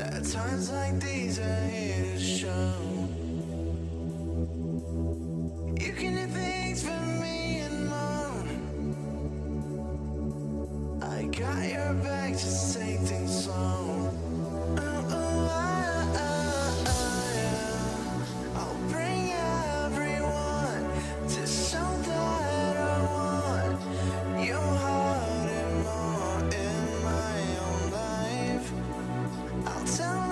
At times like these are here to show you can do things for me and more. I got your back, just take things slow. I'll bring everyone to show that I want your heart and more in my own life. I'll tell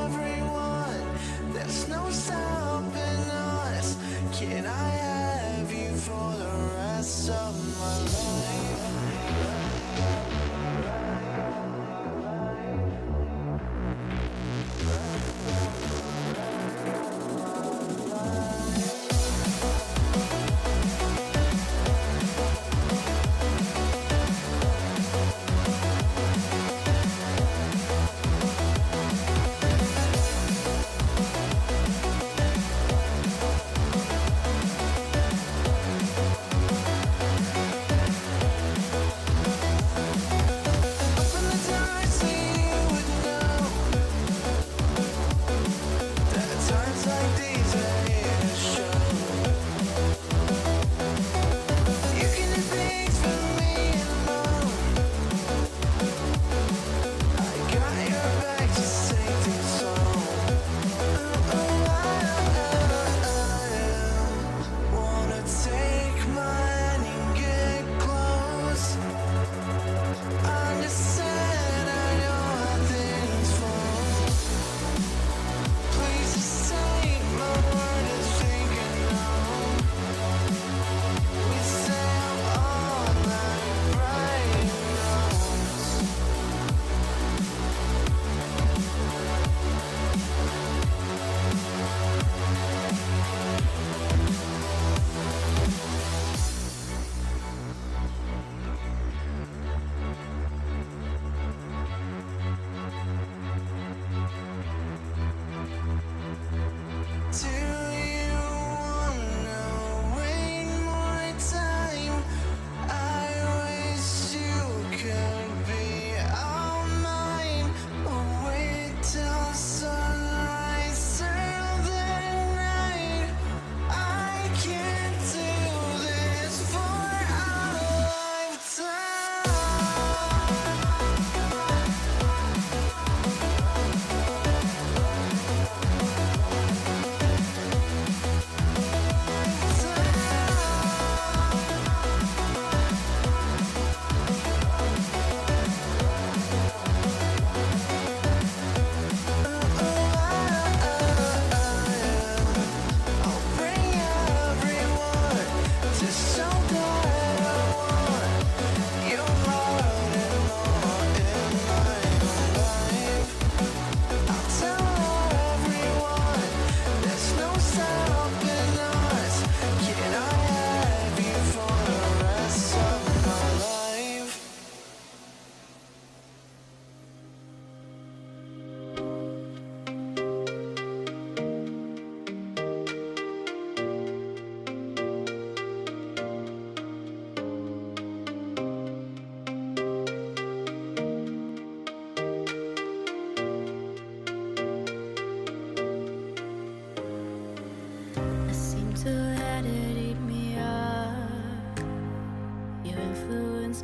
everyone there's no stopping us. Can I have you for the rest of my life?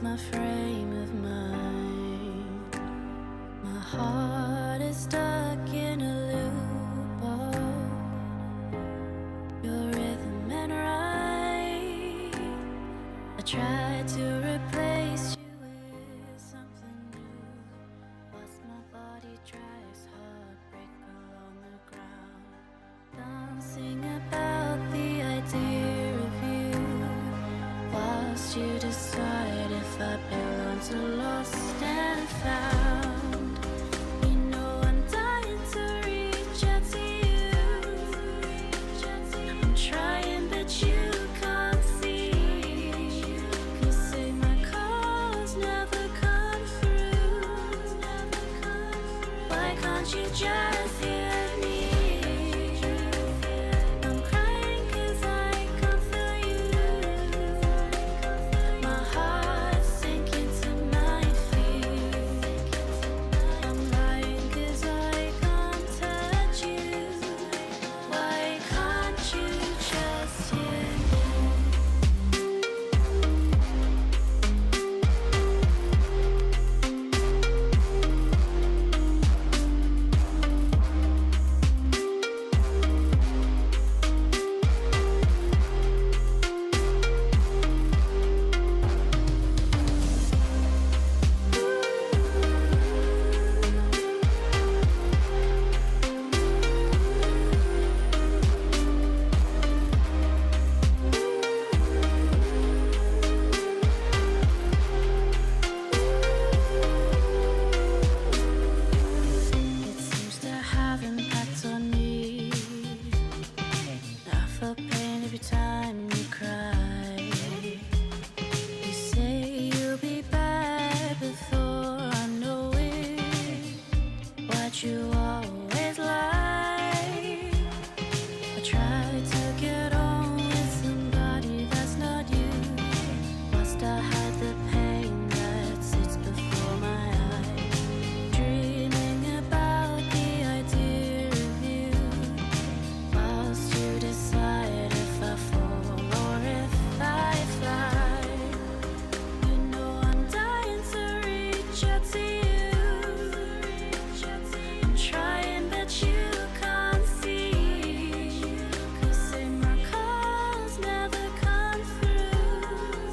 My frame of mind, my heart is stuck in a loop of your rhythm and right. I tried to replace you with something new, whilst my body drives heartbreak along the ground, dancing about the idea of you, whilst you decide if I belong to lost and found. You know I'm dying to reach out to you. I'm trying but you can't see. You say my calls never come through. Why can't you just hear me? I'm crying 'cause I can't feel you. My heart's sinking to my feet. I'm lying 'cause I but you always lie. I tried to get on with somebody that's not you. Must I hide the pain that sits before my eyes? Dreaming about the idea of you, whilst you decide if I fall or if I fly. You know I'm dying to reach out to you. I'm trying, but you can't see. 'Cause say my calls never come through.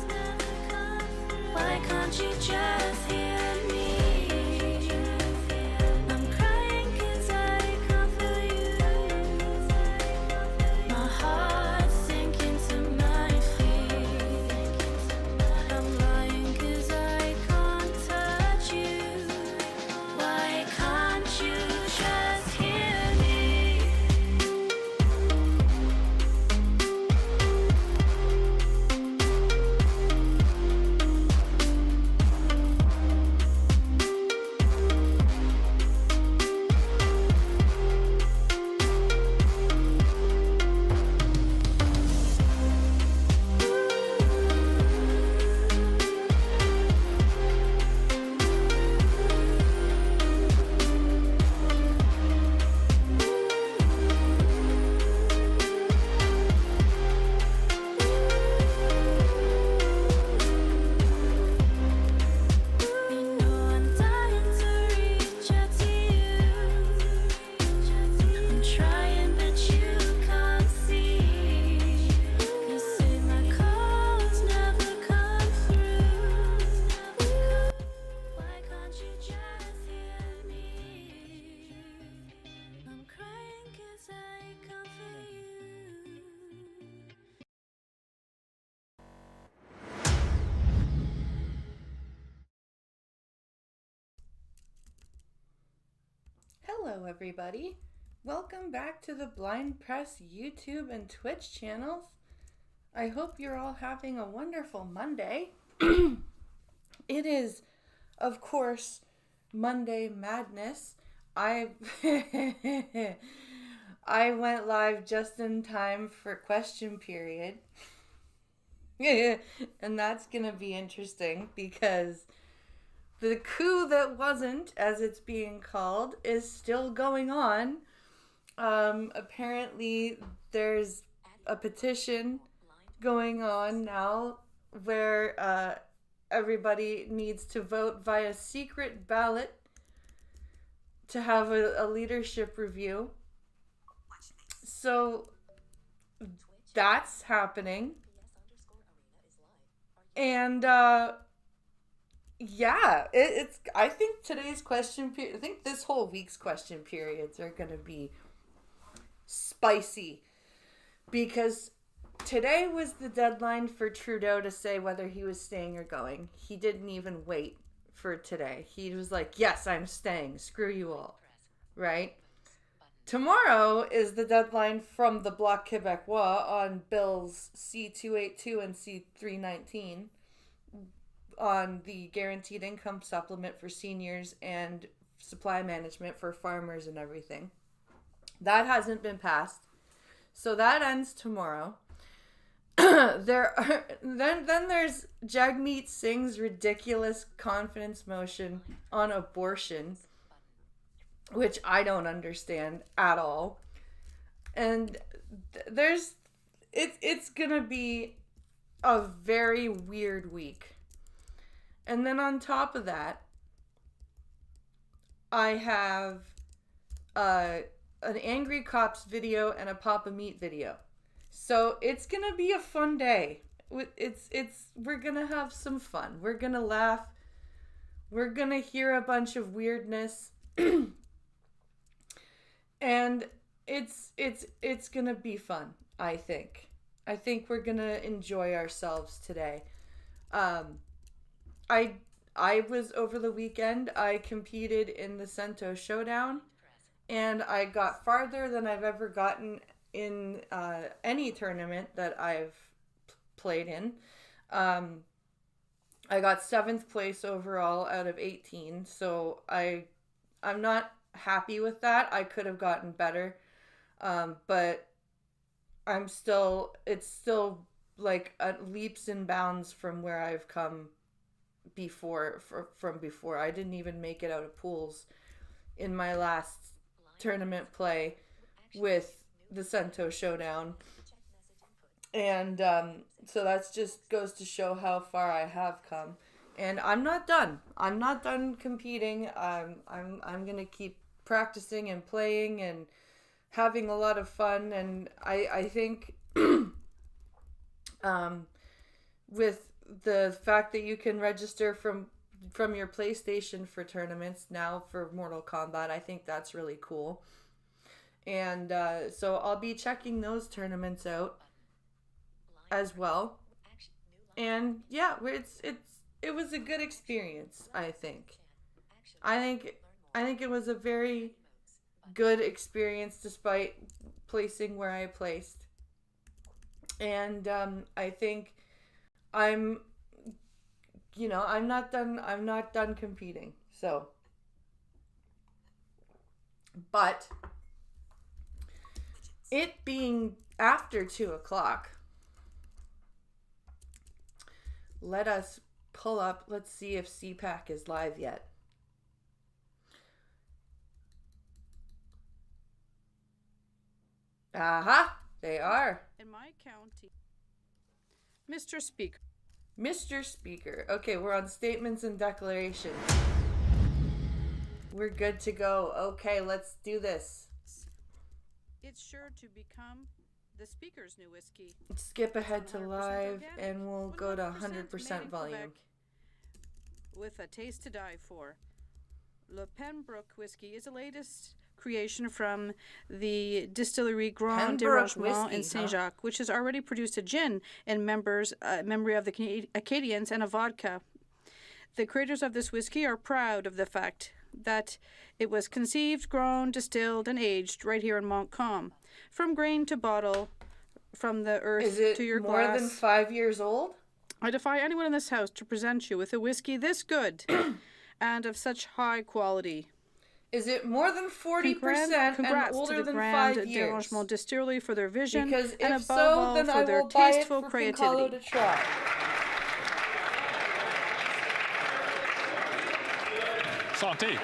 Why can't you just hear me? I'm crying 'cause I can't feel you. My heart's sinking to my feet. I'm lying 'cause I can't touch you. Why can't you just hear me? You know I'm dying to reach out to you. I'm trying, but you can't see. You say my calls never come through. Why can't you just hear me? I'm crying 'cause I can't feel you. Hello, everybody. Welcome back to the Blind Press YouTube and Twitch channels. I hope you're all having a wonderful Monday. It is, of course, Monday Madness. I I went live just in time for question period. And that's gonna be interesting because the coup that wasn't, as it's being called, is still going on. Apparently, there's a petition going on now where everybody needs to vote via secret ballot to have a leadership review. So that's happening. And yeah, it's. I think today's question period. I think this whole week's question periods are gonna be spicy because today was the deadline for Trudeau to say whether he was staying or going. He didn't even wait for today. He was like, "Yes, I'm staying. Screw you all." Right? Tomorrow is the deadline from the Bloc Québécois on bills C282 and C319 on the guaranteed income supplement for seniors and supply management for farmers and everything. That hasn't been passed. So that ends tomorrow. Then there's Jagmeet Singh's ridiculous confidence motion on abortion, which I don't understand at all. And it's gonna be a very weird week. And then on top of that, I have an Angry Cops video and a Papa Meat video. So it's gonna be a fun day. We're gonna have some fun. We're gonna laugh. We're gonna hear a bunch of weirdness. And it's gonna be fun, I think. I think we're gonna enjoy ourselves today. I was over the weekend. I competed in the Cento Showdown, and I got farther than I've ever gotten in any tournament that I've played in. I got 7th place overall out of 18, so I'm not happy with that. I could have gotten better. But it's still like leaps and bounds from where I've come from before. I didn't even make it out of pools in my last tournament play with the Cento Showdown. And so that's just goes to show how far I have come. And I'm not done. I'm not done competing. I'm gonna keep practicing and playing and having a lot of fun. And I think with the fact that you can register from your PlayStation for tournaments now for Mortal Kombat, I think that's really cool. And so I'll be checking those tournaments out as well. And yeah, it was a good experience, I think. I think it was a very good experience despite placing where I placed. And I think I'm not done competing. So, but it being after 2:00, let us pull up. Let's see if CPAC is live yet. Aha, they are. In my county. Mr. Speaker. Mr. Speaker. Okay, we're on statements and declarations. We're good to go. Okay, let's do this. It's sure to become the Speaker's new whiskey. Skip ahead to 100% live organic, and we'll go to 100% 100% made in volume. Quebec, with a taste to die for. Le Pembroke whiskey is the latest creation from the distillery Grand de Pembroke Rougemont in whiskey, Saint-Jacques, which has already produced a gin in memory of the Acadians and a vodka. The creators of this whiskey are proud of the fact that it was conceived, grown, distilled, and aged right here in Montcalm. From grain to bottle, from the earth to your glass. Is it more than 5 years old? I defy anyone in this house to present you with a whiskey this good and of such high quality. Is it more than 40% and older than 5 years? Derangement Distillery for their vision Because and if above so, all then for I their will buy it tasteful for creativity. Fincalo to try. Santé.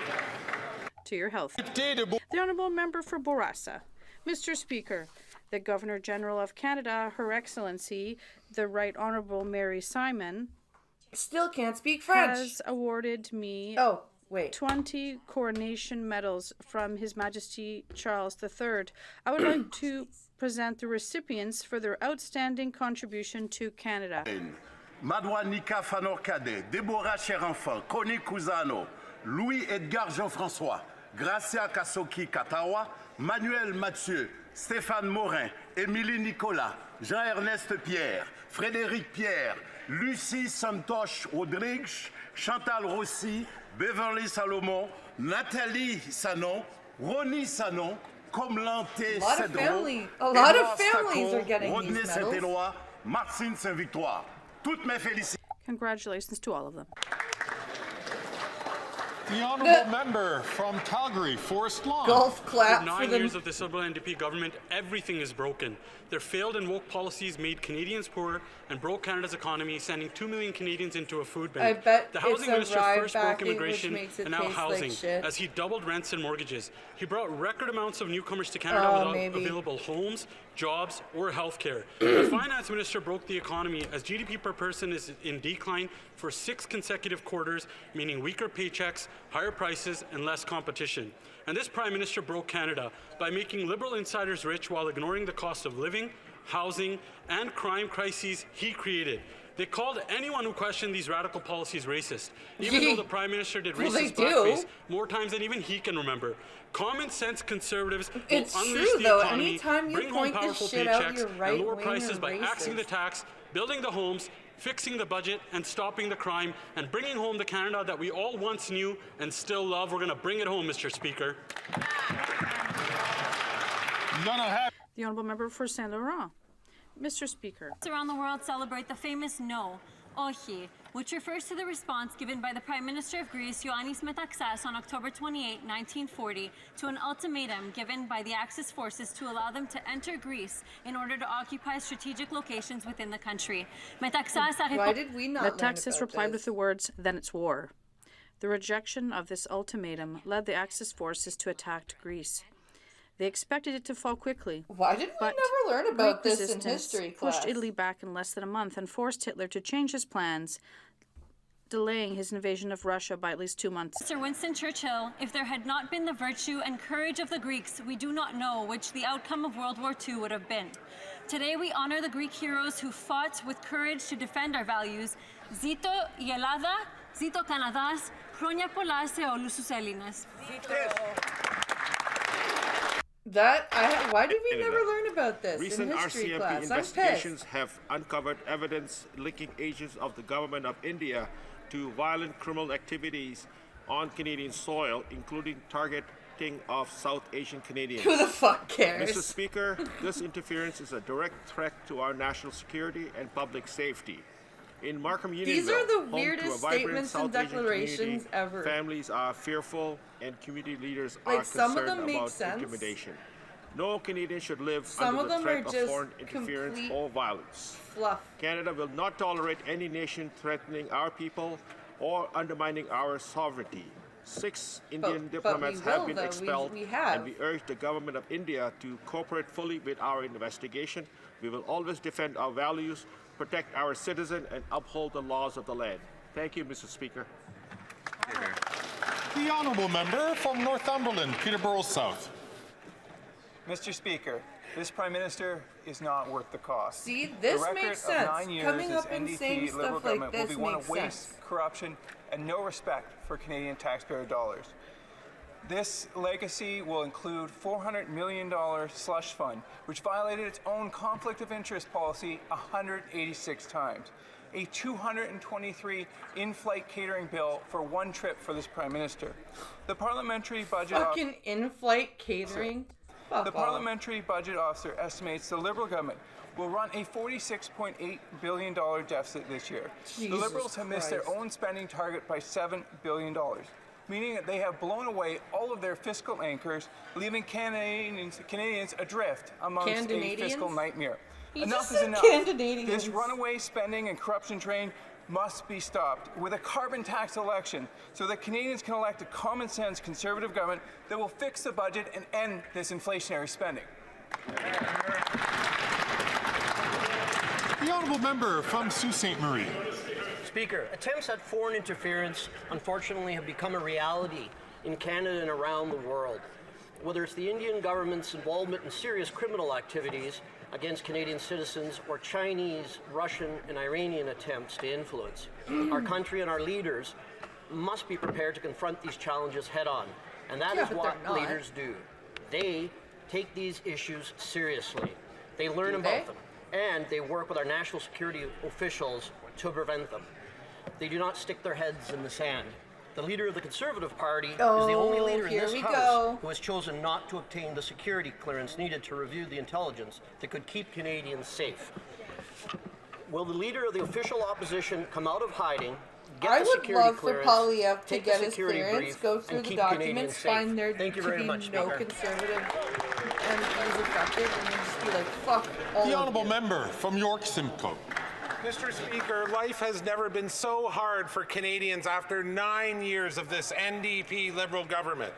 To your health. The Honourable Member for Bourassa. Mr. Speaker, the Governor General of Canada, Her Excellency, the Right Honourable Mary Simon, Still can't speak French. has awarded me 20 coronation medals from His Majesty Charles III. I would like to present the recipients for their outstanding contribution to Canada. Madoua Nika Fanor-Cadet, Deborah Cherenfant, Connie Cusano, Louis-Edgar Jean-François, Gracia Kasoki Katawa, Manuel Mathieu, Stéphane Morin, Émilie Nicolas, Jean-Ernest Pierre, Frédéric Pierre, Lucie Santosh Rodrigues, Chantal Rossi, Beverly Salomon, Nathalie Sanon, Ronnie Sanon, Comlanté Cedro, a lot of families are getting Rodney these medals. Saint-Éloi, Martine Saint-Victoire. Toutes mes félicitations. Congratulations to all of them. The Honourable Member from Calgary, Forest Lawn. Golf clap For for 9 the years of this Liberal NDP government, everything is broken. Their failed and woke policies made Canadians poor and broke Canada's economy, sending 2 million Canadians into a food bank. I bet the it's housing a minister ride first broke backing, which immigration makes it and now taste like housing, shit. as he doubled rents and mortgages. He brought record amounts of newcomers to Canada without available homes, jobs, or health care. The finance minister broke the economy as GDP per person is in decline for 6 consecutive quarters, meaning weaker paychecks, higher prices, and less competition. And this Prime Minister broke Canada by making Liberal insiders rich while ignoring the cost of living, housing, and crime crises he created. They called anyone who questioned these radical policies racist, even though the Prime Minister did racist blackface more times than even he can remember. Common sense conservatives will unleash the economy, Anytime you bring home point powerful this shit out, paychecks, you're and right lower wing prices or by axing the racist. tax, building the homes, fixing the budget, and stopping the crime, and bringing home the Canada that we all once knew and still love. We're going to bring it home, Mr. Speaker. The Honourable Member for Saint Laurent. Mr. Speaker. Around the world celebrate the famous no, ohi, which refers to the response given by the Prime Minister of Greece, Ioannis Metaxas, on October 28, 1940, to an ultimatum given by the Axis forces to allow them to enter Greece in order to occupy strategic locations within the country. Metaxas Why did we not learn Metaxas about replied this? with the words, "Then it's war." The rejection of this ultimatum led the Axis forces to attack Greece. They expected it to fall quickly. Why did we But never learn about Greek this in resistance history class? pushed Italy back in less than a month and forced Hitler to change his plans, delaying his invasion of Russia by at least 2 months. Sir Winston Churchill, if there had not been the virtue and courage of the Greeks, we do not know which the outcome of World War II would have been. Today we honor the Greek heroes who fought with courage to defend our values. Zito η Ελλάδα, zito Καναδάς, χρόνια πολλά σε όλους τους Έλληνες. Why did we never learn about this Recent in history RCMP class? investigations have uncovered evidence linking agents of the government of India to violent criminal activities on Canadian soil, including targeting of South Asian Canadians. Who the fuck cares? Mr. Speaker, this interference is a direct threat to our national security and public safety. In Markham Unionville, These are the home to a weirdest vibrant statements South and Asian declarations community, ever. families are fearful and community leaders Like, are some of concerned them make about sense. intimidation. No Canadian should live Some under of the them threat are of just foreign interference complete or violence. Fluff. Canada will not tolerate any nation threatening our people or undermining our sovereignty. 6 Indian but diplomats we have will, been though. expelled, We have. and we urge the government of India to cooperate fully with our investigation. We will always defend our values, protect our citizens, and uphold the laws of the land. Thank you, Mr. Speaker. The honourable member from Northumberland, Peterborough South. Mr. Speaker, this Prime Minister is not worth the cost. See, this the record makes of sense. 9 years Coming as up and NDP saying Liberal stuff like government will this be one makes of waste, sense. corruption, and no respect for Canadian taxpayer dollars. This legacy will include $400 million slush fund, which violated its own conflict of interest policy 186 times. A 223 in-flight catering bill for one trip for this Prime Minister. The Parliamentary Budget Fucking in-flight catering. Fuck The off. Parliamentary Budget Officer estimates the Liberal government will run a $46.8 billion deficit this year. The Jesus Liberals have missed their Christ. own spending target by $7 billion, meaning that they have blown away all of their fiscal anchors, leaving Canadians adrift amongst a fiscal nightmare. He Enough just is said enough. Canadians. This runaway spending and corruption train must be stopped with a carbon tax election so that Canadians can elect a common sense Conservative government that will fix the budget and end this inflationary spending. The honourable member from Sault Ste. Marie. Speaker, attempts at foreign interference unfortunately have become a reality in Canada and around the world. Whether it's the Indian government's involvement in serious criminal activities against Canadian citizens or Chinese, Russian, and Iranian attempts to influence, our country and our leaders must be prepared to confront these challenges head on. And that is what leaders do. They take these issues seriously. They learn about them, and they work with our national security officials to prevent them. They do not stick their heads in the sand. The leader of the Conservative Party is the only leader in this House who has chosen not to obtain the security clearance needed to review the intelligence that could keep Canadians safe. Will the leader of the official opposition come out of hiding, get the security I would love for clearance, Polyev to take get the his security clearance, brief, go through and the keep documents, Canadians find safe? there Thank you to very be much, no Speaker. Conservative MPs affected, and then just be like, fuck all The of honourable you. member from York Simcoe. Mr. Speaker, life has never been so hard for Canadians after 9 years of this NDP Liberal government.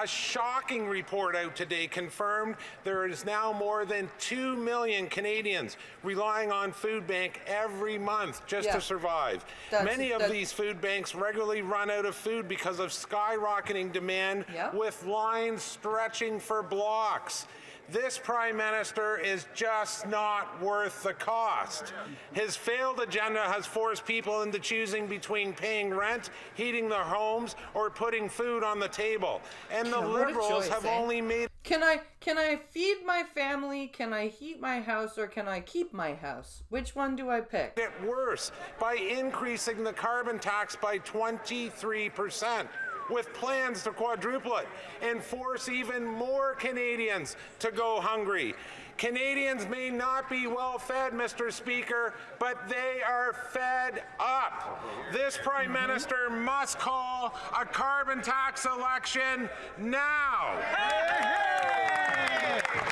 A shocking report out today confirmed there is now more than 2 million Canadians relying on food bank every month just to survive. Many of these food banks regularly run out of food because of skyrocketing demand with lines stretching for blocks. This Prime Minister is just not worth the cost. His failed agenda has forced people into choosing between paying rent, heating their homes, or putting food on the table. And the Liberals have only made... Can I feed my family, can I heat my house, or can I keep my house? Which one do I pick? ...it worse by increasing the carbon tax by 23%. with plans to quadruple it and force even more Canadians to go hungry. Canadians may not be well fed, Mr. Speaker, but they are fed up. This Prime Minister must call a carbon tax election now.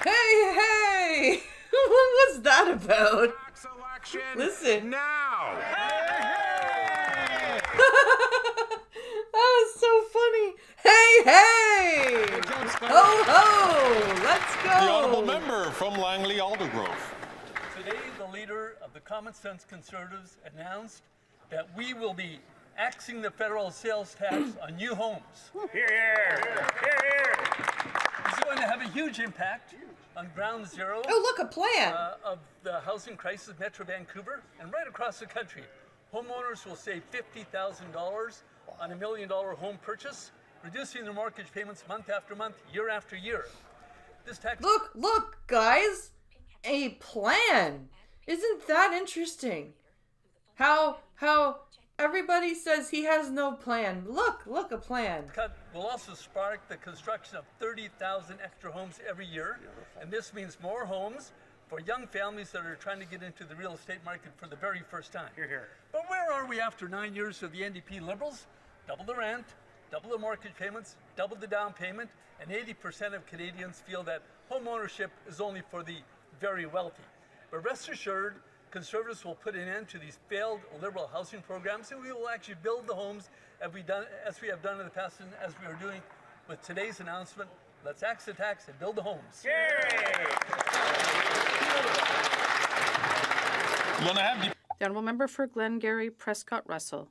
Hey! What was that about? Tax election Listen. now. That was so funny. Hey! Ho ho! Let's go! The honourable member from Langley Aldergrove. Today, the leader of the Common Sense Conservatives announced that we will be axing the federal sales tax on new homes. Here, here. Here, here. This is going to have a huge impact on ground zero Oh, look, a plan. of the housing crisis in Metro Vancouver and right across the country. Homeowners will save $50,000 on $1 million home purchase, reducing their mortgage payments month after month, year after year. This tax. Look, guys, a plan. Isn't that interesting? How everybody says he has no plan. Look, a plan. Cut will also spark the construction of 30,000 extra homes every year, and this means more homes for young families that are trying to get into the real estate market for the very first time. Here, here. But where are we after 9 years of the NDP Liberals? Double the rent, double the mortgage payments, double the down payment, and 80% of Canadians feel that home ownership is only for the very wealthy. But rest assured, Conservatives will put an end to these failed Liberal housing programs, and we will actually build the homes as we have done in the past and as we are doing with today's announcement. Let's axe the tax and build the homes. The honourable member for Glengarry Prescott Russell.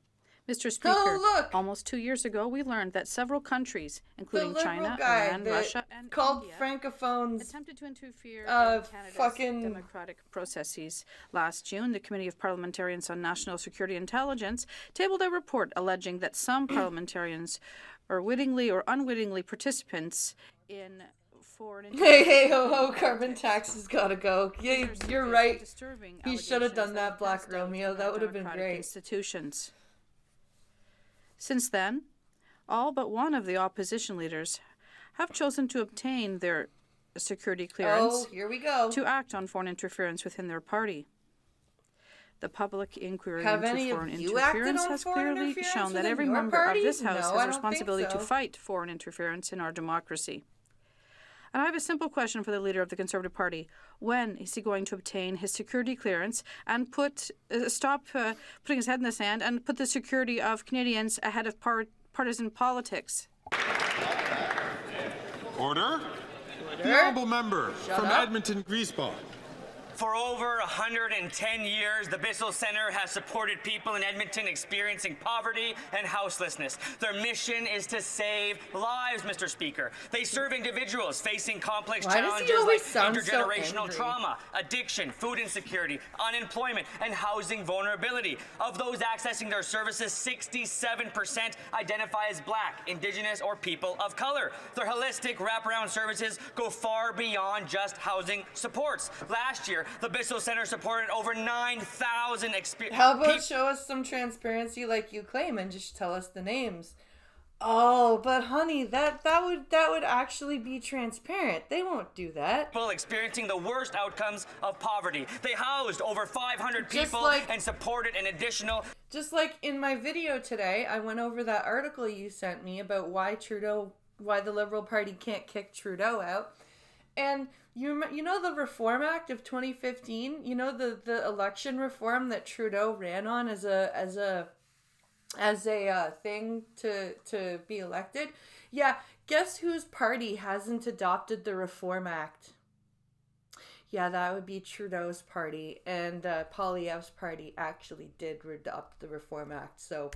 Mr. Speaker, look. almost 2 years ago, we learned that several countries, The including liberal China, guy Iran, that Russia, and called India, francophones attempted to interfere in Canada's fucking democratic processes. Last June, the Committee of Parliamentarians on National Security Intelligence tabled a report alleging that some parliamentarians are wittingly or unwittingly participants in foreign Hey, ho, ho, carbon tax has got to go. Yeah, you're right. He should have done that, Black Romeo. That would have been great. Institutions. Since then, all but one of the opposition leaders have chosen to obtain their security clearance here we go. to act on foreign interference within their party. The public inquiry Have into any of foreign you acted interference on has foreign clearly interference shown that within every your member party? of this House No, I has don't a think responsibility to so. fight foreign interference in our democracy. And I have a simple question for the leader of the Conservative Party. When is he going to obtain his security clearance and stop putting his head in the sand and put the security of Canadians ahead of partisan politics? Order. The honourable member from Edmonton Griesbach. For over 110 years, the Bissell Centre has supported people in Edmonton experiencing poverty and houselessness. Their mission is to save lives, Mr. Speaker. They serve individuals facing complex challenges like intergenerational trauma, addiction, food insecurity, unemployment, and housing vulnerability. Of those accessing their services, 67% identify as Black, Indigenous, or people of color. Their holistic wraparound services go far beyond just housing supports. Last year, the Bissell Centre supported over 9,000 How about show us some transparency like you claim and just tell us the names? Oh, but honey, that would actually be transparent. They won't do that. People experiencing the worst outcomes of poverty. They housed over 500 people and supported an additional. Just like in my video today, I went over that article you sent me about why the Liberal Party can't kick Trudeau out. And you know the Reform Act of 2015? You know the election reform that Trudeau ran on as a thing to be elected? Yeah, guess whose party hasn't adopted the Reform Act? Yeah, that would be Trudeau's party, and Poilievre's party actually did adopt the Reform Act, so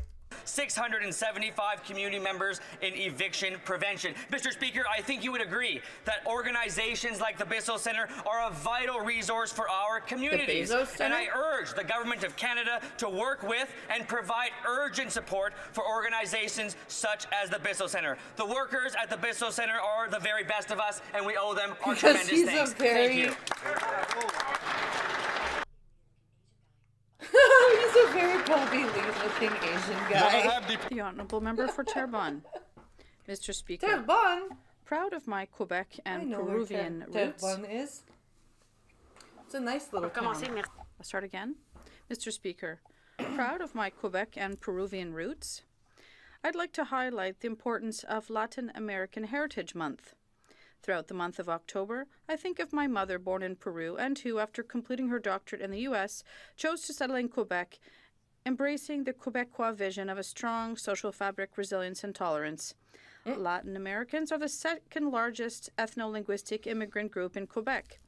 675 community members in eviction prevention. Mr. Speaker, I think you would agree that organizations like the Bissell Centre are a vital resource for our communities. And I urge the Government of Canada to work with and provide urgent support for organizations such as the Bissell Centre. The workers at the Bissell Centre are the very best of us, and we owe them our tremendous thanks. Thank you. He's a very Bobby Lee-looking Asian guy. The honourable member for Terrebonne. Mr. Speaker. Terrebonne. Proud of my Quebec and Peruvian roots. Terrebonne is. It's a nice little town. I'll start again. Mr. Speaker, proud of my Quebec and Peruvian roots, I'd like to highlight the importance of Latin American Heritage Month. Throughout the month of October, I think of my mother born in Peru and who, after completing her doctorate in the U.S., chose to settle in Quebec, embracing the Quebecois vision of a strong social fabric, resilience, and tolerance. Latin Americans are the second largest ethno-linguistic immigrant group in Quebec.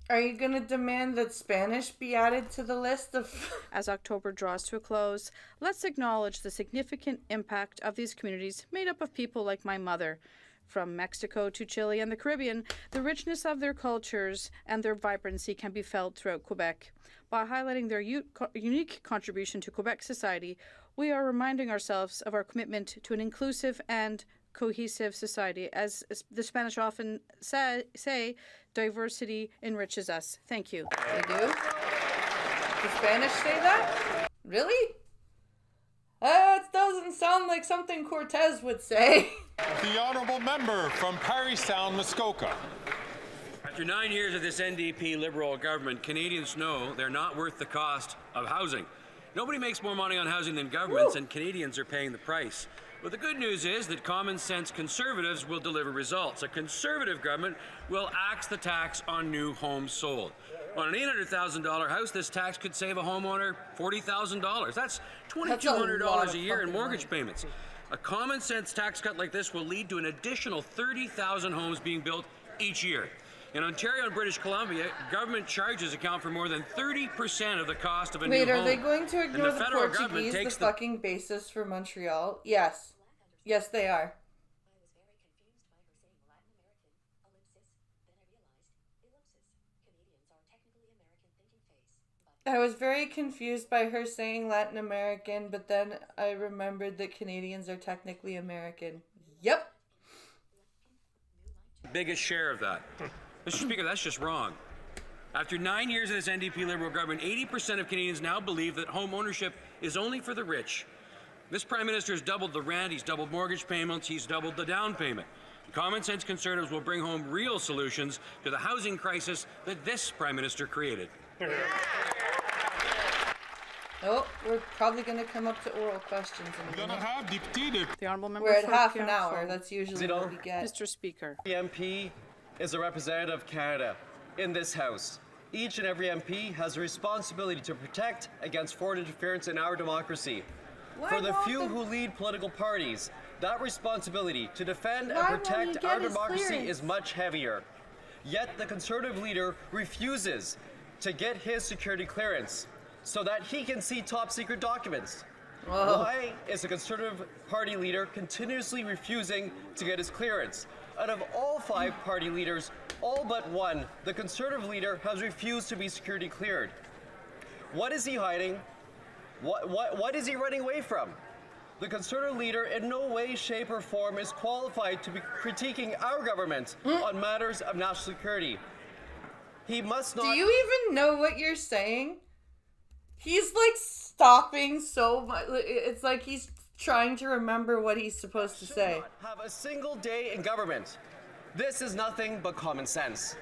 Are you going to demand that Spanish be added to the list of... As October draws to a close, let's acknowledge the significant impact of these communities made up of people like my mother. From Mexico to Chile and the Caribbean, the richness of their cultures and their vibrancy can be felt throughout Quebec. By highlighting their unique contribution to Quebec society, we are reminding ourselves of our commitment to an inclusive and cohesive society. As the Spanish often say, diversity enriches us. Thank you. They do? The Spanish say that? Really? That doesn't sound like something Cortez would say. The honourable member from Parrystown, Muskoka. After 9 years of this NDP Liberal government, Canadians know they're not worth the cost of housing. Nobody makes more money on housing than governments, and Canadians are paying the price. But the good news is that common sense Conservatives will deliver results. A Conservative government will axe the tax on new homes sold. On an $800,000 house, this tax could save a homeowner $40,000. That's $2,200 a year in mortgage payments. A common sense tax cut like this will lead to an additional 30,000 homes being built each year. In Ontario and British Columbia, government charges account for more than 30% of the cost of a new home. Wait, are they going to ignore the federal Portuguese, takes the fucking basis for Montreal? Yes. Yes, they are. I was very confused by her saying Latin American, but then I remembered that Canadians are technically American. Yep. Biggest share of that. Mr. Speaker, that's just wrong. After 9 years of this NDP Liberal government, 80% of Canadians now believe that home ownership is only for the rich. This Prime Minister has doubled the rent, he's doubled mortgage payments, he's doubled the down payment. Common sense Conservatives will bring home real solutions to the housing crisis that this Prime Minister created. Oh, we're probably going to come up to oral questions in a minute. The honourable member. We're at for half an Council. hour. That's usually what we get. Mr. Speaker. The MP is a representative of Canada in this House. Each and every MP has a responsibility to protect against foreign interference in our democracy. For the few who lead political parties, that responsibility to defend and protect our democracy is much heavier. Yet the Conservative leader refuses to get his security clearance so that he can see top secret documents. Whoa. Why is the Conservative Party leader continuously refusing to get his clearance? Out of all 5 party leaders, all but one, the Conservative leader has refused to be security cleared. What is he hiding? What is he running away from? The Conservative leader in no way, shape, or form is qualified to be critiquing our government on matters of national security. He must not... Do you even know what you're saying? He's like stopping so much. It's like he's trying to remember what he's supposed to say. Have a single day in government. This is nothing but common sense.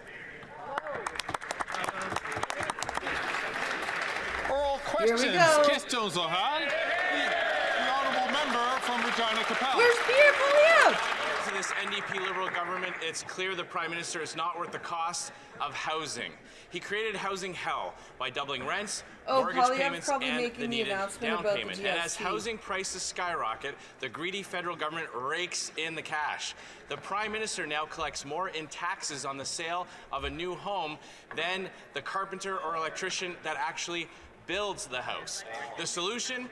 Oral questions. Here we go. Questions orales. The honourable member from Regina Capel. Where's Pierre Poilievre? To this NDP Liberal government, it's clear the Prime Minister is not worth the cost of housing. He created housing hell by doubling rents, mortgage payments, and the needed down payment. And as housing prices skyrocket, the greedy federal government rakes in the cash. The Prime Minister now collects more in taxes on the sale of a new home than the carpenter or electrician that actually builds the house. The solution?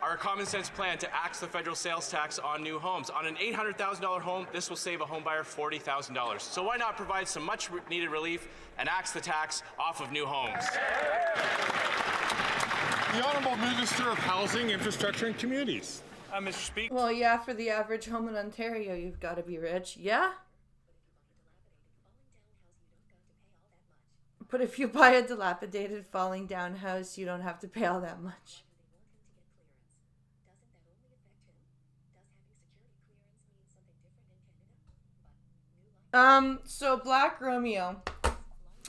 Our common sense plan to axe the federal sales tax on new homes. On an $800,000 home, this will save a home buyer $40,000. So why not provide some much needed relief and axe the tax off of new homes? The Honourable Minister of Housing, Infrastructure and Communities. Mr. Speaker. Well, yeah, for the average home in Ontario, you've got to be rich. Yeah? But if you buy a dilapidated, falling down house, you don't have to pay all that much. So Black Romeo,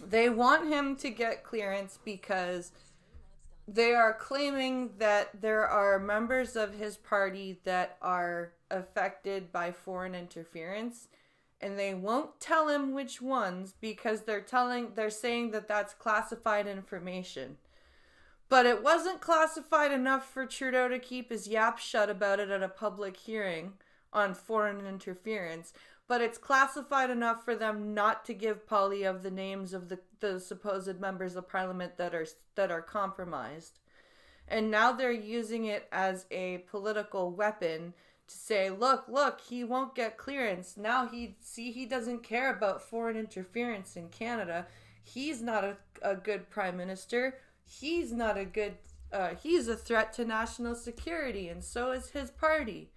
they want him to get clearance because they are claiming that there are members of his party that are affected by foreign interference, and they won't tell him which ones because they're saying that that's classified information. But it wasn't classified enough for Trudeau to keep his yap shut about it at a public hearing on foreign interference. But it's classified enough for them not to give Poilievre the names of the supposed members of parliament that are compromised. And now they're using it as a political weapon to say, look, he won't get clearance. Now he doesn't care about foreign interference in Canada. He's not a good prime minister. He's not a good, he's a threat to national security, and so is his party.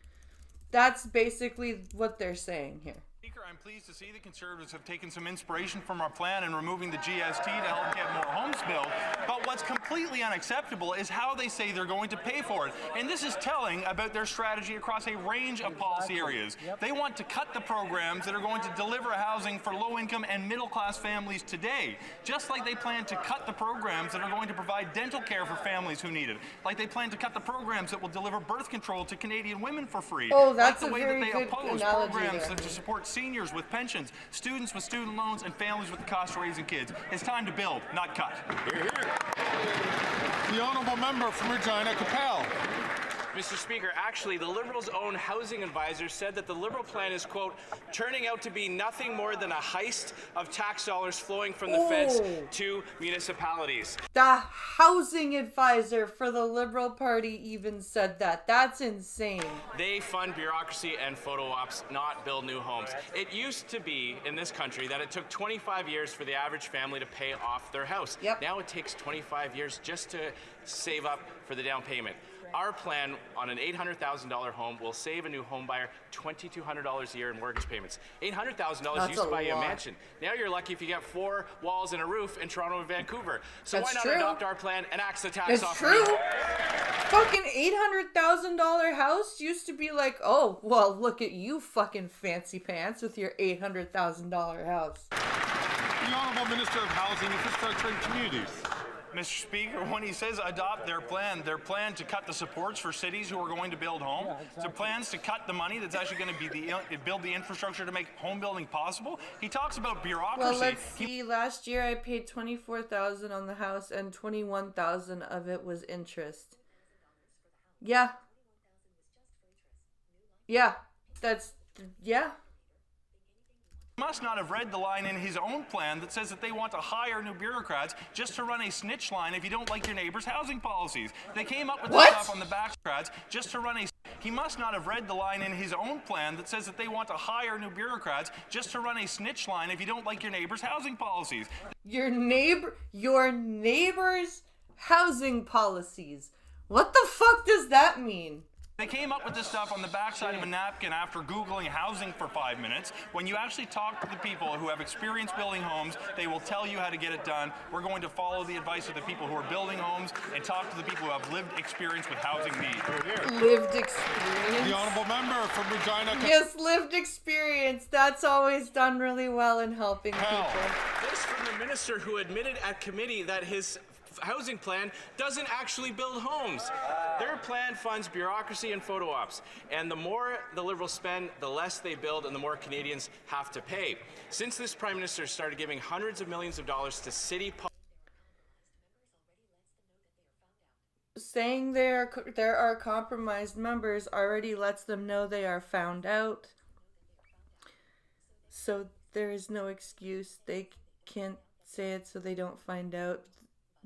That's basically what they're saying here. Speaker, I'm pleased to see the Conservatives have taken some inspiration from our plan in removing the GST to help get more homes built. But what's completely unacceptable is how they say they're going to pay for it. And this is telling about their strategy across a range of policy areas. They want to cut the programs that are going to deliver housing for low-income and middle-class families today, just like they plan to cut the programs that are going to provide dental care for families who need it, like they plan to cut the programs that will deliver birth control to Canadian women for free. Oh, that's like the a way very that they good oppose analogy programs there. to support seniors with pensions, students with student loans, and families with the cost of raising kids. It's time to build, not cut. Hear, hear. The honourable member from Regina Capel. Mr. Speaker, actually, the Liberals' own housing advisor said that the Liberal plan is, quote, turning out to be nothing more than a heist of tax dollars flowing from the feds to municipalities. The housing advisor for the Liberal Party even said that. That's insane. They fund bureaucracy and photo ops, not build new homes. It used to be in this country that it took 25 years for the average family to pay off their house. Now it takes 25 years just to save up for the down payment. Our plan on an $800,000 home will save a new home buyer $2,200 a year in mortgage payments. $800,000 used to buy you a mansion. Now you're lucky if you get 4 walls and a roof in Toronto and Vancouver. So why not adopt our plan and axe the tax off? It's true. Fucking $800,000 house used to be like, oh, well, look at you fucking fancy pants with your $800,000 house. The Honourable Minister of Housing, Infrastructure and Communities. Mr. Speaker, when he says adopt their plan to cut the supports for cities who are going to build homes, so plans to cut the money that's actually going to build the infrastructure to make home building possible. He talks about bureaucracy. Well, let's see. Last year I paid $24,000 on the house, and $21,000 of it was interest. Yeah. He must not have read the line in his own plan that says that they want to hire new bureaucrats just to run a snitch line if you don't like your neighbor's housing policies. They came up with this stuff on the backgrounds just to run a... He must not have read the line in his own plan that says that they want to hire new bureaucrats just to run a snitch line if you don't like your neighbor's housing policies. Your neighbor's housing policies. What the fuck does that mean? They came up with this stuff on the backside of a napkin after Googling housing for 5 minutes. When you actually talk to the people who have experience building homes, they will tell you how to get it done. We're going to follow the advice of the people who are building homes and talk to the people who have lived experience with housing needs. Lived experience? The honourable member from Regina Capel. Yes, lived experience. That's always done really well in helping people. This from the minister who admitted at committee that his housing plan doesn't actually build homes. Their plan funds bureaucracy and photo ops. And the more the Liberals spend, the less they build and the more Canadians have to pay. Since this Prime Minister started giving hundreds of millions of dollars to city saying there are compromised members already lets them know they are found out. So there is no excuse. They can't say it so they don't find out.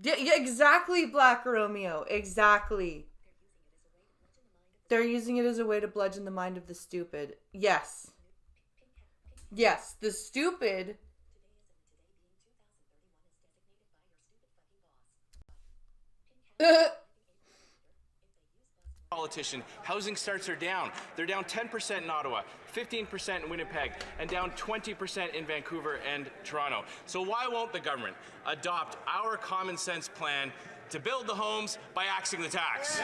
Yeah, exactly, Black Romeo. Exactly. They're using it as a way to bludgeon the mind of the stupid. Yes. Yes, the stupid. politician. Housing starts are down. They're down 10% in Ottawa, 15% in Winnipeg, and down 20% in Vancouver and Toronto. So why won't the government adopt our common sense plan to build the homes by axing the tax?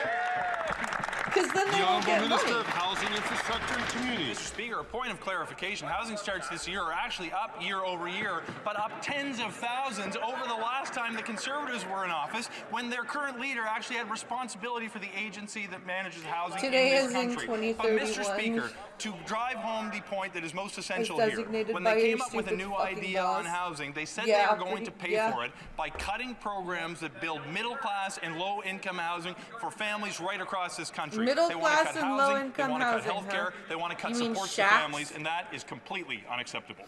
Because then they won't get Minister money. of Housing, Infrastructure and Communities. Mr. Speaker, a point of clarification. Housing starts this year are actually up year over year, but up tens of thousands over the last time the Conservatives were in office, when their current leader actually had responsibility for the agency that manages housing Today in this is in country. But 2031. Mr. Speaker, to drive home the point that is most essential It's here, designated when by they came your up with a stupid new fucking idea boss. on housing, they said Yeah, they were going to pay for it by cutting programs that build middle-class and low-income housing for families right across this country. Middle They want to class cut and housing, low-income they want to cut housing, health care, huh? they want to cut You mean supports to shacks? families, and that is completely unacceptable.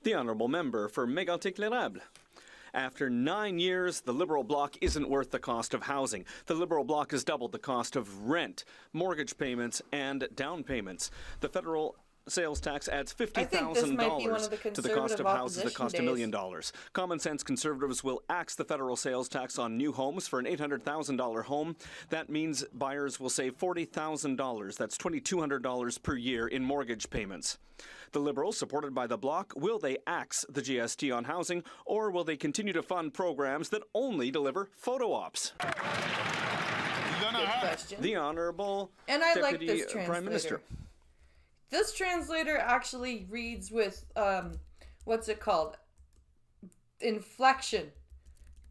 The honourable member for Mégantic-L'Érable. After 9 years, the Liberal bloc isn't worth the cost of housing. The Liberal bloc has doubled the cost of rent, mortgage payments, and down payments. The federal sales tax adds $50,000 to the cost of houses that cost $1 million. Common sense conservatives will axe the federal sales tax on new homes. For an $800,000 home, that means buyers will save $40,000. That's $2,200 per year in mortgage payments. The Liberals, supported by the Bloc, will they axe the GST on housing, or will they continue to fund programs that only deliver photo ops? The Honourable And I Deputy like this Prime Minister. translator. This translator actually reads with, what's it called? Inflection.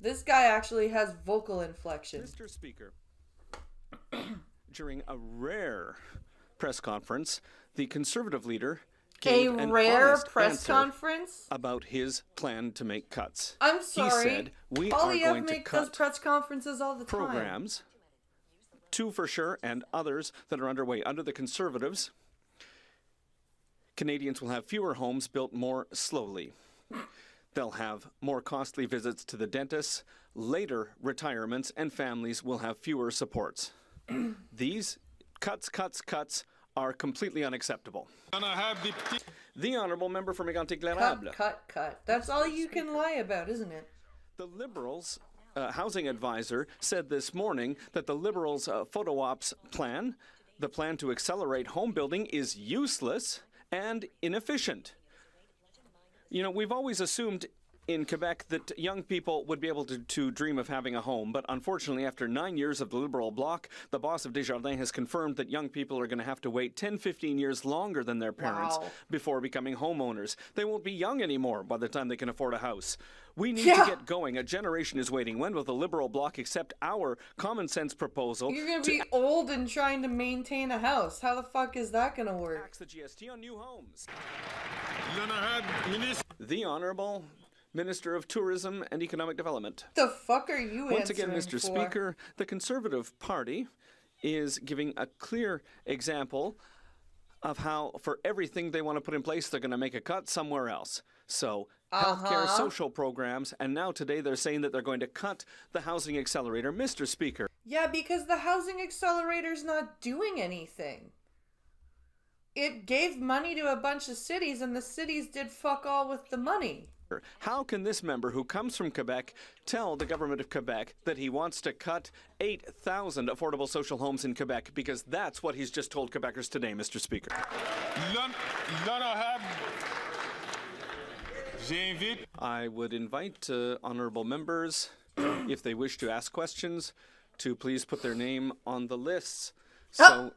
This guy actually has vocal inflection. Mr. Speaker, during a rare press conference, the Conservative leader gave an honest answer about his plan to make cuts. I'm sorry. He said, we are going to does cut press conferences all the time. programs, two for sure, and others that are underway. Under the Conservatives, Canadians will have fewer homes built more slowly. They'll have more costly visits to the dentist, later retirements, and families will have fewer supports. These cuts are completely unacceptable. The honourable member for Mégantic-L'Érable. Cut. That's all you can lie about, isn't it? The Liberals' housing advisor said this morning that the Liberals' photo ops plan, the plan to accelerate home building, is useless and inefficient. You know, we've always assumed in Quebec that young people would be able to dream of having a home, but unfortunately after 9 years of the Liberal bloc, the boss of Desjardins has confirmed that young people are going to have to wait 10-15 years longer than their parents before becoming homeowners. They won't be young anymore by the time they can afford a house. We need to get going. A generation is waiting. When will the Liberal bloc accept our common sense proposal? You're going to be old and trying to maintain a house. How the fuck is that going to work? Tax the GST on new homes. The Honourable Minister of Tourism and Economic Development. The fuck are you Once again, answering Mr. for? Speaker, the Conservative Party is giving a clear example of how, for everything they want to put in place, they're going to make a cut somewhere else. So, healthcare, social programs, and now today they're saying that they're going to cut the housing accelerator. Mr. Speaker. Yeah, because the housing accelerator's not doing anything. It gave money to a bunch of cities, and the cities did fuck all with the money. How can this member who comes from Quebec tell the government of Quebec that he wants to cut 8,000 affordable social homes in Quebec? Because that's what he's just told Quebecers today, Mr. Speaker. I would invite honourable members, if they wish to ask questions, to please put their name on the lists.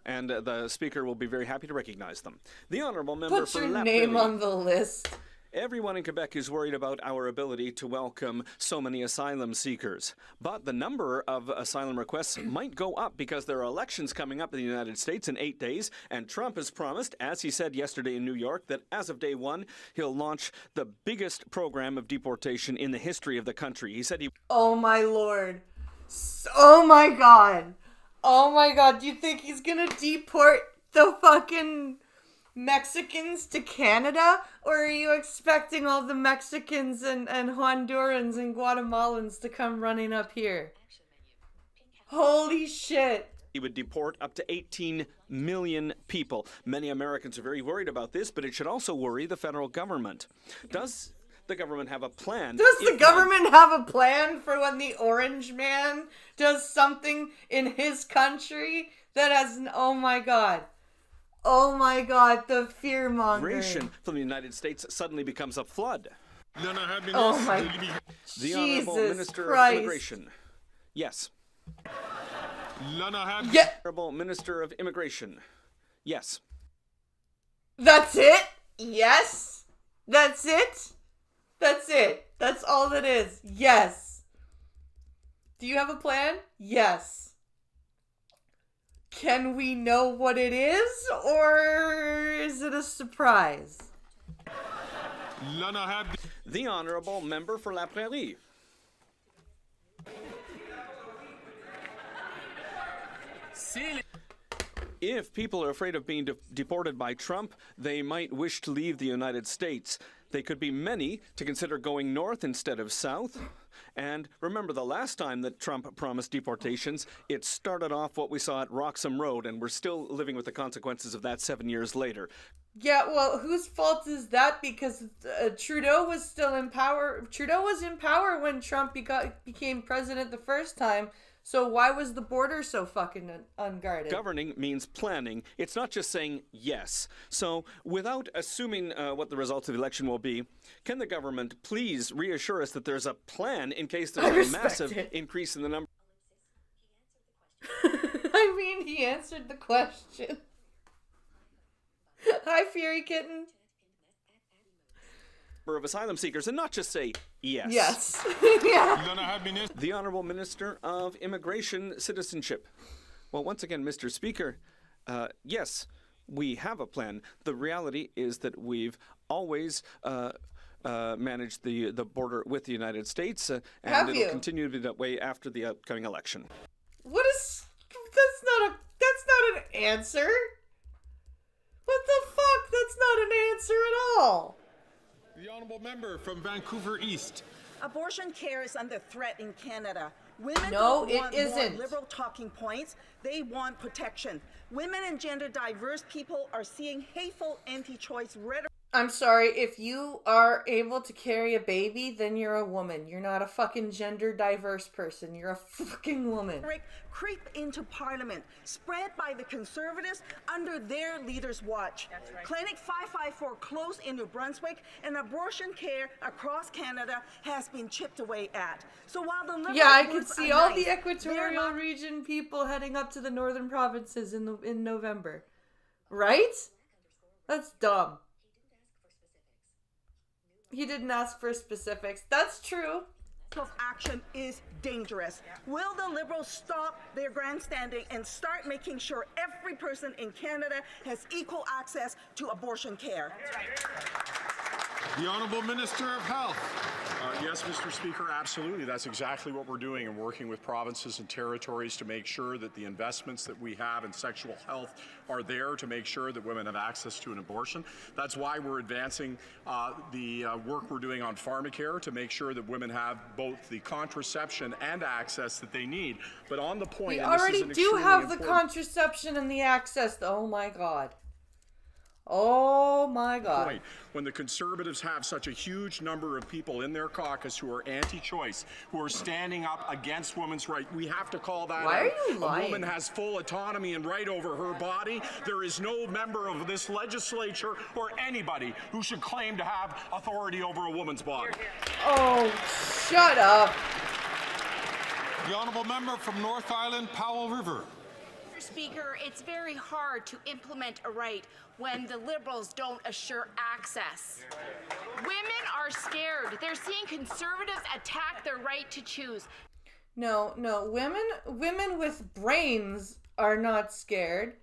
And the Speaker will be very happy to recognize them. The honourable member Put for your La name Prairie. on the list. Everyone in Quebec is worried about our ability to welcome so many asylum seekers. But the number of asylum requests might go up because there are elections coming up in the United States in 8 days, and Trump has promised, as he said yesterday in New York, that as of day one, he'll launch the biggest program of deportation in the history of the country. He said he... Oh my lord. Oh my god. Oh my god. Do you think he's gonna deport the fucking Mexicans to Canada? Or are you expecting all the Mexicans and Hondurans and Guatemalans to come running up here? Holy shit. He would deport up to 18 million people. Many Americans are very worried about this, but it should also worry the federal government. Does the government have a plan? Does the government have a plan for when the orange man does something in his country that has... Oh my god. Oh my god, the fear-mongering. Migration from the United States suddenly becomes a flood. Oh my... The Honourable Jesus Minister Christ. of Immigration. Yes. Yeah. Honorable Minister of Immigration. Yes. That's it? Yes. That's it? That's it. That's all that is. Yes. Do you have a plan? Yes. Can we know what it is, or is it a surprise? The Honorable Member for La Prairie. If people are afraid of being deported by Trump, they might wish to leave the United States. They could be many to consider going north instead of south. And remember, the last time that Trump promised deportations, it started off what we saw at Roxham Road, and we're still living with the consequences of that 7 years later. Yeah, well, whose fault is that? Because Trudeau was still in power. Trudeau was in power when Trump became president the first time. So why was the border so fucking unguarded? Governing means planning. It's not just saying yes. So without assuming what the results of the election will be, can the government please reassure us that there's a plan in case there's a massive increase in the number? I mean, he answered the question. Hi, Fury Kitten. Of asylum seekers, and not just say yes. Yes. Yeah. The Honourable Minister of Immigration Citizenship. Well, once again, Mr. Speaker, yes, we have a plan. The reality is that we've always managed the border with the United States, and it'll continue to be that way after the upcoming election. What is? That's not an answer. What the fuck? That's not an answer at all. The Honourable Member from Vancouver East. Abortion care is under threat in Canada. Women no, don't want more liberal talking points. They want protection. Women and gender diverse people are seeing hateful anti-choice rhetoric. I'm sorry, if you are able to carry a baby, then you're a woman. You're not a fucking gender diverse person. You're a fucking woman. Creep into Parliament, spread by the Conservatives under their leaders' watch. That's right. Clinic 554 closed in New Brunswick, and abortion care across Canada has been chipped away at. So while the Liberals I could see all the equatorial region people heading up to the northern provinces in November. Right? That's dumb. He didn't ask for specifics. That's true. Action is dangerous. Will the Liberals stop their grandstanding and start making sure every person in Canada has equal access to abortion care? The Honourable Minister of Health. Yes, Mr. Speaker, absolutely. That's exactly what we're doing and working with provinces and territories to make sure that the investments that we have in sexual health are there to make sure that women have access to an abortion. That's why we're advancing the work we're doing on pharmacare to make sure that women have both the contraception and access that they need. But on the point, we already do have the contraception and the access. Oh my God. Oh my God. Point. When the Conservatives have such a huge number of people in their caucus who are anti-choice, who are standing up against women's rights, we have to call that Why out. Are you lying? A woman has full autonomy and right over her body. There is no member of this legislature or anybody who should claim to have authority over a woman's body. Oh, shut up. The Honourable Member from North Island, Powell River. Speaker, it's very hard to implement a right when the Liberals don't assure access. Women are scared. They're seeing Conservatives attack their right to choose. No, women with brains are not scared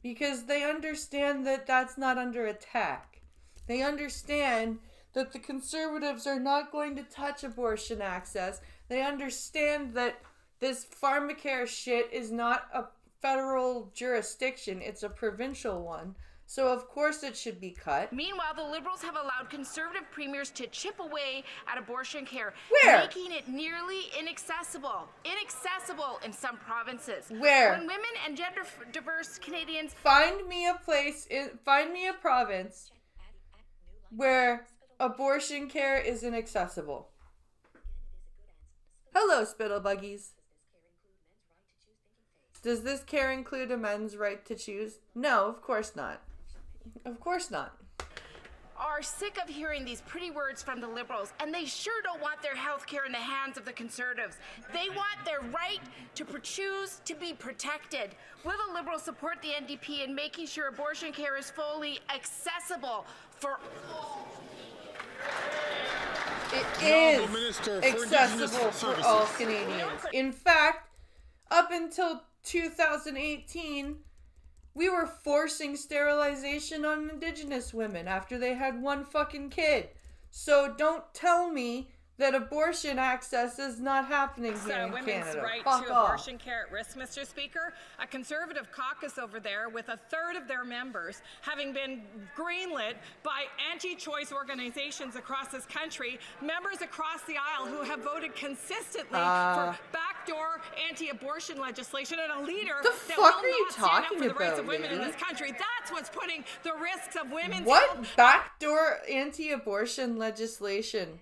because they understand that that's not under attack. They understand that the Conservatives are not going to touch abortion access. They understand that this pharmacare shit is not a federal jurisdiction, it's a provincial one. So of course it should be cut. Meanwhile, the Liberals have allowed Conservative premiers to chip away at abortion care, making it nearly inaccessible in some provinces. Where? When women and gender diverse Canadians find me a province where abortion care is inaccessible. Hello, spittle buggies. Does this care include a men's right to choose? No, of course not. Of course not. are sick of hearing these pretty words from the Liberals, and they sure don't want their health care in the hands of the Conservatives. They want their right to choose to be protected. Will the Liberals support the NDP in making sure abortion care is fully accessible for all? It is accessible for all Canadians. In fact, up until 2018, we were forcing sterilization on Indigenous women after they had one fucking kid. So don't tell me that abortion access is not happening here in women's Canada. right Fuck to off. abortion care at risk, Mr. Speaker. A Conservative caucus over there with a third of their members having been greenlit by anti-choice organizations across this country, members across the aisle who have voted consistently for backdoor anti-abortion legislation, and a leader that will not stand up for the rights of women in this country. That's what's putting the risks of women's What backdoor anti-abortion legislation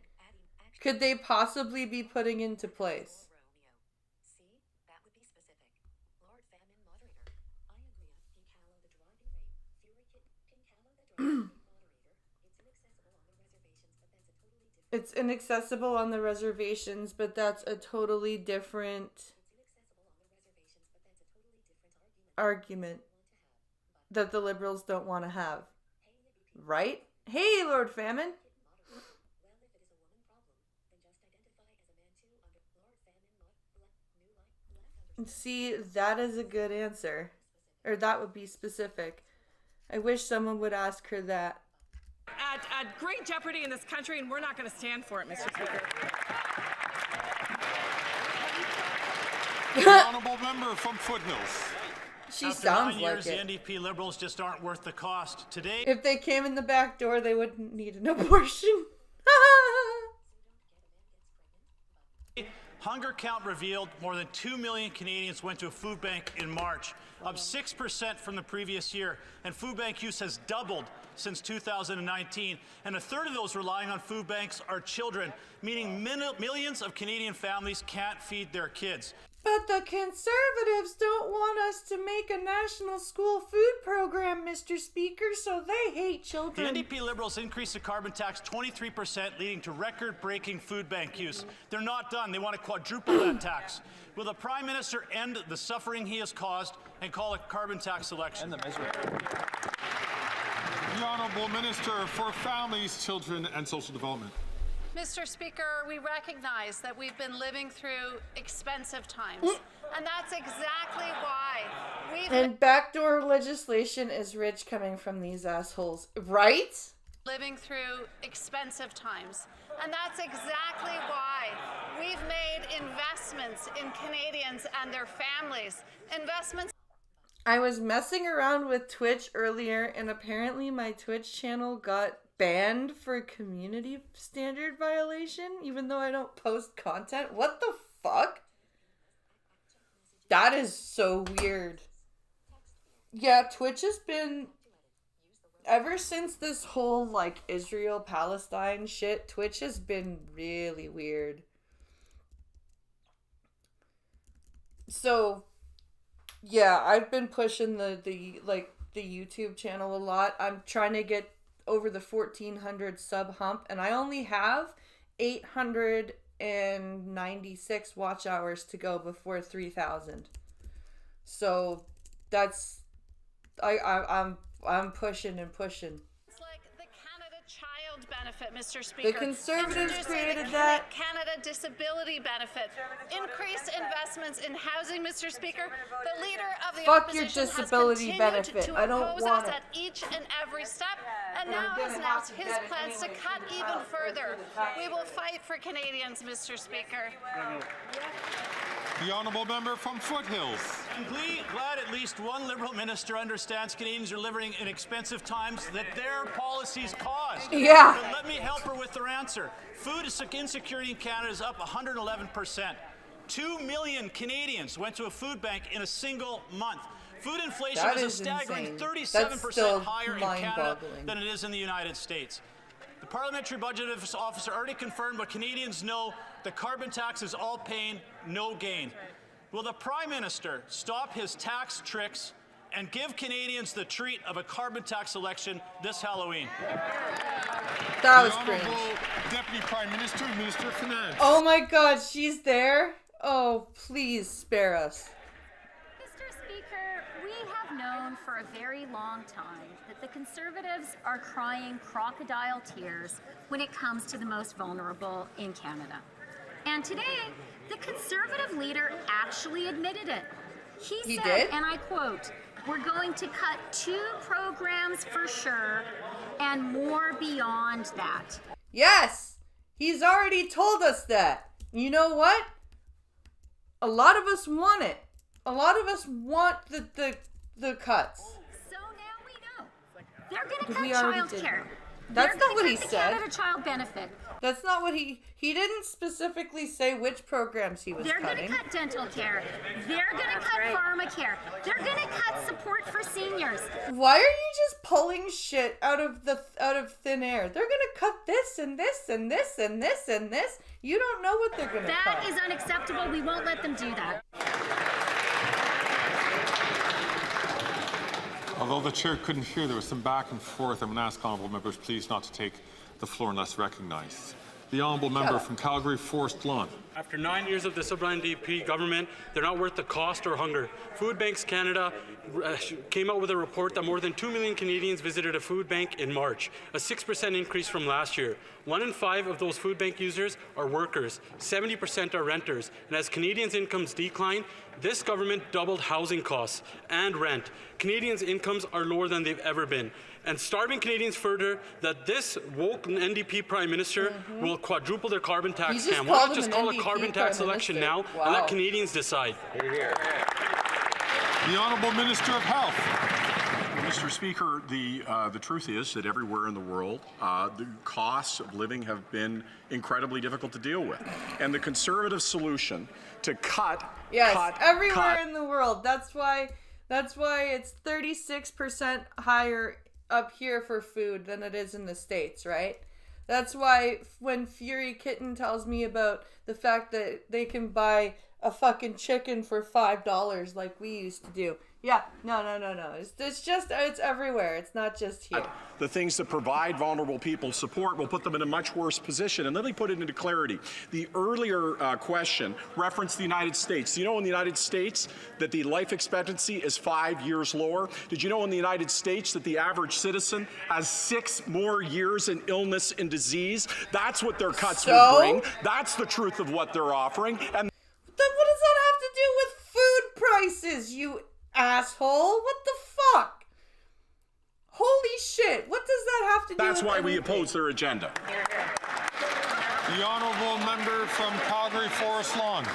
could they possibly be putting into place? It's inaccessible on the reservations, but that's a totally different argument that the Liberals don't want to have. Right? Hey, Lord Famine! See, that is a good answer. Or that would be specific. I wish someone would ask her that. At great jeopardy in this country, and we're not going to stand for it, Mr. Speaker. The honourable member from Foothills. She After sounds 9 like years, it. the NDP Liberals just aren't worth the cost. Today, If they came in the back door, they wouldn't need an abortion. hunger count revealed more than 2 million Canadians went to a food bank in March, up 6% from the previous year, and food bank use has doubled since 2019, and a third of those relying on food banks are children, meaning millions of Canadian families can't feed their kids. But the Conservatives don't want us to make a national school food program, Mr. Speaker, so they hate children. The NDP Liberals increased the carbon tax 23%, leading to record-breaking food bank use. They're not done. They want to quadruple that tax. Will the Prime Minister end the suffering he has caused and call a carbon tax election? The Honourable Minister for Families, Children and Social Development. Mr. Speaker, we recognize that we've been living through expensive times, and that's exactly why we've And backdoor legislation is rich coming from these assholes, right? living through expensive times, and that's exactly why we've made investments in Canadians and their families. Investments. I was messing around with Twitch earlier, and apparently my Twitch channel got banned for community standard violation, even though I don't post content. What the fuck? That is so weird. Yeah, Twitch has been, ever since this whole, like, Israel-Palestine shit, Twitch has been really weird. So, yeah, I've been pushing the YouTube channel a lot. I'm trying to get over the 1,400 sub hump, and I only have 896 watch hours to go before 3,000. So that's I'm pushing and pushing. It's like the Canada Child Benefit, Mr. Speaker. The Conservatives Introducing created the that. Canada Disability Benefit. Increased investments in housing, Mr. Speaker. The leader of the Fuck your opposition disability has continued benefit. to I don't oppose want us it. at each and every step, and now has announced his plans to cut even further. We will fight for Canadians, Mr. Speaker. The Honourable Member from Foothills. I'm glad at least one Liberal minister understands Canadians are living in expensive times that their policies caused. Yeah. But let me help her with her answer. Food insecurity in Canada is up 111%. 2 million Canadians went to a food bank in a single month. Food inflation That is a is staggering insane. 37% That's still higher in Canada mind-boggling. than it is in the United States. The Parliamentary Budget Officer already confirmed what Canadians know: the carbon tax is all pain, no gain. Will the Prime Minister stop his tax tricks and give Canadians the treat of a carbon tax election this Halloween. That was cringe. Deputy Prime Minister, Minister of Finance. Oh my God, she's there? Oh, please spare us. Mr. Speaker, we have known for a very long time that the Conservatives are crying crocodile tears when it comes to the most vulnerable in Canada. And today, the Conservative leader actually admitted it. He said, did? and I quote, "We're going to cut 2 programs for sure and more beyond that." Yes, he's already told us that. You know what? A lot of us want it. A lot of us want the cuts. So now we know. They're going to We cut already did childcare. That's They're not gonna what he cut the said. Canada Child Benefit. That's not what he didn't specifically say which programs he was They're going cutting. to cut dental care. They're going to cut pharmacare. They're going to cut support for seniors. Why are you just pulling shit out of thin air? They're gonna cut this and this and this and this and this. You don't know what they're gonna cut. That is unacceptable. We won't let them do that. Although the chair couldn't hear, there was some back and forth. I'm going to ask honourable members please not to take the floor unless recognised. The honourable member from Calgary Forest Lawn. After 9 years of the Liberal NDP government, they're not worth the cost or hunger. Food Banks Canada came out with a report that more than 2 million Canadians visited a food bank in March, a 6% increase from last year. 1 in 5 of those food bank users are workers, 70% are renters, and as Canadians' incomes decline, this government doubled housing costs and rent. Canadians' incomes are lower than they've ever been. And starving Canadians further that this woke NDP Prime Minister will quadruple their carbon tax scam. Why not just call a carbon tax election now and let Canadians decide? The Honourable Minister of Health. Mr. Speaker, the truth is that everywhere in the world, the costs of living have been incredibly difficult to deal with. And the Conservative solution to cut, everywhere in the world. That's why it's 36% higher up here for food than it is in the States, right? That's why when Fury Kitten tells me about the fact that they can buy a fucking chicken for $5 like we used to do. Yeah, no. It's everywhere. It's not just here. The things that provide vulnerable people support will put them in a much worse position. And let me put it into clarity. The earlier question referenced the United States. Do you know in the United States that the life expectancy is 5 years lower? Did you know in the United States that the average citizen has 6 more years in illness and disease? That's what their cuts will bring. That's the truth of what they're offering. And then what does that have to do with food prices, you asshole? What the fuck? Holy shit, what does that have to do with That's why we anything? oppose their agenda. The honourable member from Calgary Forest Lawn.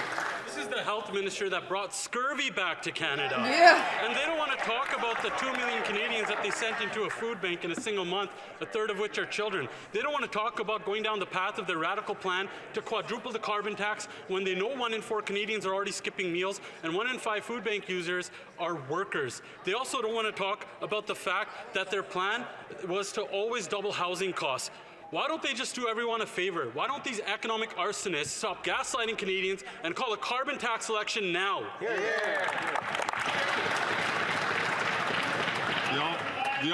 This is the health minister that brought scurvy back to Canada. Yeah. And they don't want to talk about the 2 million Canadians that they sent into a food bank in a single month, a third of which are children. They don't want to talk about going down the path of their radical plan to quadruple the carbon tax when they know 1 in 4 Canadians are already skipping meals and 1 in 5 food bank users are workers. They also don't want to talk about the fact that their plan was to always double housing costs. Why don't they just do everyone a favor? Why don't these economic arsonists stop gaslighting Canadians and call a carbon tax election now? The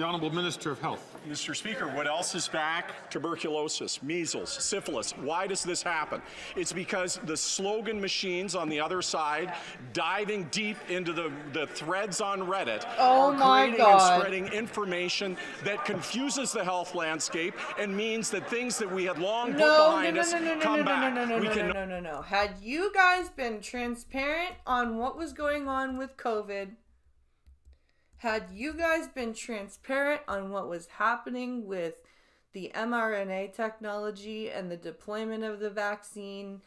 honourable Minister of Health. Mr. Speaker, what else is back? Tuberculosis, measles, syphilis. Why does this happen? It's because the slogan machines on the other side, diving deep into the threads on Reddit, are creating and spreading information that confuses the health landscape and means that things that we had long put behind us come back. No. Had you guys been transparent on what was going on with COVID, had you guys been transparent on what was happening with the mRNA technology and the deployment of the vaccine,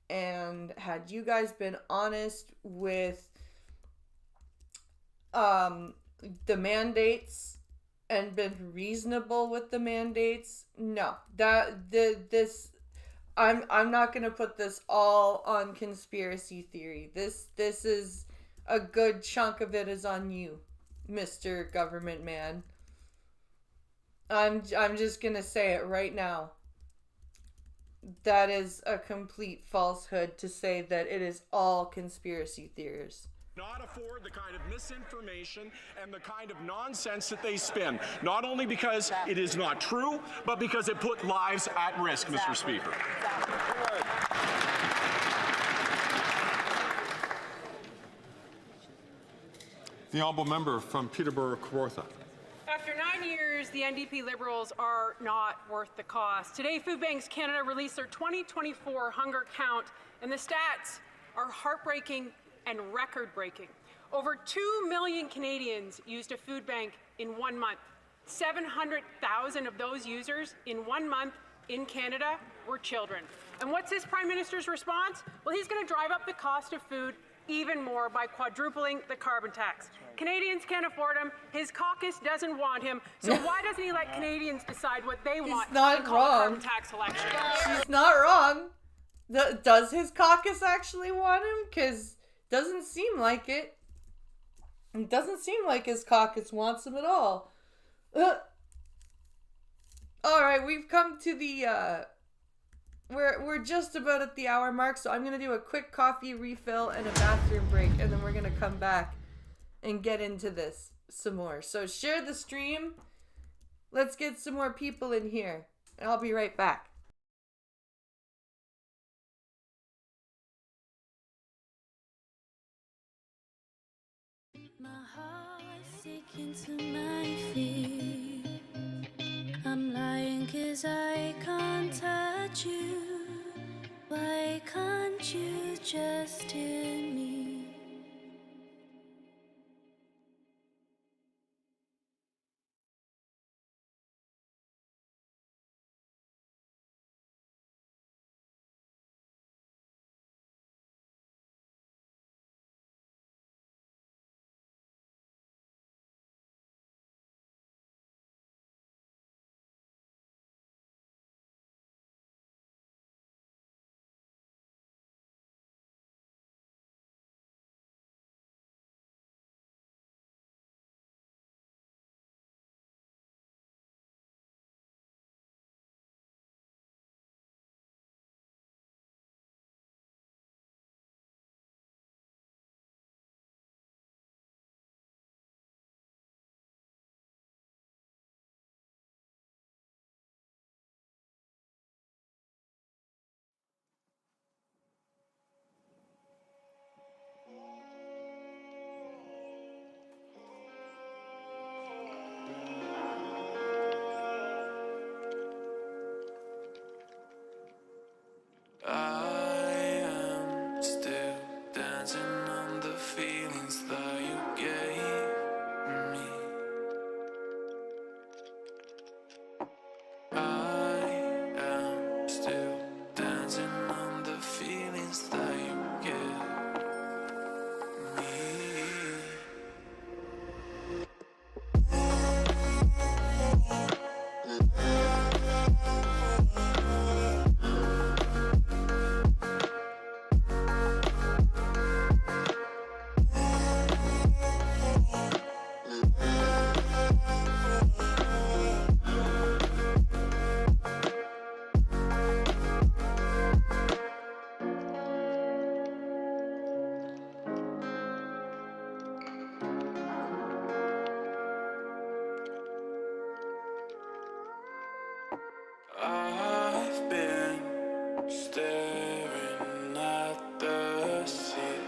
and had you guys been honest with the mandates and been reasonable with the mandates, no. I'm not gonna put this all on conspiracy theory. This is a good chunk of it is on you, Mr. Government Man. I'm just gonna say it right now. That is a complete falsehood to say that it is all conspiracy theories. Not afford the kind of misinformation and the kind of nonsense that they spin, not only because it is not true, but because it put lives at risk, Mr. Speaker. The honourable member from Peterborough-Kawartha. After 9 years, the NDP Liberals are not worth the cost. Today, Food Banks Canada released their 2024 hunger count, and the stats are heartbreaking and record-breaking. Over 2 million Canadians used a food bank in 1 month. 700,000 of those users in 1 month in Canada were children. And what's this Prime Minister's response? Well, he's going to drive up the cost of food even more by quadrupling the carbon tax. Canadians can't afford him. His caucus doesn't want him. So why doesn't he let Canadians decide what they want? He's not and call wrong. a carbon tax election? She's not wrong. Does his caucus actually want him? Because doesn't seem like it. It doesn't seem like his caucus wants him at all. All right, we've come to the we're just about at the hour mark, so I'm gonna do a quick coffee refill and a bathroom break, and then we're gonna come back and get into this some more. So share the stream. Let's get some more people in here. I'll be right back. My heart sinking to my feet. I'm lying 'cause I can't touch you. Why can't you just hear me? I am still dancing on the feelings that you gave me. I am still dancing on the feelings that you gave me. I've been staring at the sea,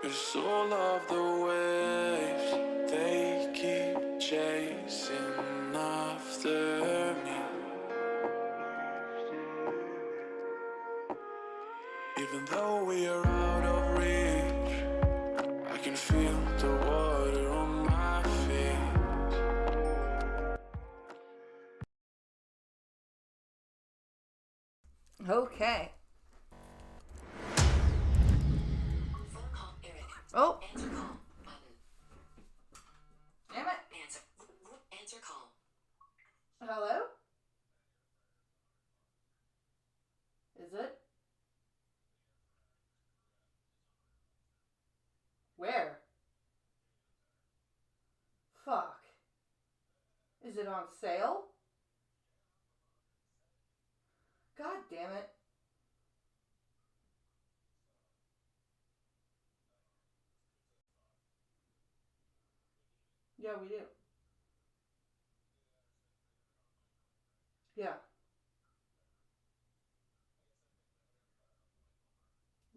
'cause all of the waves, they keep chasing after me. Even though we are out of reach, I can feel the water on my feet. Okay. Oh. Damn it. Answer call. Hello? Is it? Where? Fuck. Is it on sale? God damn it. Yeah, we do. Yeah.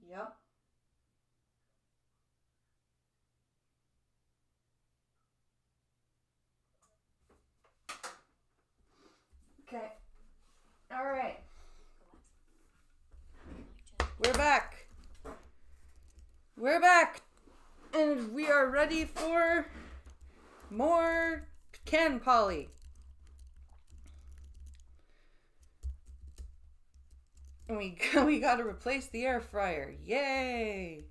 Yep. Okay. All right. We're back. We're back. And we are ready for more Ken Polly. And we got to replace the air fryer. Yay!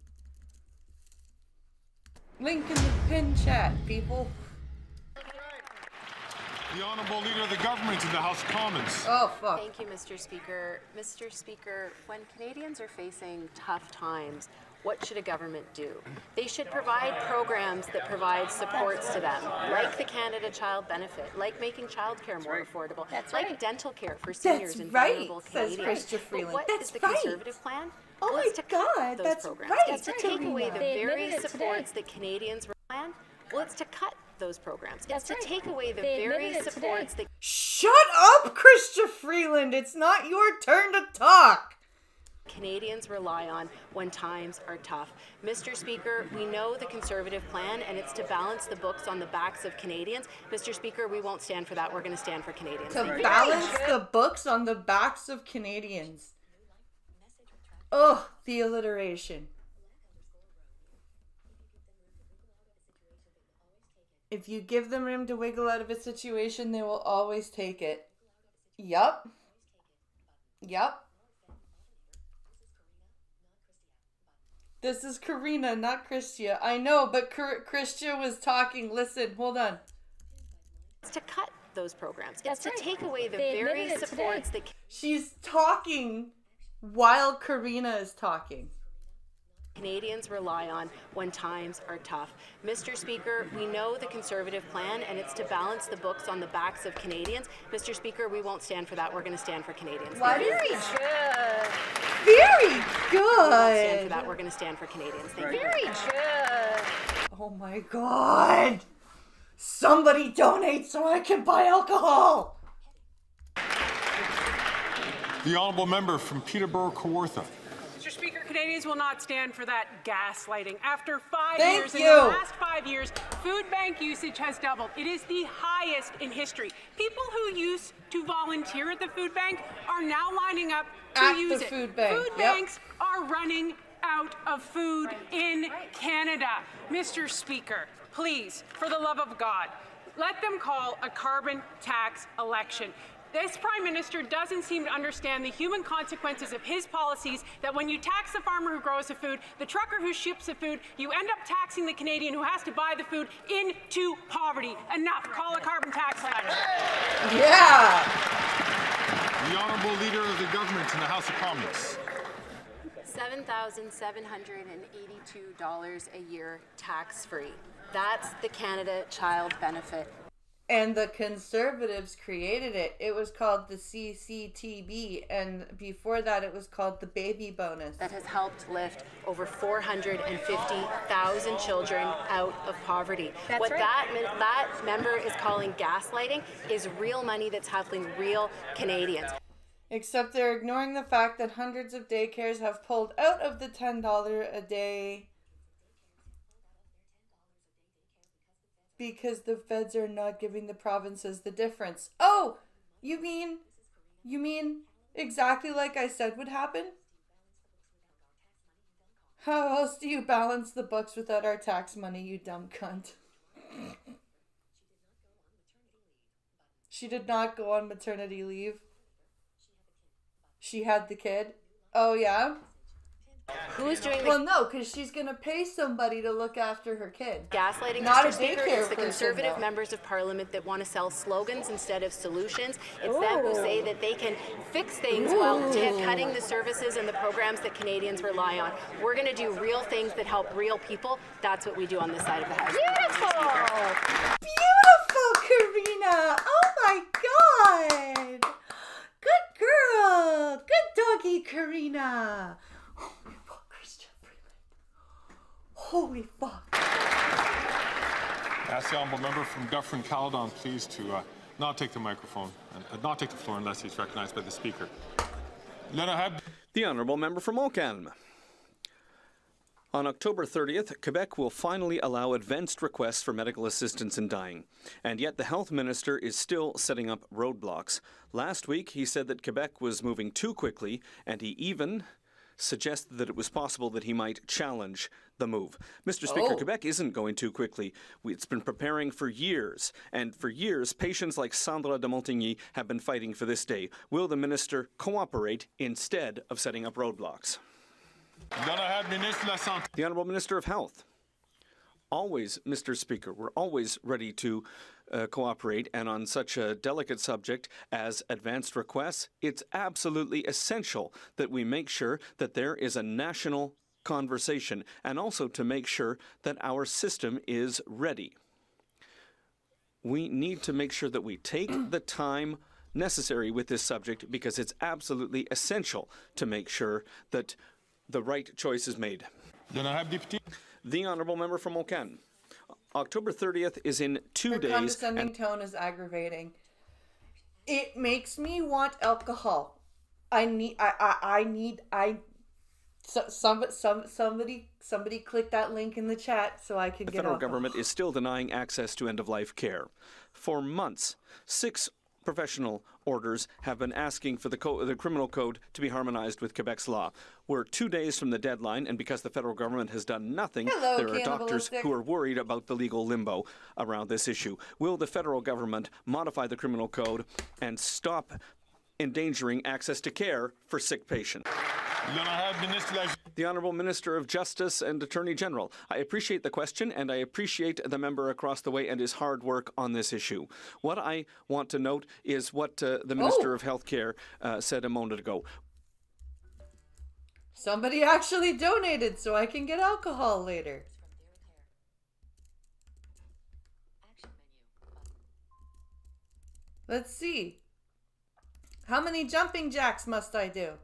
Link in the pin chat, people. The Honourable Leader of the Government in the House of Commons. Oh, fuck. Thank you, Mr. Speaker. Mr. Speaker, when Canadians are facing tough times, what should a government do? They should provide programs that provide supports to them, like the Canada Child Benefit, like making childcare more affordable, like dental care for seniors and vulnerable Canadians. Says Christopher Freeland. But what is the Conservative plan? Oh well, my it's to cut God, those that's programs. right. It's to take away the They very admitted it supports today. that Canadians rely on. Well, it's to cut those programs. That's It's to right. take away the They very admitted it supports today. that... Shut up, Christopher Freeland. It's not your turn to talk. Canadians rely on when times are tough. Mr. Speaker, we know the Conservative plan, and it's to balance the books on the backs of Canadians. Mr. Speaker, we won't stand for that. We're going to stand for Canadians. To Thank you. balance the books on the backs of Canadians. Ugh, the alliteration. If you give them room to wiggle out of a situation, they will always take it. Yup. Yup. This is Karina, not Christia. I know, but Christia was talking. Listen, hold on. It's to cut those programs. That's It's to right. take away the They very admitted it supports today. that She's talking while Karina is talking. Canadians rely on when times are tough. Mr. Speaker, we know the Conservative plan, and it's to balance the books on the backs of Canadians. Mr. Speaker, we won't stand for that. We're going to stand for Canadians. What Thank you. is Very good. Very We won't stand for good. that. We're going to stand for Canadians. Thank you. Very good. Oh my God. Somebody donate so I can buy alcohol. The Honourable Member from Peterborough Kawartha. Mr. Speaker, Canadians will not stand for that gaslighting. After 5 Thank years, in you. the last 5 years, food bank usage has doubled. It is the highest in history. People who used to volunteer at the food bank are now lining up to At the use it. food bank, Food yep. banks are running out of food in Canada. Mr. Speaker, please, for the love of God, let them call a carbon tax election. This Prime Minister doesn't seem to understand the human consequences of his policies, that when you tax the farmer who grows the food, the trucker who ships the food, you end up taxing the Canadian who has to buy the food into poverty. Enough. Call a carbon tax election. Yeah. The Honourable Leader of the Government in the House of Commons. $7,782 a year tax-free. That's the Canada Child Benefit. And the Conservatives created it. It was called the CCTB, and before that it was called the baby bonus. That has helped lift over 450,000 children out of poverty. That's what right. that member is calling gaslighting is real money that's helping real Canadians. Except they're ignoring the fact that hundreds of daycares have pulled out of the $10 a day because the feds are not giving the provinces the difference. Oh, you mean exactly like I said would happen? How else do you balance the books without our tax money, you dumb cunt? She did not go on maternity leave. She had the kid. Oh, yeah? Who's doing the... Well, no, because she's going to pay somebody to look after her kid. Gaslighting, Not Mr. a Speaker, daycare it's the person, Conservative though. members of Parliament that want to sell slogans instead of solutions. It's them who say that they can fix things while cutting the services and the programs that Canadians rely on. We're going to do real things that help real people. That's what we do on this side of the House. Beautiful, Karina! Oh my God! Good girl! Good doggy, Karina! Holy fuck, Christian Freeland. Holy fuck. Ask the honourable member from Dufferin-Caledon, please, to not take the microphone and not take the floor unless he's recognised by the Speaker. The honourable member from Montcalm. On October 30th, Quebec will finally allow advanced requests for medical assistance in dying. And yet the health minister is still setting up roadblocks. Last week, he said that Quebec was moving too quickly, and he even suggested that it was possible that he might challenge the move. Mr. Speaker, Quebec isn't going too quickly. It's been preparing for years, and for years, patients like Sandra de Montigny have been fighting for this day. Will the minister cooperate instead of setting up roadblocks? The Honourable Minister of Health. Always, Mr. Speaker, we're always ready to cooperate, and on such a delicate subject as advanced requests, it's absolutely essential that we make sure that there is a national conversation, and also to make sure that our system is ready. We need to make sure that we take the time necessary with this subject, because it's absolutely essential to make sure that the right choice is made. The Honourable Member from Montcalm. October 30th is in 2 days. Her condescending tone is aggravating. It makes me want alcohol. Somebody click that link in the chat so I can get The federal alcohol. government is still denying access to end-of-life care. For months, 6 professional orders have been asking for the criminal code to be harmonized with Quebec's law. We're 2 days from the deadline, and because the federal government has done nothing, there are doctors who are worried about the legal limbo around this issue. Will the federal government modify the criminal code and stop endangering access to care for sick patients? The Honourable Minister of Justice and Attorney General. I appreciate the question, and I appreciate the member across the way and his hard work on this issue. What I want to note is what the Minister of Healthcare said a moment ago. Somebody actually donated so I can get alcohol later. Let's see. How many jumping jacks must I do?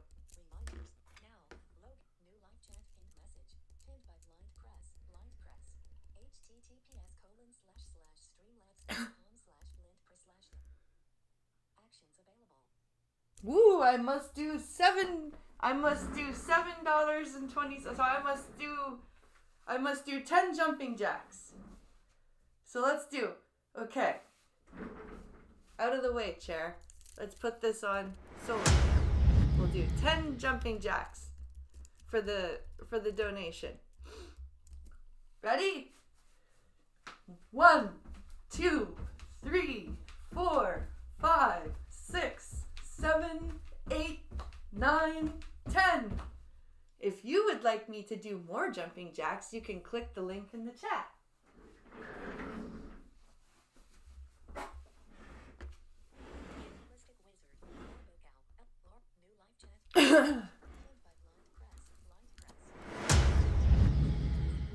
Woo! I must do $7.20. So I must do 10 jumping jacks. So let's do. Okay. Out of the way, chair. Let's put this on solar. We'll do 10 jumping jacks for the donation. Ready? 1, 2, 3, 4, 5, 6, 7, 8, 9, 10. If you would like me to do more jumping jacks, you can click the link in the chat.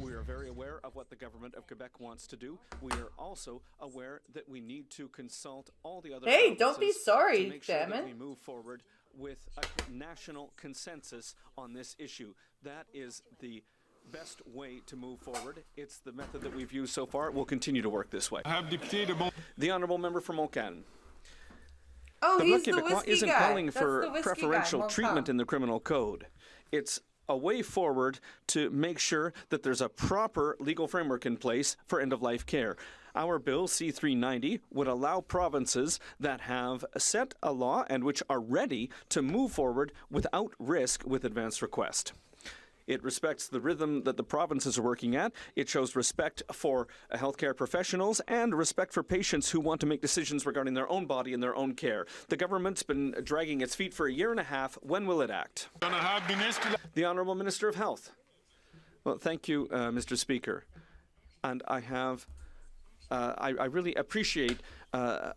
We are very aware of what the government of Quebec wants to do. We are also aware that we need to consult all the other Hey, don't be provinces sorry, to make sure that Damon. we move forward with a national consensus on this issue. That is the best way to move forward. It's the method that we've used so far. We'll continue to work this way. The Honourable Member from Montcalm. Oh, the he's Bloc the Québécois whiskey isn't guy. calling That's for the whiskey preferential guy, treatment Montcalm. in the criminal code. It's a way forward to make sure that there's a proper legal framework in place for end-of-life care. Our bill, C-390, would allow provinces that have set a law and which are ready to move forward without risk with advance request. It respects the rhythm that the provinces are working at. It shows respect for healthcare professionals and respect for patients who want to make decisions regarding their own body and their own care. The government's been dragging its feet for a year and a half. When will it act? The Honourable Minister of Health. Well, thank you, Mr. Speaker. And I have, I really appreciate the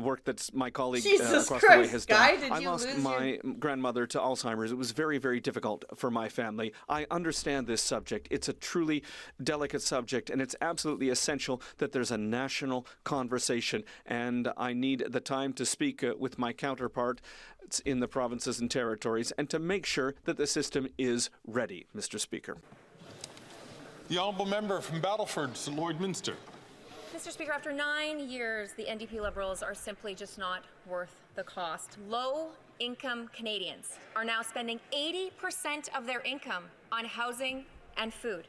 work that my colleague Jesus across the way Christ, has Guy, done. did I you lost lose my grandmother to Alzheimer's. It was very, very difficult for my family. I understand this subject. It's a truly delicate subject, and it's absolutely essential that there's a national conversation. And I need the time to speak with my counterpart in the provinces and territories and to make sure that the system is ready, Mr. Speaker. The honourable member from Battleford, Lloydminster. Mr. Speaker, after 9 years, the NDP Liberals are simply just not worth the cost. Low-income Canadians are now spending 80% of their income on housing and food.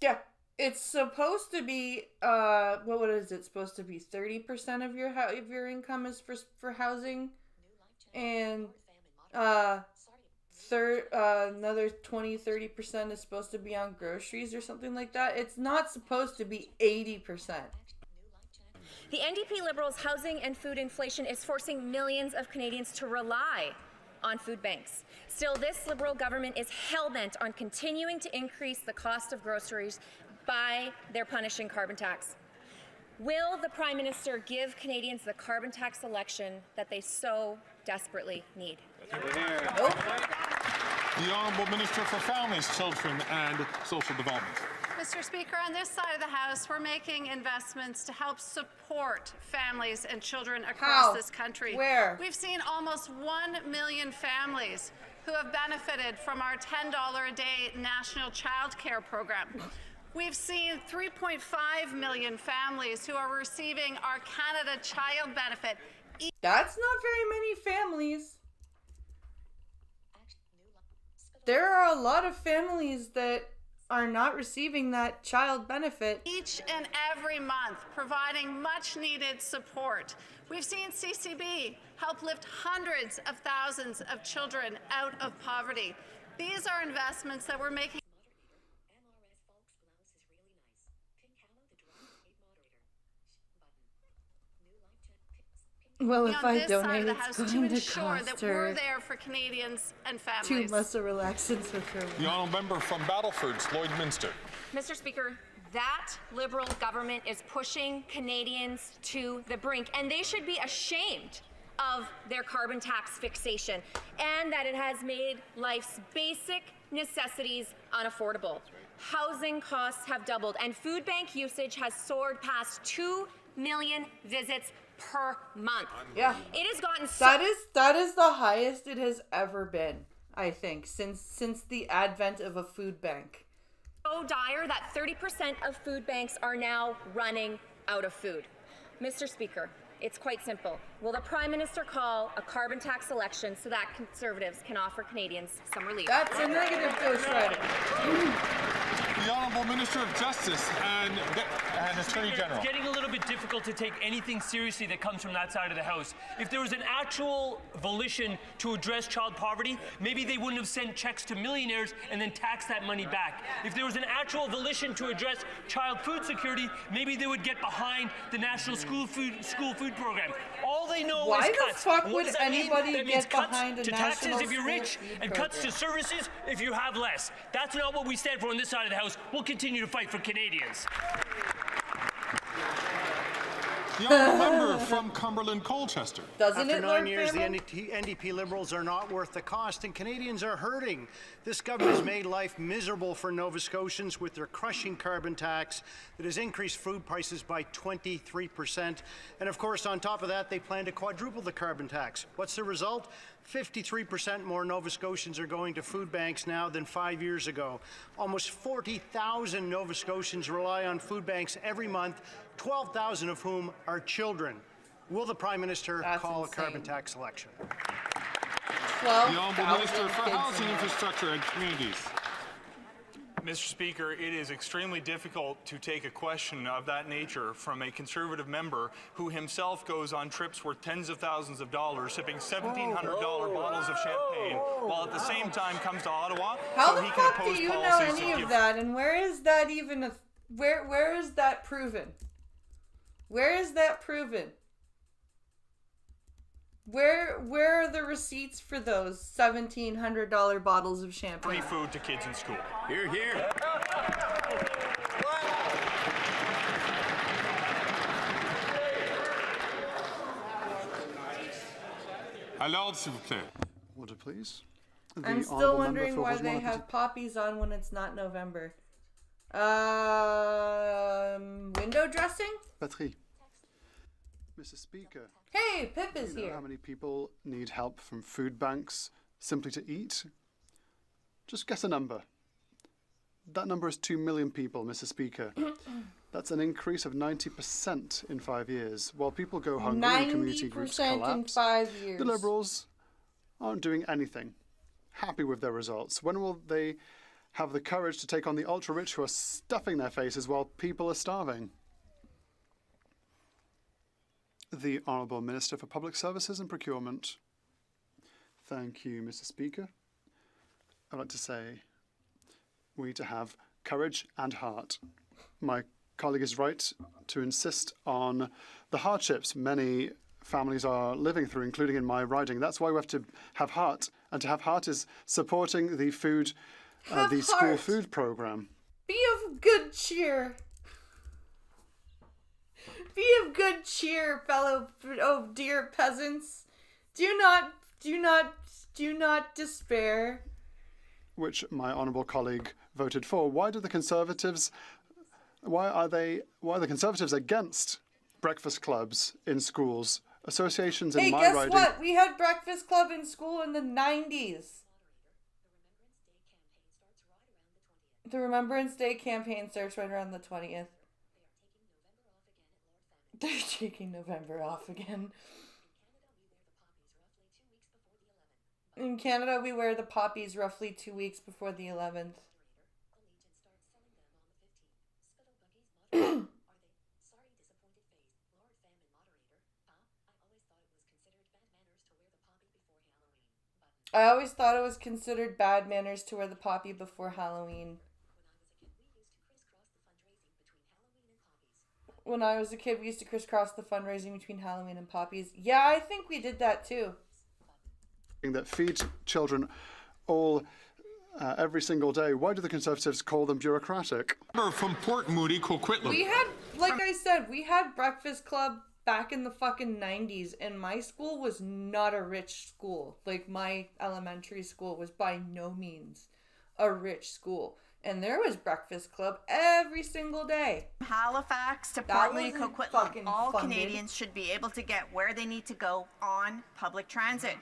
Yeah, it's supposed to be what is it supposed to be? 30% of your income is for housing, and another 20-30% is supposed to be on groceries or something like that. It's not supposed to be 80%. The NDP Liberals' housing and food inflation is forcing millions of Canadians to rely on food banks. Still, this Liberal government is hell-bent on continuing to increase the cost of groceries by their punishing carbon tax. Will the Prime Minister give Canadians the carbon tax election that they so desperately need? Nope. The Honourable Minister for Families, Children and Social Development. Mr. Speaker, on this side of the House, we're making investments to help support families and children across this country. Where? We've seen almost 1 million families who have benefited from our $10 a day national child care program. We've seen 3.5 million families who are receiving our Canada Child Benefit. That's not very many families. There are a lot of families that are not receiving that child benefit each and every month, providing much needed support. We've seen CCB help lift hundreds of thousands of children out of poverty. These are investments that we're making. Well, if I donate, donate, the it's House going to to ensure cost that her we're there for Canadians and 2 families. muscle relaxants with her. The honourable member from Battleford, Lloydminster. Mr. Speaker, that Liberal government is pushing Canadians to the brink, and they should be ashamed of their carbon tax fixation and that it has made life's basic necessities unaffordable. Housing costs have doubled, and food bank usage has soared past 2 million visits per month. Yeah. It has gotten so... That is the highest it has ever been, I think, since the advent of a food bank. So dire that 30% of food banks are now running out of food. Mr. Speaker, it's quite simple. Will the Prime Minister call a carbon tax election so that Conservatives can offer Canadians some relief? That's a negative ghostwriter. The Honourable Minister of Justice and Attorney General. It's getting a little bit difficult to take anything seriously that comes from that side of the House. If there was an actual volition to address child poverty, maybe they wouldn't have sent checks to millionaires and then taxed that money back. If there was an actual volition to address child food security, maybe they would get behind the National School Food Program. All they know is cuts. Why the fuck And what would does that mean? anybody That means get cuts behind a to National taxes if you're School rich Food and Program? cuts to services if you have less. That's not what we stand for on this side of the House. We'll continue to fight for Canadians. The honourable member from Cumberland, Colchester. After 9 years, the NDP Liberals are not worth the cost, and Canadians are hurting. This government has made life miserable for Nova Scotians with their crushing carbon tax that has increased food prices by 23%. And of course, on top of that, they plan to quadruple the carbon tax. What's the result? 53% more Nova Scotians are going to food banks now than 5 years ago. Almost 40,000 Nova Scotians rely on food banks every month, 12,000 of whom are children. Will the Prime Minister call a carbon tax election? The Honourable Minister for Housing, Infrastructure and Communities. Mr. Speaker, it is extremely difficult to take a question of that nature from a Conservative member who himself goes on trips worth tens of thousands of dollars, sipping $1,700 bottles of champagne, while at the same time comes to Ottawa How so the he can fuck oppose do you know policies any that of that? And where is that even where is that proven? Where is that proven? Where are the receipts for those $1,700 bottles of champagne? free food to kids in school. Hear, hear. Alors, s'il vous plaît. Order, please. I'm still wondering why they have poppies on when it's not November. Window dressing? Patrick. Mr. Speaker. Hey, Pip is you know here. How many people need help from food banks simply to eat? Just guess a number. That number is 2 million people, Mr. Speaker. That's an increase of 90% in 5 years. While people go hungry and community groups 90% collapse, in 5 years. the Liberals aren't doing anything. Happy with their results. When will they have the courage to take on the ultra-rich who are stuffing their faces while people are starving? The Honourable Minister for Public Services and Procurement. Thank you, Mr. Speaker. I'd like to say we need to have courage and heart. My colleague is right to insist on the hardships many families are living through, including in my riding. That's why we have to have heart, and to have heart is supporting the food, the school food program. Be of good cheer. Be of good cheer, fellow, oh dear peasants. Do not despair. Which my honourable colleague voted for. Why are the Conservatives against breakfast clubs in schools? Associations in my riding. Hey, guess what? We had breakfast club in school in the 90s. The Remembrance Day campaign starts right around the 20th. They're taking November off again. In Canada, we wear the poppies roughly 2 weeks before the 11th. I always thought it was considered bad manners to wear the poppy before Halloween. When I was a kid, we used to crisscross the fundraising between Halloween and poppies. Yeah, I think we did that too. That feed children all every single day. Why do the Conservatives call them bureaucratic? From Port Moody, Coquitlam. We had, like I said, we had breakfast club back in the fucking 90s, and my school was not a rich school. Like, my elementary school was by no means a rich school. And there was breakfast club every single day. Halifax to Port Moody, Coquitlam, all Canadians should be able to get where they need to go on public transit.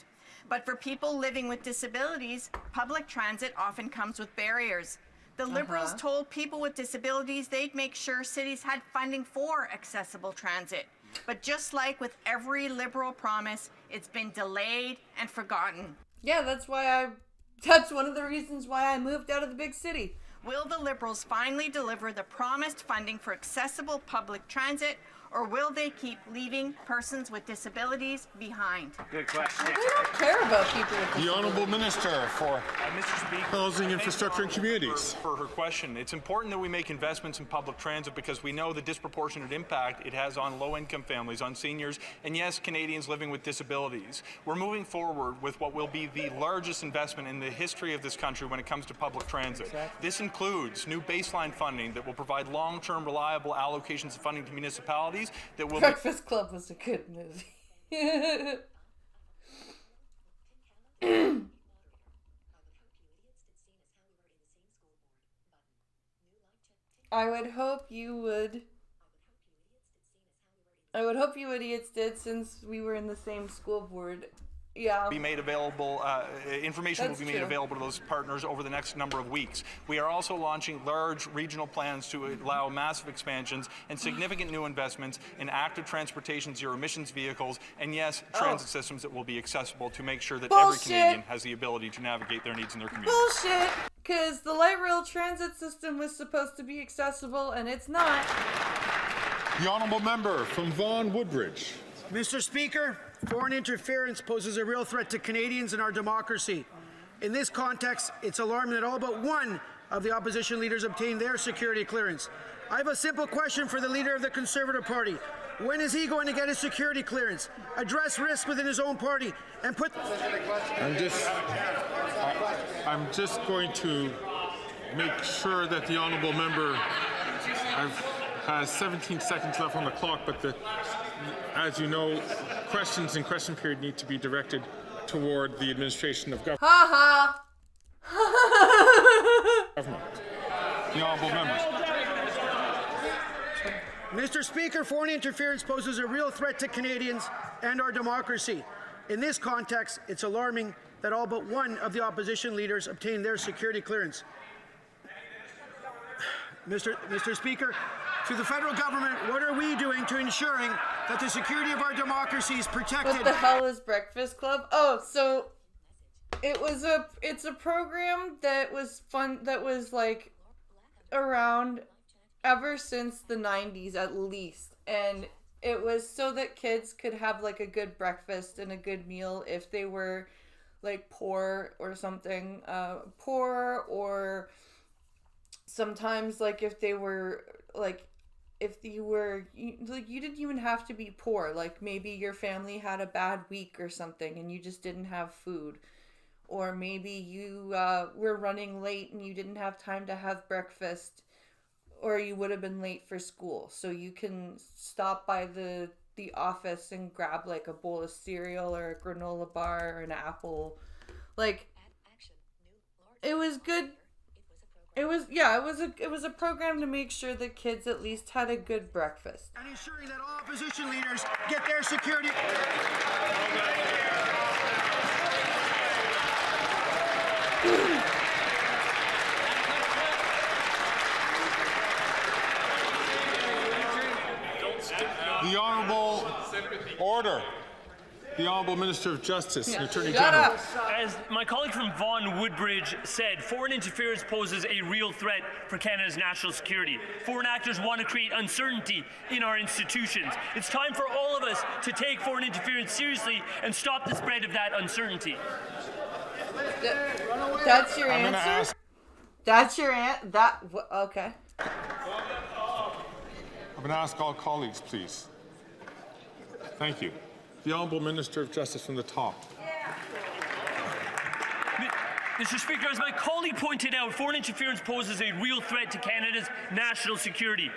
But for people living with disabilities, public transit often comes with barriers. The Liberals told people with disabilities they'd make sure cities had funding for accessible transit. But just like with every Liberal promise, it's been delayed and forgotten. Yeah, that's one of the reasons why I moved out of the big city. Will the Liberals finally deliver the promised funding for accessible public transit, or will they keep leaving persons with disabilities behind? Good question. We don't care about people with disabilities. The Honourable Minister for Mr. Speaker, Housing, Infrastructure and Communities. For her question. It's important that we make investments in public transit because we know the disproportionate impact it has on low-income families, on seniors, and yes, Canadians living with disabilities. We're moving forward with what will be the largest investment in the history of this country when it comes to public transit. Exactly. This includes new baseline funding that will provide long-term, reliable allocations of funding to municipalities. That will Breakfast Club was a good movie. I would hope you idiots did, since we were in the same school board. Yeah. Be made available. Information will be made available to those partners over the next number of weeks. We are also launching large regional plans to allow massive expansions and significant new investments in active transportation, zero emissions vehicles, and yes, transit systems that will be accessible to make sure that every Canadian has the ability to navigate their needs in their community. Bullshit! Because the light rail transit system was supposed to be accessible, and it's not. The Honourable Member from Vaughan Woodbridge. Mr. Speaker, foreign interference poses a real threat to Canadians and our democracy. In this context, it's alarming that all but one of the opposition leaders obtained their security clearance. I have a simple question for the leader of the Conservative Party. When is he going to get his security clearance? Address risk within his own party and put... I'm just going to make sure that the Honourable Member has 17 seconds left on the clock, but as you know, questions in question period need to be directed toward the administration of government. Ha ha! Government. The Honourable Member. Mr. Speaker, foreign interference poses a real threat to Canadians and our democracy. In this context, it's alarming that all but one of the opposition leaders obtained their security clearance. Mr. Speaker, to the federal government, what are we doing to ensuring that the security of our democracy is protected? What the hell is Breakfast Club? Oh, so it's a program that was fun, that was like around ever since the 90s at least, and it was so that kids could have like a good breakfast and a good meal if they were like poor or something, or sometimes like if they were like, if you were like, you didn't even have to be poor, like maybe your family had a bad week or something and you just didn't have food, or maybe you were running late and you didn't have time to have breakfast, or you would have been late for school, so you can stop by the office and grab like a bowl of cereal or a granola bar or an apple. Like, it was good. It was a program to make sure that kids at least had a good breakfast. And ensuring that all opposition leaders get their security. The Honourable Order. The Honourable Minister of Justice and Attorney Shut General. up. As my colleague from Vaughan Woodbridge said, foreign interference poses a real threat for Canada's national security. Foreign actors want to create uncertainty in our institutions. It's time for all of us to take foreign interference seriously and stop the spread of that uncertainty. That's your answer? That's your answer? Okay. I'm going to ask all colleagues, please. Thank you. The Honourable Minister of Justice from the top. Mr. Speaker, as my colleague pointed out, foreign interference poses a real threat to Canada's national security.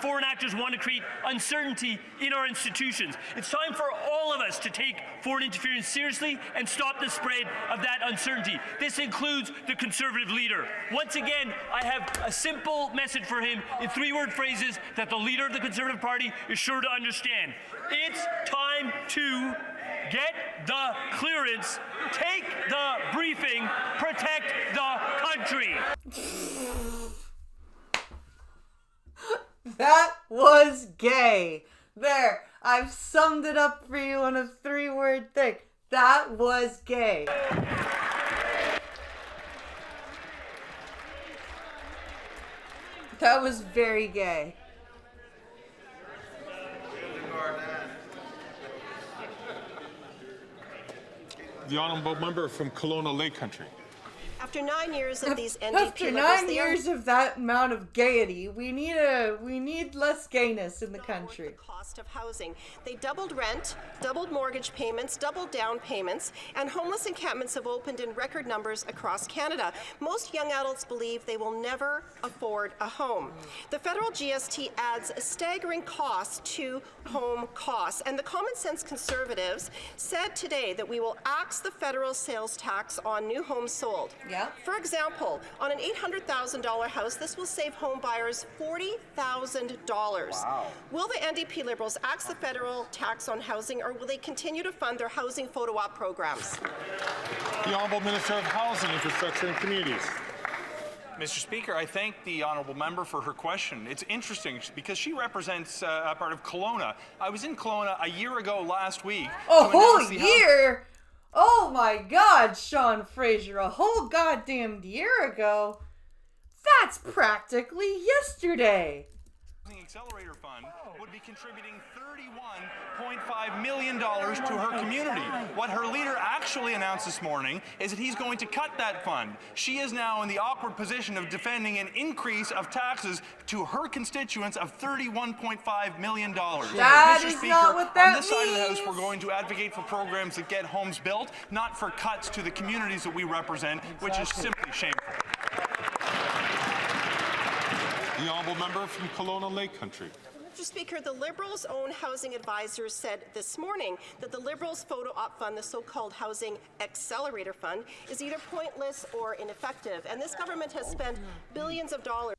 Foreign actors want to create uncertainty in our institutions. It's time for all of us to take foreign interference seriously and stop the spread of that uncertainty. This includes the Conservative leader. Once again, I have a simple message for him in three-word phrases that the leader of the Conservative Party is sure to understand. It's time to get the clearance, take the briefing, protect the country. That was gay. There, I've summed it up for you in a three-word thing. That was gay. That was very gay. The Honourable Member from Kelowna Lake Country. After 9 years of these NDP After Liberals, 9 years of that amount of gaiety, we need less gayness in the country. cost of housing. They doubled rent, doubled mortgage payments, doubled down payments, and homeless encampments have opened in record numbers across Canada. Most young adults believe they will never afford a home. The federal GST adds a staggering cost to home costs, and the Common Sense Conservatives said today that we will axe the federal sales tax on new homes sold. Yeah. For example, on an $800,000 house, this will save home buyers $40,000. Wow. Will the NDP Liberals axe the federal tax on housing, or will they continue to fund their housing photo op programs? The Honourable Minister of Housing, Infrastructure and Communities. Mr. Speaker, I thank the honourable member for her question. It's interesting because she represents a part of Kelowna. I was in Kelowna a year ago last week. A whole year? Oh my God, Sean Fraser, a whole goddamn year ago? That's practically yesterday. The Accelerator Fund would be contributing $31.5 million to her community. What her leader actually announced this morning is that he's going to cut that fund. She is now in the awkward position of defending an increase of taxes to her constituents of $31.5 million. That Mr. is Speaker, not what that on this side of the means. House, we're going to advocate for programs that get homes built, not for cuts to the communities that we represent, which is simply shameful. The Honourable Member from Kelowna Lake Country. Mr. Speaker, the Liberals' own housing advisors said this morning that the Liberals' photo op fund, the so-called Housing Accelerator Fund, is either pointless or ineffective, and this government has spent billions of dollars.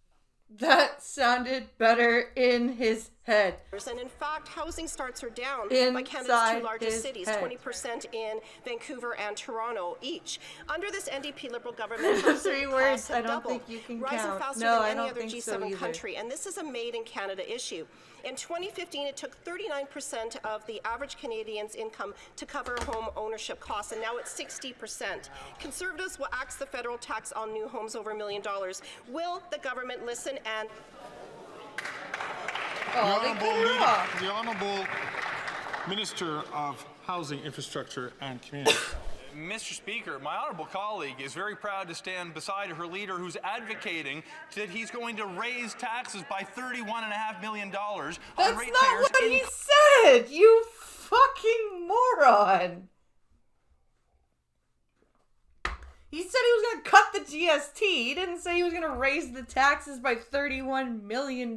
That sounded better in his head. And in fact, housing starts are down by Canada's Inside two largest his cities, head. 20% in Vancouver and Toronto each. Under this NDP Liberal government, housing Three costs words have I don't doubled, think you can rising count. faster No, than I any don't other think G7 so either. country, and this is a made-in-Canada issue. In 2015, it took 39% of the average Canadian's income to cover home ownership costs, and now it's 60%. Conservatives will axe the federal tax on new homes over $1 million. Will the government listen and... The Honourable Minister of Housing, Infrastructure and Communities. Mr. Speaker, my honourable colleague is very proud to stand beside her leader who's advocating that he's going to raise taxes by $31.5 million on That's ratepayers. not what he said, you fucking moron. He said he was going to cut the GST. He didn't say he was going to raise the taxes by $31 million.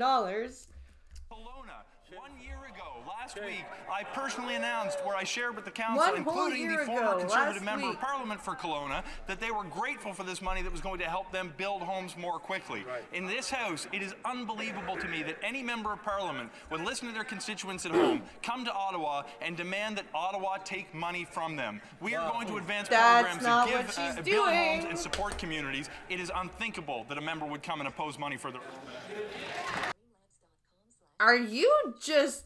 Last week, I personally announced where I shared with the council, One whole including year the former ago, Conservative last Member week. of Parliament for Kelowna, that they were grateful for this money that was going to help them build homes more quickly. In this House, it is unbelievable to me that any Member of Parliament would listen to their constituents at home, come to Ottawa, and demand that Ottawa take money from them. We are going to advance programs that give build homes and support communities. It is unthinkable that a member would come and oppose money for the... Are you just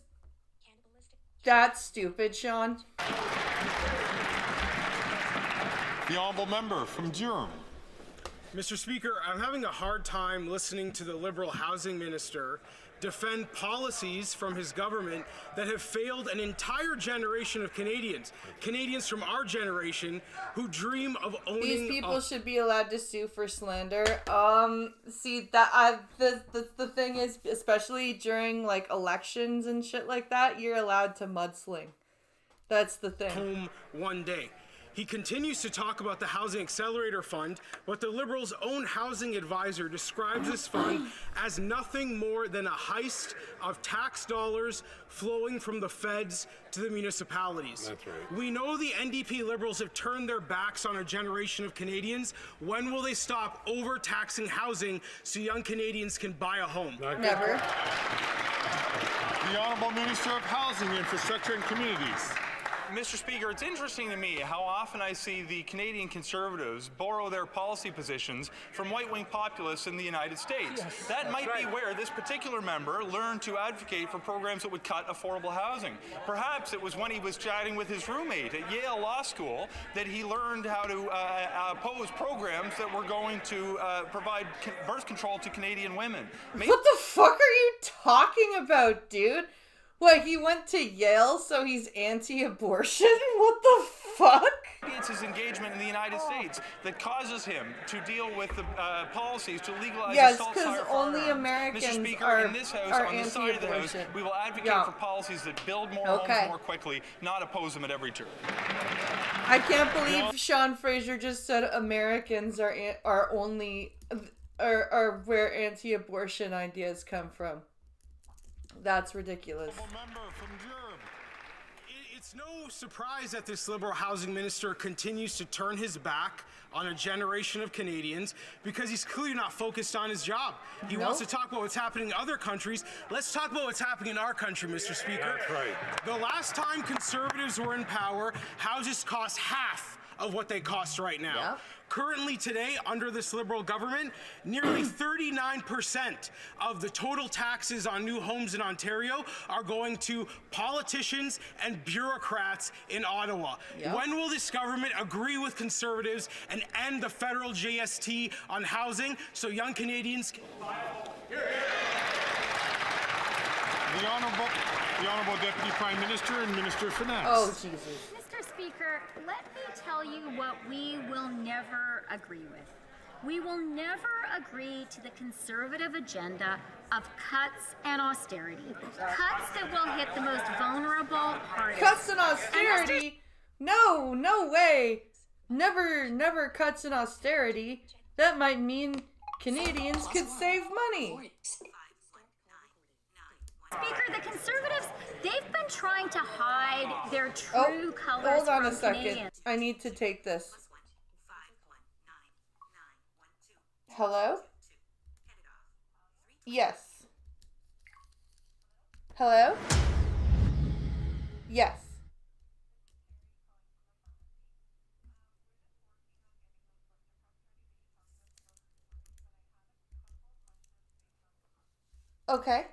that stupid, Sean? The Honourable Member from Durham. Mr. Speaker, I'm having a hard time listening to the Liberal Housing Minister defend policies from his government that have failed an entire generation of Canadians. Canadians from our generation who dream of owning... These people should be allowed to sue for slander. See, that the thing is, especially during, like, elections and shit like that, you're allowed to mudsling. That's the thing. Home one day. He continues to talk about the Housing Accelerator Fund, but the Liberals' own housing advisor describes this fund as nothing more than a heist of tax dollars flowing from the feds to the municipalities. That's right. We know the NDP Liberals have turned their backs on a generation of Canadians. When will they stop overtaxing housing so young Canadians can buy a home? Never. The Honourable Minister of Housing, Infrastructure and Communities. Mr. Speaker, it's interesting to me how often I see the Canadian Conservatives borrow their policy positions from right-wing populists in the United States. Yes, that might right. be where this particular member learned to advocate for programs that would cut affordable housing. Perhaps it was when he was chatting with his roommate at Yale Law School that he learned how to oppose programs that were going to provide birth control to Canadian women. What the fuck are you talking about, dude? What, he went to Yale, so he's anti-abortion? What the fuck? It's his engagement in the United States that causes him to deal with the policies to legalize assault because only firearms. Americans Mr. Speaker, are, in this House, are on this side of the House, anti-abortion. we will advocate Yeah. for policies that build more Okay. homes more quickly, not oppose them at every turn. I can't believe Sean Fraser just said Americans are only are where anti-abortion ideas come from. That's ridiculous. It's no surprise that this Liberal housing minister continues to turn his back on a generation of Canadians because he's clearly not focused on his job. He wants to talk about what's happening in other countries. Let's talk about what's happening in our country, Mr. Speaker. That's right. The last time Conservatives were in power, houses cost half of what they cost right now. Currently today, under this Liberal government, nearly 39% of the total taxes on new homes in Ontario are going to politicians and bureaucrats in Ottawa. When will this government agree with Conservatives and end the federal GST on housing so young Canadians can... The Honourable Deputy Prime Minister and Minister of Finance. Oh, Jesus. Mr. Speaker, let me tell you what we will never agree with. We will never agree to the Conservative agenda of cuts and austerity. Cuts that will hit the most vulnerable hardest. Cuts and austerity? No, no way. Never cuts and austerity. That might mean Canadians could save money. Speaker, the Conservatives, they've been trying to hide their true colors Hold on from a second. Canadians. I need to take this. Hello? Yes. Hello? Yes. Okay.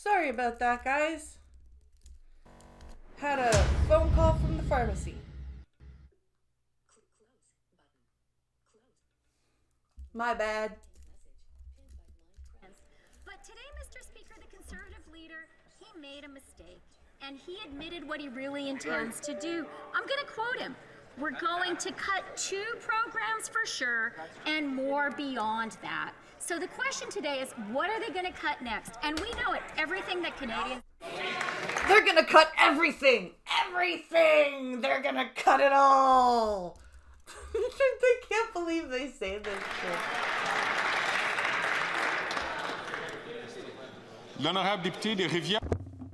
Sorry about that, guys. Had a phone call from the pharmacy. My bad. But today, Mr. Speaker, the Conservative leader, he made a mistake. And he admitted what he really intends to do. I'm going to quote him. We're going to cut 2 programs for sure, and more beyond that. So the question today is, what are they going to cut next? And we know it, everything that Canadians... They're gonna cut everything! Everything! They're gonna cut it all! They can't believe they say this shit. L'honorable député de Rivière.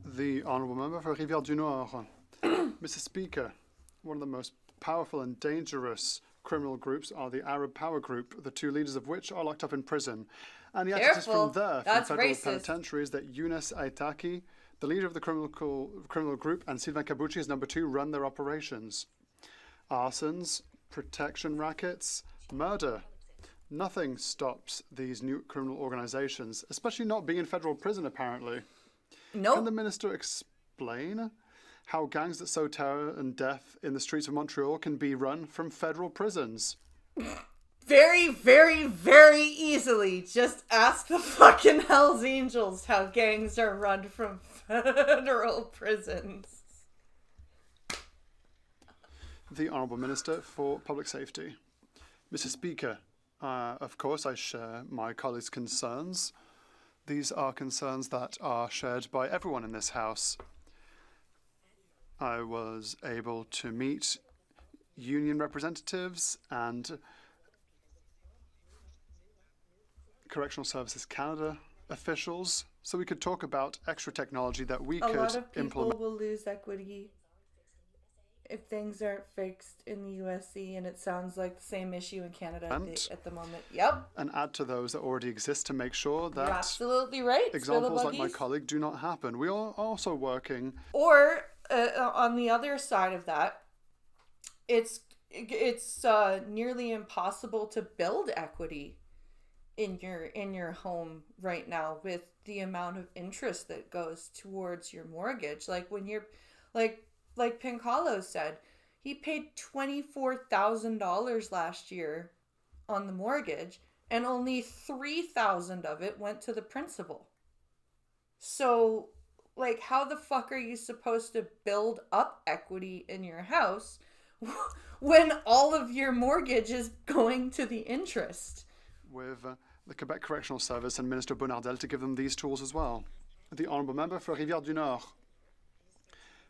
The Honourable Member for Rivière-du-Nord. Mr. Speaker, one of the most powerful and dangerous criminal groups are the Arab Power Group, the 2 leaders of which are locked up in prison. And yet it is from there, from federal penitentiaries, that Younes Aitaki, the leader of the criminal group, and Sylvain Kabuchi as number 2 run their operations. Arsons, protection rackets, murder. Nothing stops these new criminal organizations, especially not being in federal prison, apparently. Nope. Can the minister explain how gangs that sow terror and death in the streets of Montreal can be run from federal prisons? Very, very, very easily. Just ask the fucking Hells Angels how gangs are run from federal prisons. The Honourable Minister for Public Safety. Mr. Speaker, of course I share my colleagues' concerns. These are concerns that are shared by everyone in this House. I was able to meet union representatives and Correctional Services Canada officials, so we could talk about extra technology that we could implement. A lot of people will lose equity if things aren't fixed in the USC, and it sounds like the same issue in Canada at the moment. Yep. And add to those that already exist to make sure that You're absolutely right. examples like my colleague do not happen. We are also working. Or on the other side of that, it's nearly impossible to build equity in your home right now with the amount of interest that goes towards your mortgage. Like when you're like Pincalo said, he paid $24,000 last year on the mortgage, and only $3,000 of it went to the principal. So, like, how the fuck are you supposed to build up equity in your house when all of your mortgage is going to the interest? With the Quebec Correctional Service and Minister Bonardel to give them these tools as well. The Honourable Member for Rivière-du-Nord.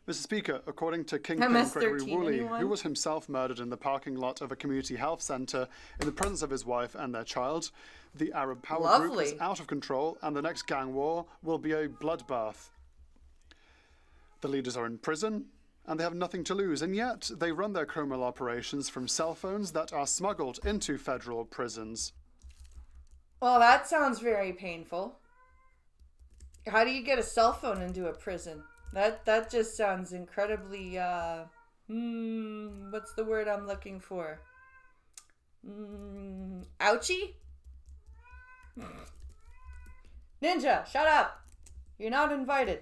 Mr. Speaker, according to Kingpin Gregory Woolley, who was himself murdered in the parking lot of a community health centre in the presence of his wife and their child, the Arab Power Group is out of control and the next gang war will be a bloodbath. The leaders are in prison and they have nothing to lose, and yet they run their criminal operations from cell phones that are smuggled into federal prisons. Well, that sounds very painful. How do you get a cell phone into a prison? That just sounds incredibly, what's the word I'm looking for? Ouchie? Ninja, shut up! You're not invited.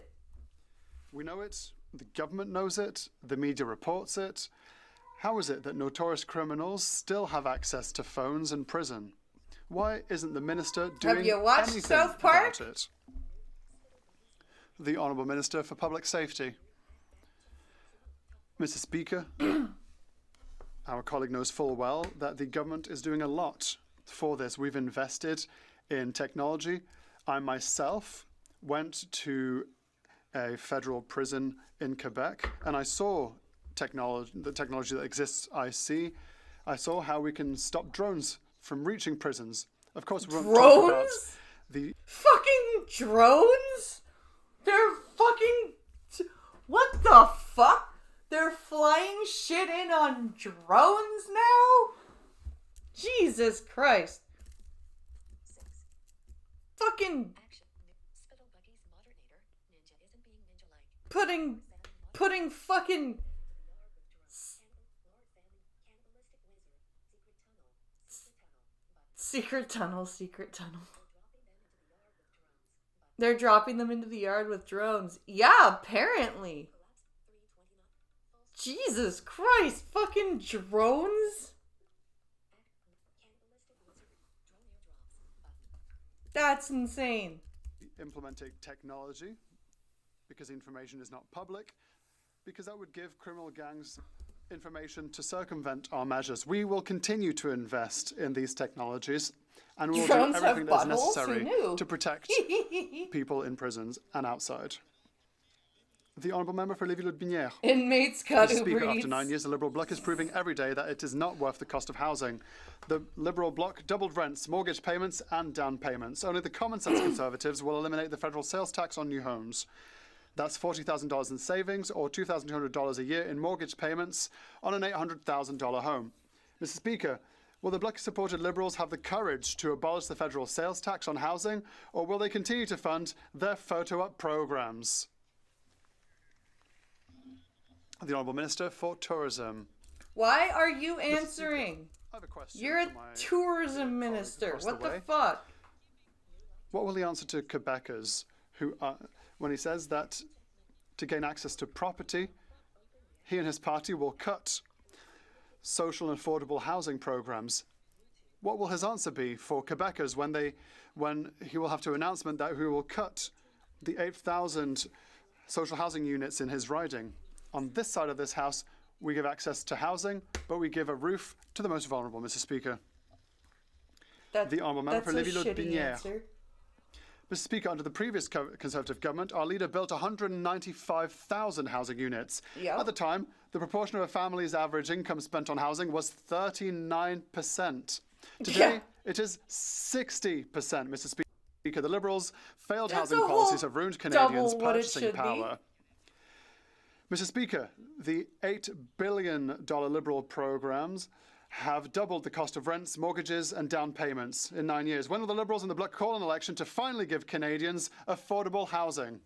We know it, the government knows it, the media reports it. How is it that notorious criminals still have access to phones in prison? Why isn't the minister doing Have you watched anything South Park? about it? The Honourable Minister for Public Safety. Mr. Speaker, our colleague knows full well that the government is doing a lot for this. We've invested in technology. I myself went to a federal prison in Quebec and I saw the technology that exists. I saw how we can stop drones from reaching prisons. Of course, we won't talk about the fucking drones. They're fucking. What the fuck? They're flying shit in on drones now? Jesus Christ. Fucking. Putting fucking. Secret tunnel. They're dropping them into the yard with drones. Yeah, apparently. Jesus Christ, fucking drones? That's insane. implementing technology because information is not public, because that would give criminal gangs information to circumvent our measures. We will continue to invest in these technologies and we will do everything that is necessary to protect people in prisons and outside. The Honourable Member for Lévis-Lotbinière. Inmates got Mr. Speaker, Uber after Eats. 9 years, the Liberal Bloc is proving every day that it is not worth the cost of housing. The Liberal Bloc doubled rents, mortgage payments and down payments. Only the common sense Conservatives will eliminate the federal sales tax on new homes. That's $40,000 in savings or $2,200 a year in mortgage payments on an $800,000 home. Mr. Speaker, will the Bloc-supported Liberals have the courage to abolish the federal sales tax on housing, or will they continue to fund their photo-op programs? The Honourable Minister for Tourism. Why are you answering? I have a question. You're a tourism minister. What the fuck? What will he answer to Quebecers who, when he says that to gain access to property, he and his party will cut social and affordable housing programs? What will his answer be for Quebecers when he will have to announcement that he will cut the 8,000 social housing units in his riding? On this side of this House, we give access to housing, but we give a roof to the most vulnerable, Mr. Speaker. The Honourable Member for Lévis-Lotbinière. Mr. Speaker, under the previous Conservative government, our leader built 195,000 housing units. Yep. At the time, the proportion of a family's average income spent on housing was 39%. Today, it is 60%, Mr. Speaker. The Liberals' failed housing policies have ruined Canadians' purchasing power. Mr. Speaker, the $8 billion Liberal programs have doubled the cost of rents, mortgages and down payments in 9 years. When will the Liberals and the Bloc call an election to finally give Canadians affordable housing?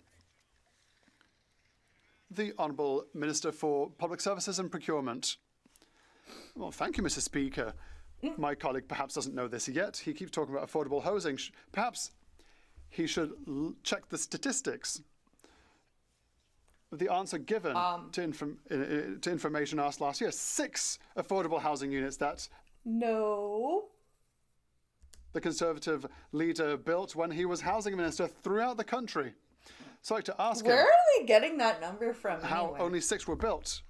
The Honourable Minister for Public Services and Procurement. Well, thank you, Mr. Speaker. My colleague perhaps doesn't know this yet. He keeps talking about affordable housing. Perhaps he should check the statistics. The answer given to information asked last year, 6 affordable housing units that the Conservative leader built when he was housing minister throughout the country. So I'd like to ask where him, are they getting that number from how anyway? only 6 were built.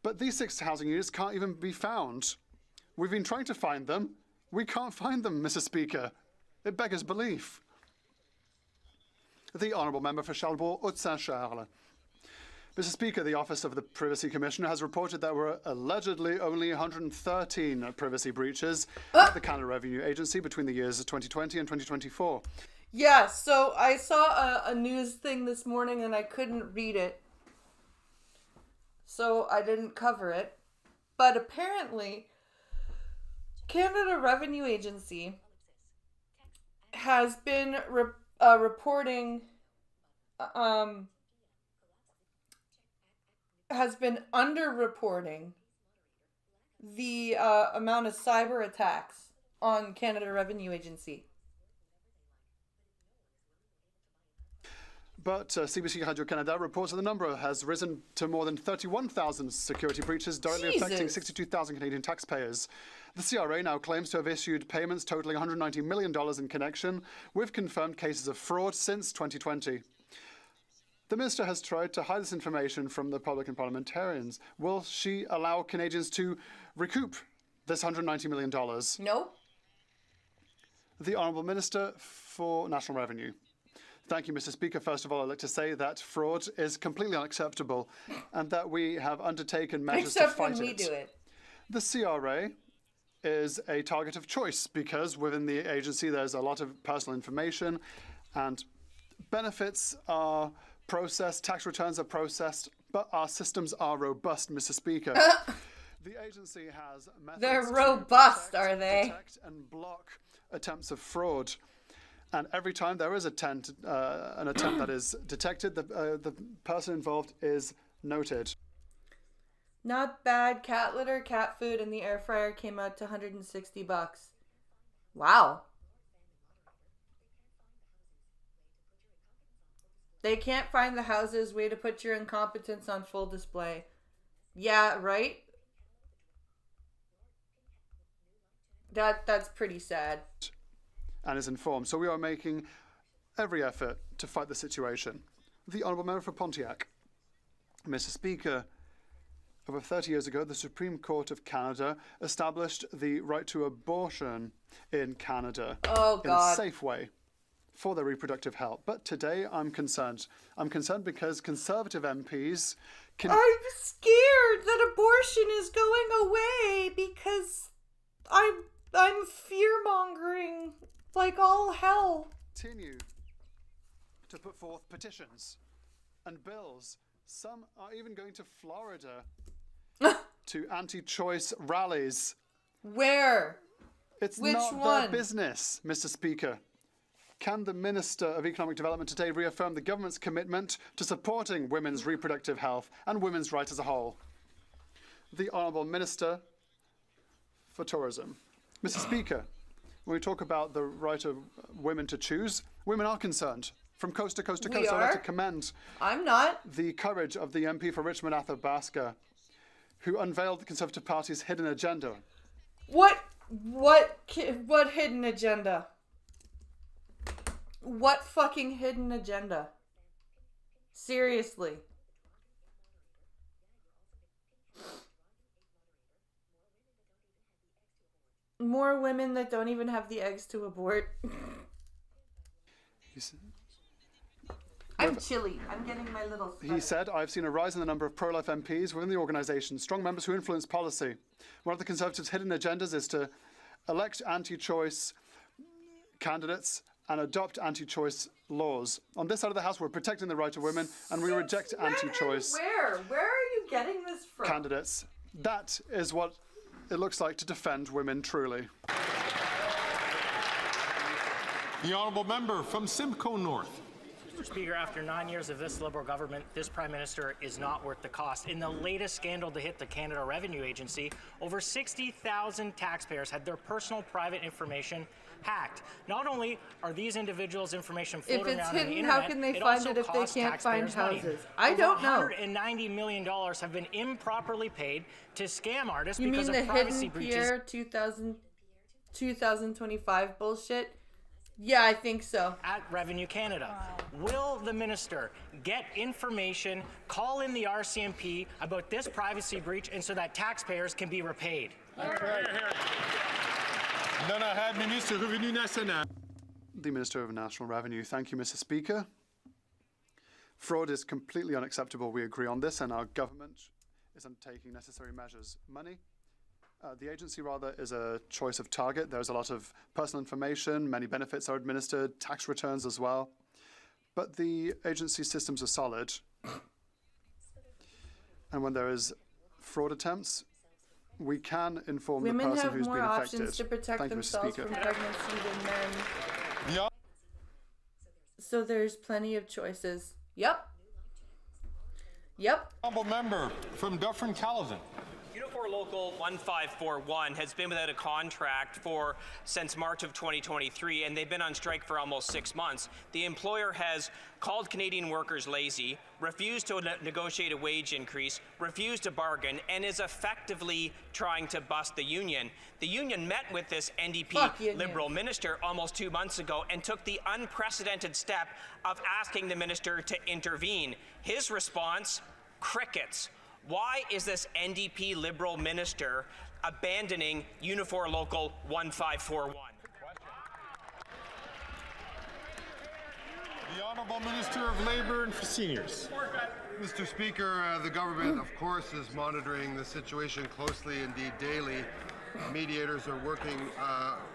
But these 6 housing units can't even be found. We've been trying to find them. We can't find them, Mr. Speaker. It beggars belief. The Honourable Member for Charlesbourg-Haute-Saint-Charles. Mr. Speaker, the Office of the Privacy Commissioner has reported there were allegedly only 113 privacy breaches at the Canada Revenue Agency between the years of 2020 and 2024. Yeah, so I saw a news thing this morning and I couldn't read it. So I didn't cover it. But apparently, Canada Revenue Agency has been reporting has been underreporting the amount of cyber attacks on Canada Revenue Agency. But CBC Radio Canada reports that the number has risen to more than 31,000 security breaches directly affecting 62,000 Canadian taxpayers. The CRA now claims to have issued payments totaling $190 million in connection with confirmed cases of fraud since 2020. The minister has tried to hide this information from the public and parliamentarians. Will she allow Canadians to recoup this $190 million? No. The Honourable Minister for National Revenue. Thank you, Mr. Speaker. First of all, I'd like to say that fraud is completely unacceptable and that we have undertaken measures to fight it. Except when we do it. The CRA is a target of choice because within the agency there's a lot of personal information and benefits are processed, tax returns are processed, but our systems are robust, Mr. Speaker. The agency has methods They're robust, are they? detect and block attempts of fraud. And every time there is an attempt that is detected, the person involved is noted. Not bad. Cat litter, cat food, and the air fryer came out to $160. Wow. They can't find the houses. Way to put your incompetence on full display. Yeah, right? That's pretty sad. And is informed. So we are making every effort to fight the situation. The Honourable Member for Pontiac. Mr. Speaker, over 30 years ago, the Supreme Court of Canada established the right to abortion in Canada in a safe way for their reproductive health. But today I'm concerned. I'm concerned because Conservative MPs can... I'm scared that abortion is going away because I'm fear-mongering like all hell. Continue to put forth petitions and bills. Some are even going to Florida to anti-choice rallies. Where? It's Which not one? their business, Mr. Speaker. Can the Minister of Economic Development today reaffirm the government's commitment to supporting women's reproductive health and women's rights as a whole? The Honourable Minister for Tourism. Mr. Speaker, when we talk about the right of women to choose, women are concerned. From coast to coast to coast, I'd like to commend the courage of the MP for Richmond Athabasca, who unveiled the Conservative Party's hidden agenda. What hidden agenda? What fucking hidden agenda? Seriously. More women that don't even have the eggs to abort. I'm chilly. I'm getting my little sweater. He said, I've seen a rise in the number of pro-life MPs within the organisation, strong members who influence policy. One of the Conservatives' hidden agendas is to elect anti-choice candidates and adopt anti-choice laws. On this side of the House, we're protecting the right of women and we reject anti-choice Where are you getting this from? candidates. That is what it looks like to defend women truly. The Honourable Member from Simcoe North. Mr. Speaker, after 9 years of this Liberal government, this Prime Minister is not worth the cost. In the latest scandal to hit the Canada Revenue Agency, over 60,000 taxpayers had their personal private information hacked. Not only are these individuals' information floating around on the internet, how can they find it if they can't find houses? I don't know. $190 million have been improperly paid to scam artists You because mean of the privacy hidden breaches. Pierre 2025 bullshit? Yeah, I think so. At Revenue Canada. Will the minister get information, call in the RCMP about this privacy breach and so that taxpayers can be repaid? Minister Revenu National. The Minister of National Revenue. Thank you, Mr. Speaker. Fraud is completely unacceptable. We agree on this, and our government is undertaking necessary measures. The agency, rather, is a choice of target. There's a lot of personal information, many benefits are administered, tax returns as well. But the agency systems are solid. And when there is fraud attempts, we can inform the person who's been affected. Women have more options to protect Thank you, Mr. themselves Speaker. from pregnancy than men. So there's plenty of choices. Yep. Honourable member from Dufferin-Caledon. Unifor Local 1541 has been without a contract since March of 2023, and they've been on strike for almost 6 months. The employer has called Canadian workers lazy, refused to negotiate a wage increase, refused to bargain, and is effectively trying to bust the union. The union met with this NDP Liberal minister almost 2 months ago and took the unprecedented step of asking the minister to intervene. His response, crickets. Why is this NDP Liberal minister abandoning Unifor Local 1541? The Honourable Minister of Labour and for Seniors. Mr. Speaker, the government, of course, is monitoring the situation closely, indeed daily. Mediators are working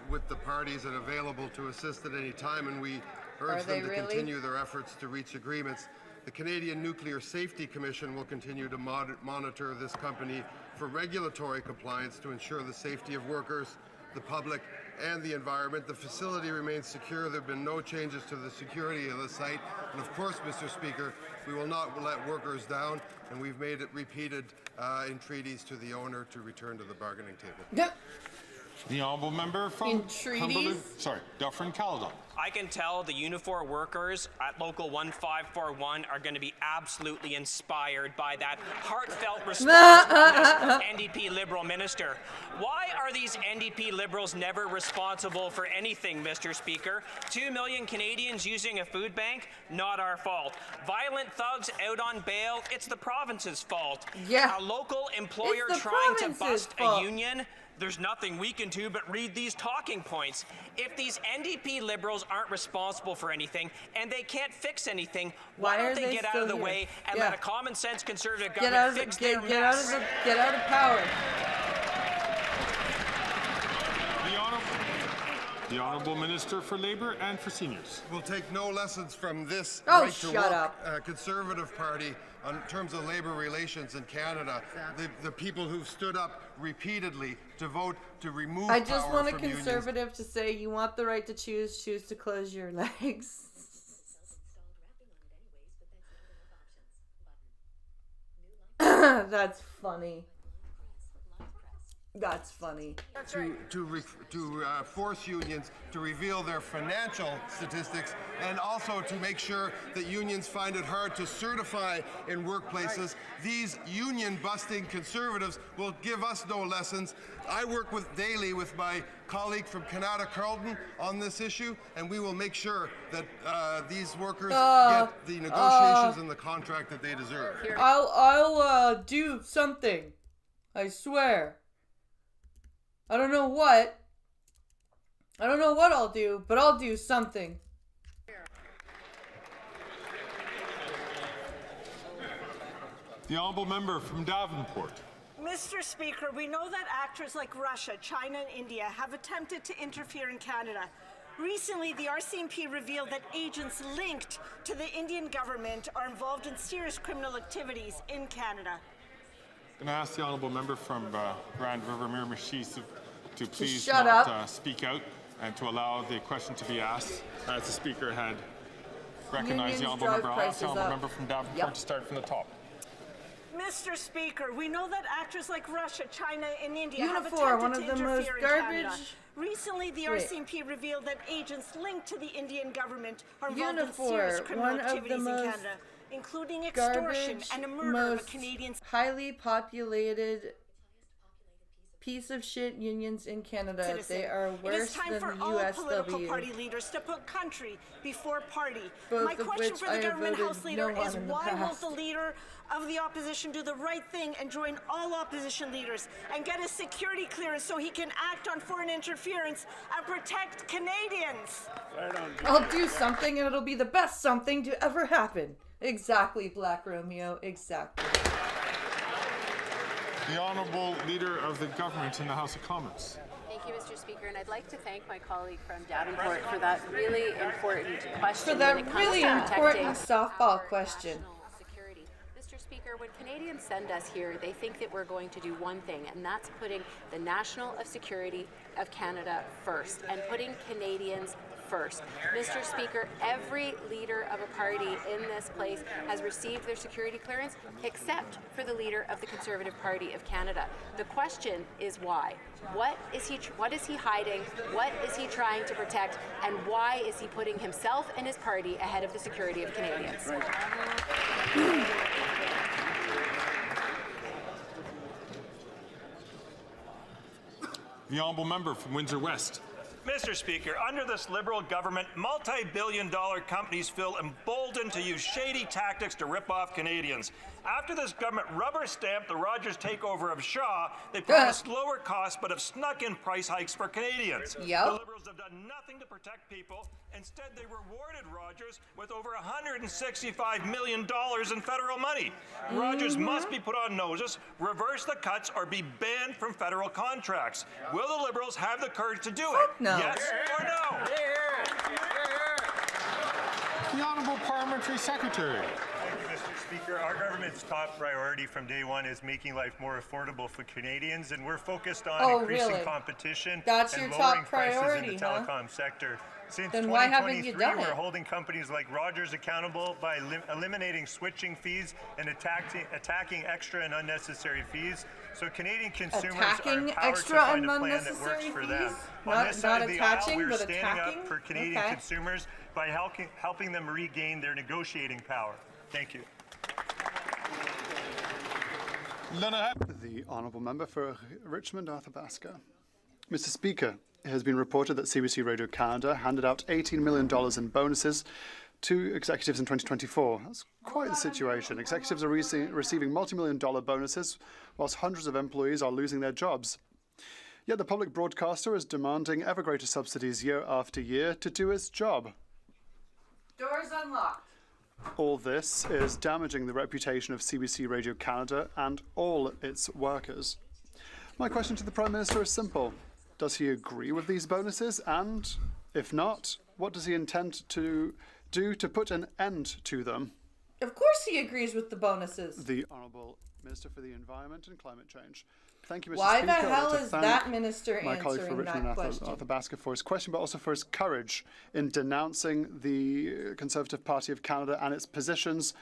with the parties and available to assist at any time, and we urge them to continue their efforts to reach agreements. The Canadian Nuclear Safety Commission will continue to monitor this company for regulatory compliance to ensure the safety of workers, the public, and the environment. The facility remains secure. There have been no changes to the security of the site. And of course, Mr. Speaker, we will not let workers down, and we've made it repeated entreaties to the owner to return to the bargaining table. Yep. The honourable member from Dufferin-Caledon. I can tell the Unifor workers at Local 1541 are going to be absolutely inspired by that heartfelt response from this NDP Liberal minister. Why are these NDP Liberals never responsible for anything, Mr. Speaker? 2 million Canadians using a food bank? Not our fault. Violent thugs out on bail? It's the province's fault. Yeah. A local employer It's the trying to province's bust fault. a union? There's nothing we can do but read these talking points. If these NDP Liberals aren't responsible for anything and they can't fix anything, why don't they get out of the way and let a common sense Conservative government fix their mess? Get out of power. The Honourable Minister for Labour and for Seniors. We'll take no lessons from this Conservative Party in terms of labour relations in Canada. The people who've stood up repeatedly to vote to remove I just power want a from conservative to say, you want the right to choose to close your legs. That's funny. That's funny. To force unions to reveal their financial statistics, and also to make sure that unions find it hard to certify in workplaces. These union-busting Conservatives will give us no lessons. I work daily with my colleague from Canada Carleton on this issue, and we will make sure that these workers get the negotiations and the contract that they deserve. I'll do something. I swear. I don't know what. I don't know what I'll do, but I'll do something. The honourable member from Davenport. Mr. Speaker, we know that actors like Russia, China, and India have attempted to interfere in Canada. Recently, the RCMP revealed that agents linked to the Indian government are involved in serious criminal activities in Canada. I'm going to ask the honourable member from Grand River Miramichi to please speak out and to allow the question to be asked, as the speaker had recognized the honourable member. I'll ask the honourable member from Davenport to start from the top. Mr. Speaker, we know that actors like Russia, China, and India have Unifor, attempted one to of the interfere most in garbage. Canada. Recently, the RCMP revealed that agents linked to the Indian government are involved in serious criminal one of activities the in most Canada, including extortion and a murder of a most Canadian. highly populated piece of shit unions in Canada. Citizen. They are It is worse time than for the all political USW. party leaders to put country before party. Both My of question which for I the have government voted House leader no on is in the why won't past. the leader of the opposition do the right thing and join all opposition leaders and get a security clearance so he can act on foreign interference and protect Canadians? I'll do something and it'll be the best something to ever happen. Exactly, Black Romeo, exactly. The Honourable Leader of the Government in the House of Commons. Thank you, Mr. Speaker, and I'd like to thank my colleague from Davenport for that really important question. For that when it comes really to important protecting softball question. security. Mr. Speaker, when Canadians send us here, they think that we're going to do one thing, and that's putting the national security of Canada first and putting Canadians first. Mr. Speaker, every leader of a party in this place has received their security clearance except for the leader of the Conservative Party of Canada. The question is why? What is he hiding? What is he trying to protect? And why is he putting himself and his party ahead of the security of Canadians? The honourable member from Windsor West. Mr. Speaker, under this Liberal government, multi-billion-dollar companies feel emboldened to use shady tactics to rip off Canadians. After this government rubber-stamped the Rogers takeover of Shaw, they promised lower costs but have snuck in price hikes for Canadians. Yep. The Liberals have done nothing to protect people. Instead, they rewarded Rogers with over $165 million in federal money. Rogers must be put on notice, reverse the cuts, or be banned from federal contracts. Will the Liberals have the courage to do it? No. Yes or no? The honourable parliamentary secretary. Thank you, Mr. Speaker. Our government's top priority from day one is making life more affordable for Canadians, and we're focused on increasing competition That's and your lowering top prices priority, in the telecom sector. Since Then why haven't you 2023, done we're it? holding companies like Rogers accountable by eliminating switching fees and attacking extra and unnecessary fees. So Canadian consumers are empowered to find a plan that works for them. On this side of the aisle, we're standing up for Canadian consumers by helping them regain their negotiating power. Thank you. The honourable member for Richmond, Athabasca. Mr. Speaker, it has been reported that CBC Radio Canada handed out $18 million in bonuses to executives in 2024. That's quite the situation. Executives are receiving multi-million-dollar bonuses, whilst hundreds of employees are losing their jobs. Yet the public broadcaster is demanding ever greater subsidies year after year to do its job. Doors unlocked. All this is damaging the reputation of CBC Radio Canada and all its workers. My question to the Prime Minister is simple. Does he agree with these bonuses? And, if not, what does he intend to do to put an end to them? Of course he agrees with the bonuses. The Honourable Minister for the Environment and Climate Change. Thank you, Mr. Why Speaker. the I'd like hell to is thank that minister my colleague for answering Richmond that question? Athabasca for his question, but also for his courage in denouncing the Conservative Party of Canada and its positions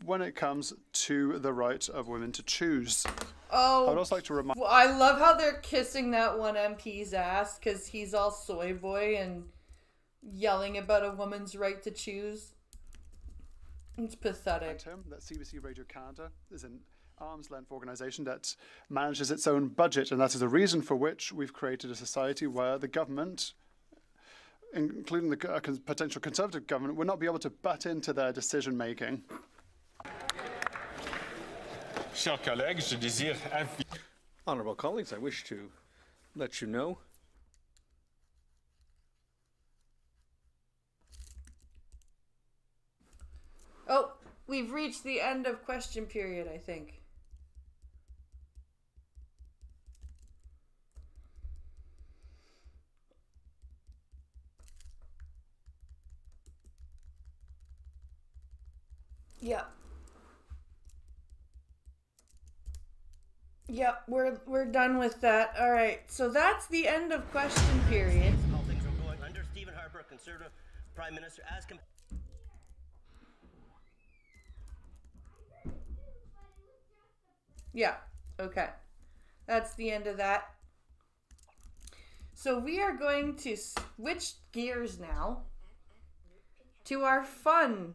when it comes to the right of women to choose. Oh, I would also like to remind. Well, I love how they're kissing that one MP's ass because he's all soy boy and yelling about a woman's right to choose. It's pathetic. That CBC Radio Canada is an arm's-length organisation that manages its own budget, and that is the reason for which we've created a society where the government, including the potential Conservative government, will not be able to butt into their decision-making. Chers collègues, je désire Honourable colleagues, I wish to let you know Oh, we've reached the end of question period, I think. Yep. Yep, we're done with that. All right, so that's the end of question period. How things are going under Stephen Harper, Conservative Prime Minister, Yeah, okay. That's the end of that. So we are going to switch gears now to our fun.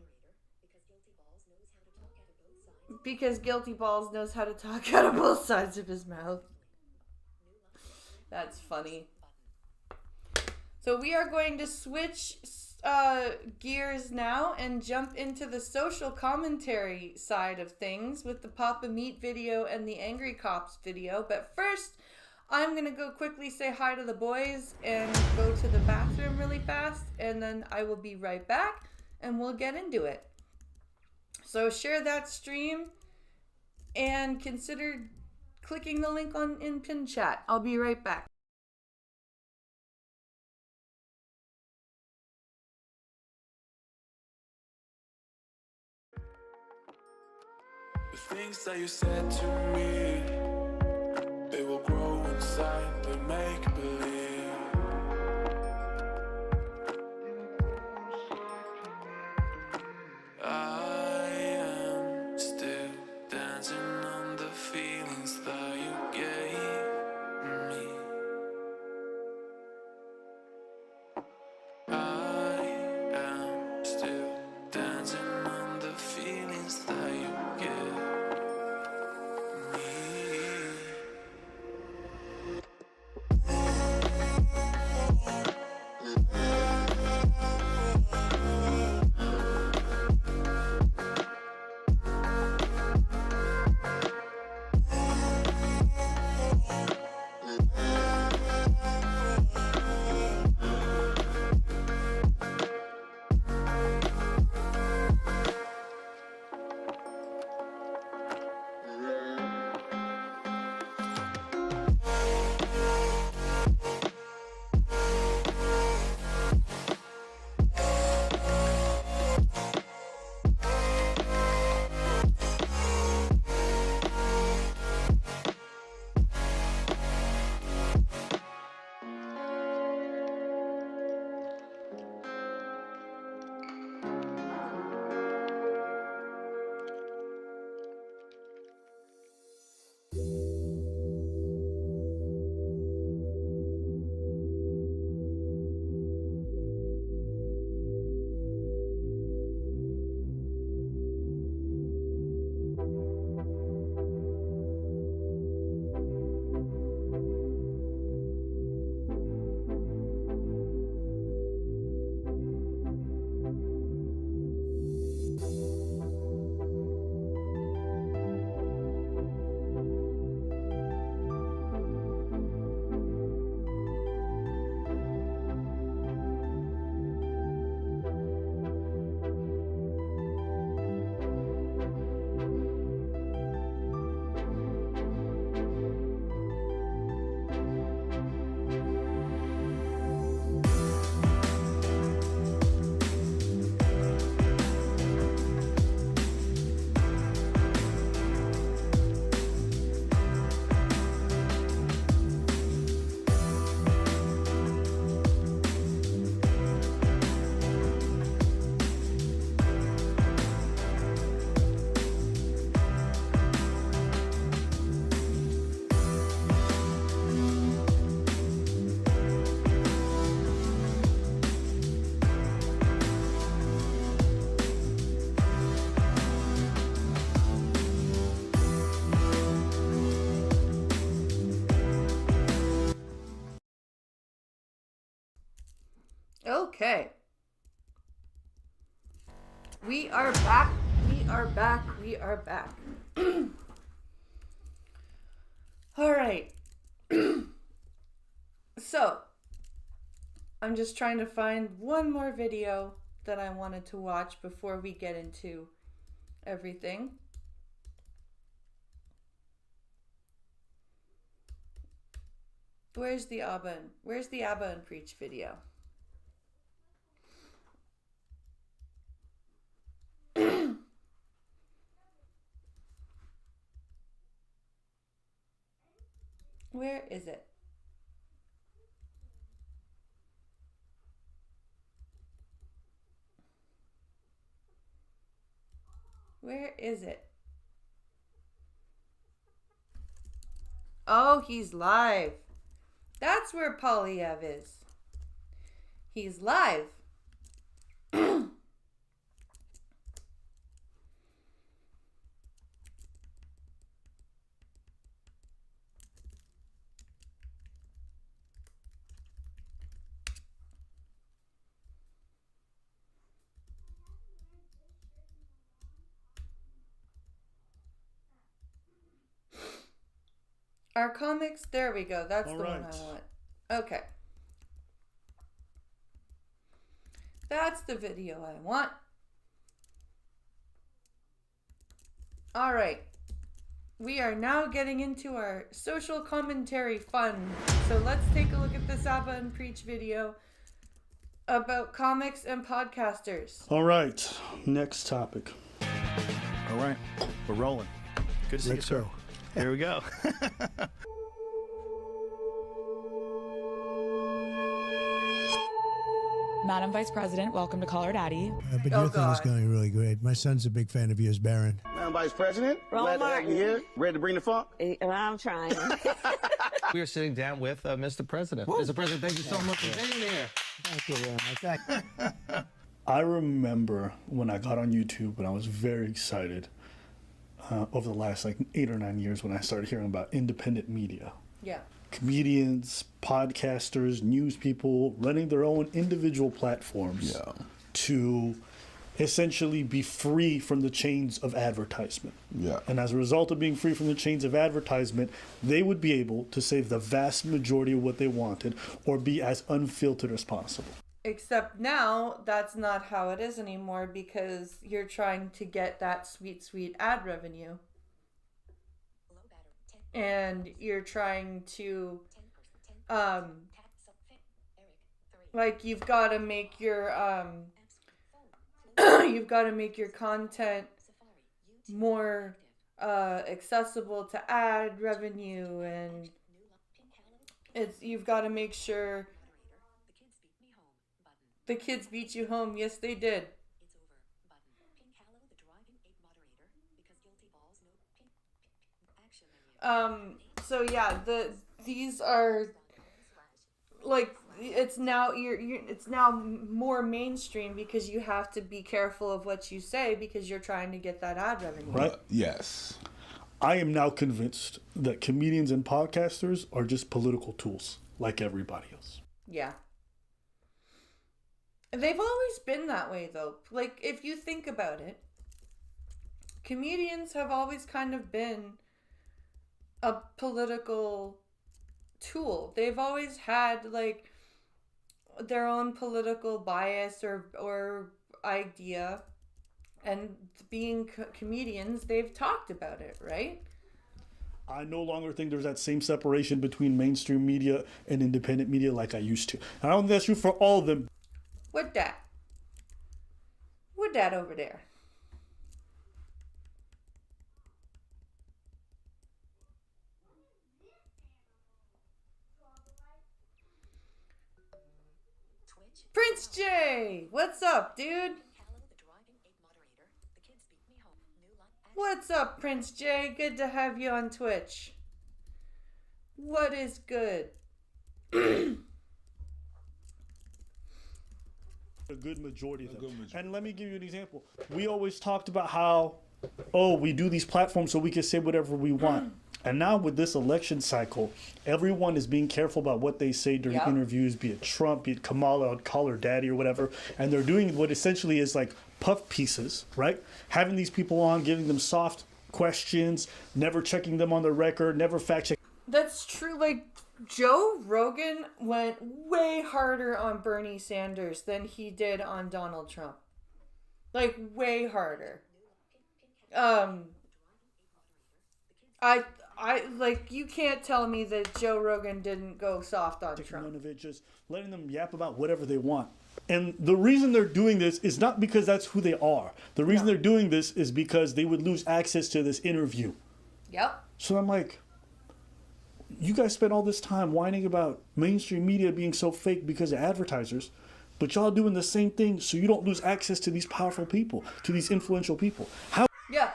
Because Guilty Balls knows how to talk out of both sides of his mouth. That's funny. So we are going to switch gears now and jump into the social commentary side of things with the Papa Meat video and the Angry Cops video. But first, I'm going to go quickly say hi to the boys and go to the bathroom really fast. And then I will be right back and we'll get into it. So share that stream and consider clicking the link in pin chat. I'll be right back. The things that you said to me, they will grow inside, they make believe. Okay. We are back. We are back. We are back. All right. So, I'm just trying to find one more video that I wanted to watch before we get into everything. Where's the Abba and Preach video? Where is it? Where is it? Oh, he's live. That's where Polyev is. He's live. Our comics, there we go. That's the one I want. Okay. That's the video I want. All right. We are now getting into our social commentary fun. So let's take a look at this Abba and Preach video about comics and podcasters. All right. Next topic. All right. We're rolling. Good to see you, sir. Here we go. Madam Vice President, welcome to Call Her Daddy. But your thing is going really great. My son's a big fan of yours, Baron. Madam Vice President, glad to have you here. Ready to bring the funk? I'm trying. We are sitting down with Mr. President. Mr. President, thank you so much for being here. Thank you very much. I remember when I got on YouTube and I was very excited over the last 8 or 9 years when I started hearing about independent media. Yeah. Comedians, podcasters, news people running their own individual platforms to essentially be free from the chains of advertisement. Yeah. And as a result of being free from the chains of advertisement, they would be able to save the vast majority of what they wanted or be as unfiltered as possible. Except now, that's not how it is anymore because you're trying to get that sweet, sweet ad revenue. And you're trying to, you've got to make your, you've got to make your content more accessible to ad revenue, and you've got to make sure the kids beat you home. Yes, they did. So yeah, these are it's now it's now more mainstream because you have to be careful of what you say because you're trying to get that ad revenue. Right? Yes. I am now convinced that comedians and podcasters are just political tools like everybody else. Yeah. They've always been that way though. If you think about it, comedians have always kind of been a political tool. They've always had their own political bias or idea, and being comedians, they've talked about it, right? I no longer think there's that same separation between mainstream media and independent media like I used to. I don't think that's true for all of them. What that? What that over there? Prince J! What's up, dude? What's up, Prince J? Good to have you on Twitch. What is good? A good majority of them. And let me give you an example. We always talked about how, we do these platforms so we can say whatever we want. And now with this election cycle, everyone is being careful about what they say during Yep. interviews, be it Trump, be it Kamala, call her daddy or whatever. And they're doing what essentially is like puff pieces, right? Having these people on, giving them soft questions, never checking them on the record, never fact checking. That's true. Like, Joe Rogan went way harder on Bernie Sanders than he did on Donald Trump. Like, way harder. I like, you can't tell me that Joe Rogan didn't go soft on Trump. None of it, just letting them yap about whatever they want. And the reason they're doing this is not because that's who they are. The reason they're doing this is because they would lose access to this interview. Yep. So I'm like, you guys spend all this time whining about mainstream media being so fake because of advertisers, but y'all doing the same thing so you don't lose access to these powerful people, to these influential people. How? Yeah.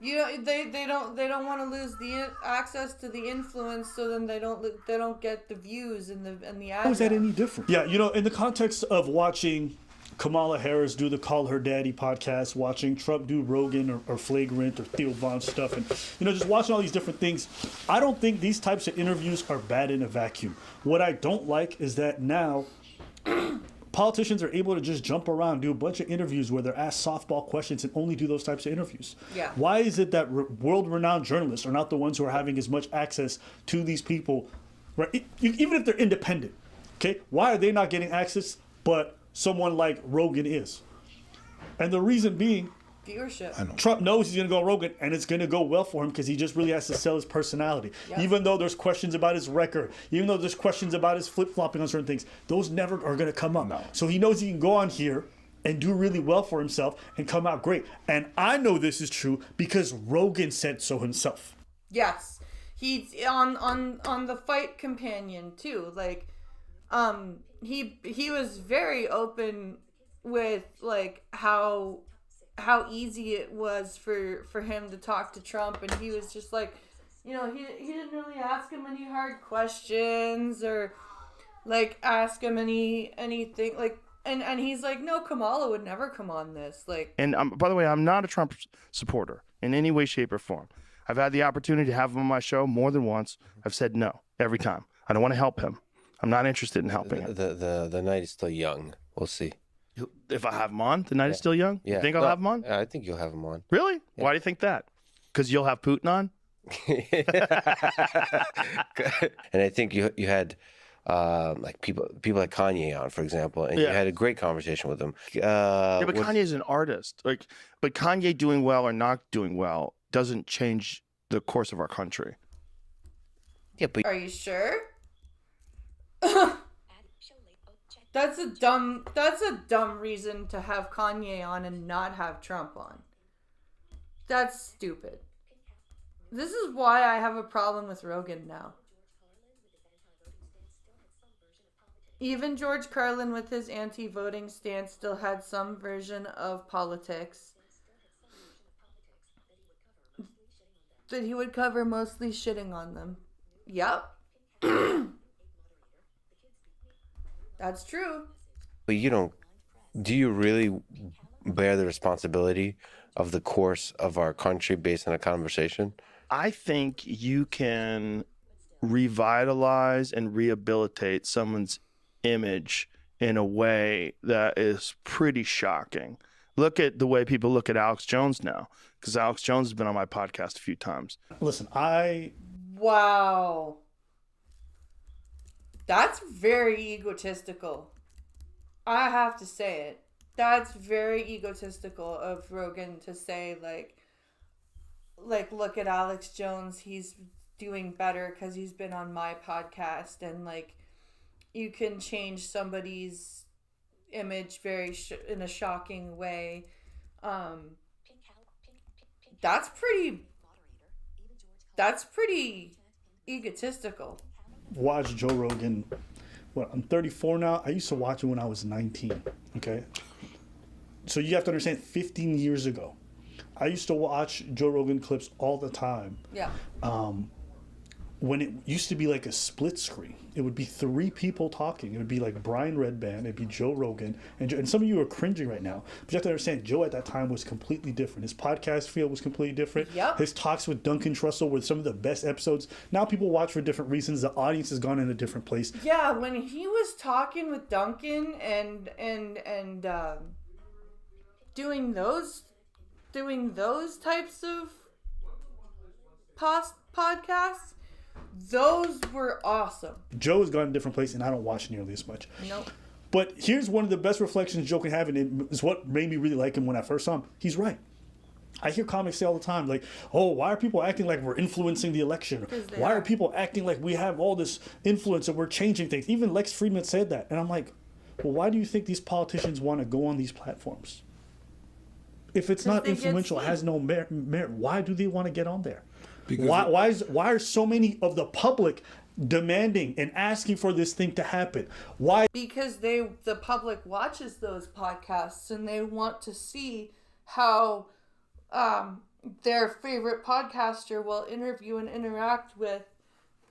You know, they don't want to lose the access to the influence, so then they don't get the views and the ad. How is that any different? Yeah, you know, in the context of watching Kamala Harris do the Call Her Daddy podcast, watching Trump do Rogan or Flagrant or Theo Von stuff, and, you know, just watching all these different things, I don't think these types of interviews are bad in a vacuum. What I don't like is that now politicians are able to just jump around, do a bunch of interviews where they're asked softball questions and only do those types of interviews. Yeah. Why is it that world-renowned journalists are not the ones who are having as much access to these people, right? Even if they're independent, okay? Why are they not getting access, but someone like Rogan is? And the reason being, viewership. Trump knows he's going to go on Rogan, and it's going to go well for him because he just really has to sell his personality. Yep. Even though there's questions about his record, even though there's questions about his flip-flopping on certain things, those never are going to come up. No. So he knows he can go on here and do really well for himself and come out great. And I know this is true because Rogan said so himself. Yes. He's on the Fight Companion too. Like, he was very open with like how easy it was for him to talk to Trump, and he was just like, you know, he didn't really ask him any hard questions or like ask him anything like, and he's like, no, Kamala would never come on this, like. And by the way, I'm not a Trump supporter in any way, shape, or form. I've had the opportunity to have him on my show more than once. I've said no every time. I don't want to help him. I'm not interested in helping him. The night is still young. We'll see. If I have him on, the night is still young? Yeah. You think I'll have him on? I think you'll have him on. Really? Yeah. Why do you think that? Because you'll have Putin on? And I think you had like people like Kanye on, for example, and you had a great conversation with him. Yeah, but Kanye's an artist. Like, but Kanye doing well or not doing well doesn't change the course of our country. Yeah, but Are you sure? That's a dumb reason to have Kanye on and not have Trump on. That's stupid. This is why I have a problem with Rogan now. Even George Carlin with his anti-voting stance still had some version of politics that he would cover, mostly shitting on them. Yep. That's true. But do you really bear the responsibility of the course of our country based on a conversation? I think you can revitalize and rehabilitate someone's image in a way that is pretty shocking. Look at the way people look at Alex Jones now, because Alex Jones has been on my podcast a few times. Listen, Wow. That's very egotistical. I have to say it. That's very egotistical of Rogan to say, like, look at Alex Jones. He's doing better because he's been on my podcast. And, like, you can change somebody's image in a shocking way. That's pretty egotistical. Watch Joe Rogan. Well, I'm 34 now. I used to watch him when I was 19. Okay, so you have to understand, 15 years ago, I used to watch Joe Rogan clips all the time. Yeah. when it used to be like a split screen, it would be 3 people talking. It would be like Brian Redband, it'd be Joe Rogan, and some of you are cringing right now. But you have to understand, Joe at that time was completely different. His podcast field was completely different. Yep. His talks with Duncan Trussell were some of the best episodes. Now people watch for different reasons. The audience has gone in a different place. Yeah, when he was talking with Duncan and doing those types of podcasts, those were awesome. Joe has gone in a different place, and I don't watch nearly as much. Nope. But here's one of the best reflections Joe can have, and it is what made me really like him when I first saw him. He's right. I hear comics say all the time, like, oh, why are people acting like we're influencing the election? Why are people acting like we have all this influence and we're changing things? Even Lex Friedman said that. And I'm like, well, why do you think these politicians want to go on these platforms? If it's not influential, it has no merit, why do they want to get on there? Why are so many of the public demanding and asking for this thing to happen? Why? Because the public watches those podcasts and they want to see how their favorite podcaster will interview and interact with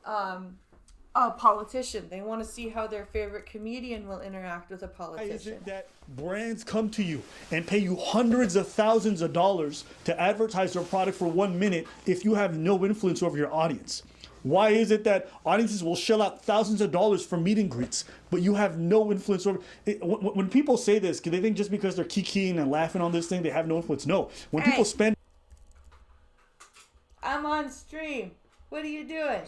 a politician. They want to see how their favorite comedian will interact with a politician. Why is it that brands come to you and pay you hundreds of thousands of dollars to advertise their product for 1 minute if you have no influence over your audience? Why is it that audiences will shell out thousands of dollars for meet and greets, but you have no influence over it? When people say this, do they think just because they're kikiing and laughing on this thing, they have no influence? No. When people spend... I'm on stream. What are you doing?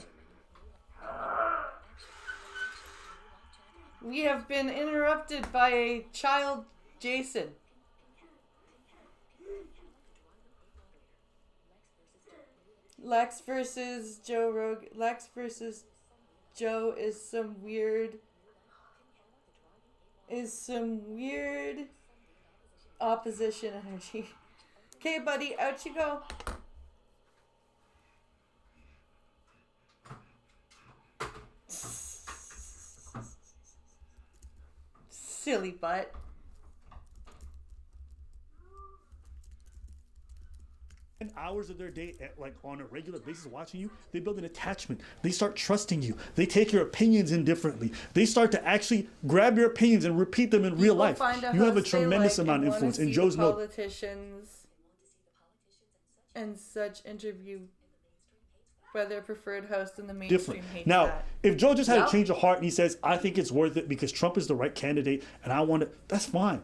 We have been interrupted by a child, Jason. Lex versus Joe Rogan. Lex versus Joe is some weird opposition energy. Okay, buddy, out you go. Silly butt. And hours of their day on a regular basis watching you, they build an attachment. They start trusting you. They take your opinions indifferently. They start to actually grab your opinions and repeat them in real life. You have a tremendous amount of influence. And Joe's no politicians and such interview by their preferred host in the mainstream. Different. Now, if Joe just had a change of heart and he says, I think it's worth it because Trump is the right candidate and I want it, that's fine.